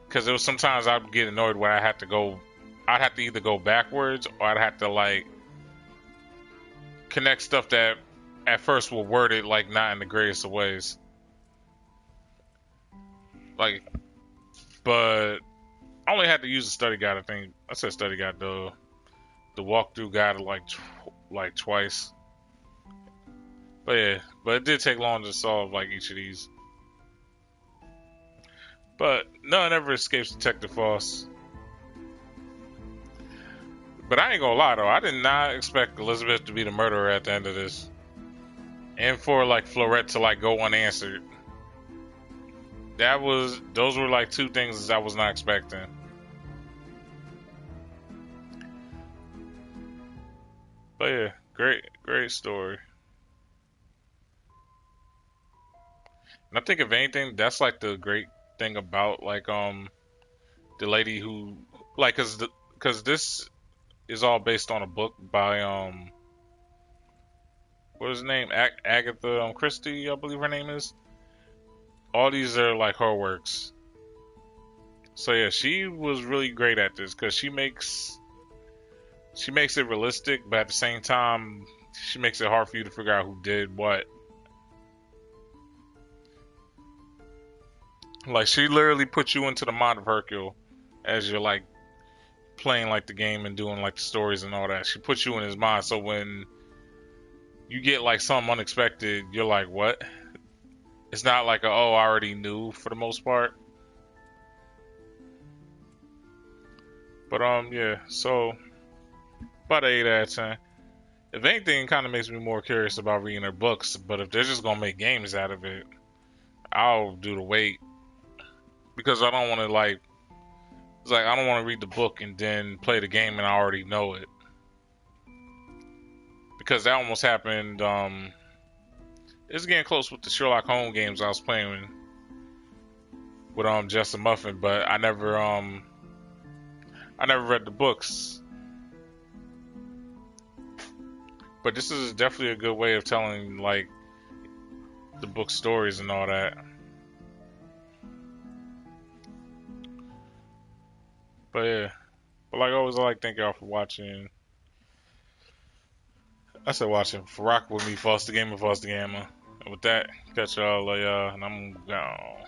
Because there was sometimes I'd get annoyed where I'd have to either go backwards or I'd have to like connect stuff that at first were worded like not in the greatest of ways. Like, but I only had to use the study guide. I think I said study guide, the walkthrough guide like twice. But yeah, but it did take long to solve like each of these. But none ever escapes Detective Foss. But I ain't gonna lie though, I did not expect Elizabeth to be the murderer at the end of this, and for like Florette to like go unanswered. Those were like two things I was not expecting. But yeah, great story. And I think if anything, that's like the great thing about like the lady who like cause this is all based on a book by what is her name? Agatha Christie, I believe her name is. All these are like her works. So yeah, she was really great at this because she makes it realistic, but at the same time, she makes it hard for you to figure out who did what. Like, she literally puts you into the mind of Hercule as you're like playing like the game and doing like the stories and all that. She puts you in his mind, so when you get like something unexpected, you're like, what? It's not like I already knew for the most part. But yeah, so about 8 out of 10. If anything, it kind of makes me more curious about reading her books. But if they're just gonna make games out of it, I'll do the wait, because I don't want to like. It's like I don't want to read the book and then play the game and I already know it, because that almost happened. It's getting close with the Sherlock Holmes games I was playing with Justin Muffin, but I never read the books. But this is definitely a good way of telling like the book stories and all that. But yeah, but like always, I like thank y'all for watching. I said watching, for rocking with me, Foster Gamer, Foster Gamer. And with that, catch y'all later, and I'm gone.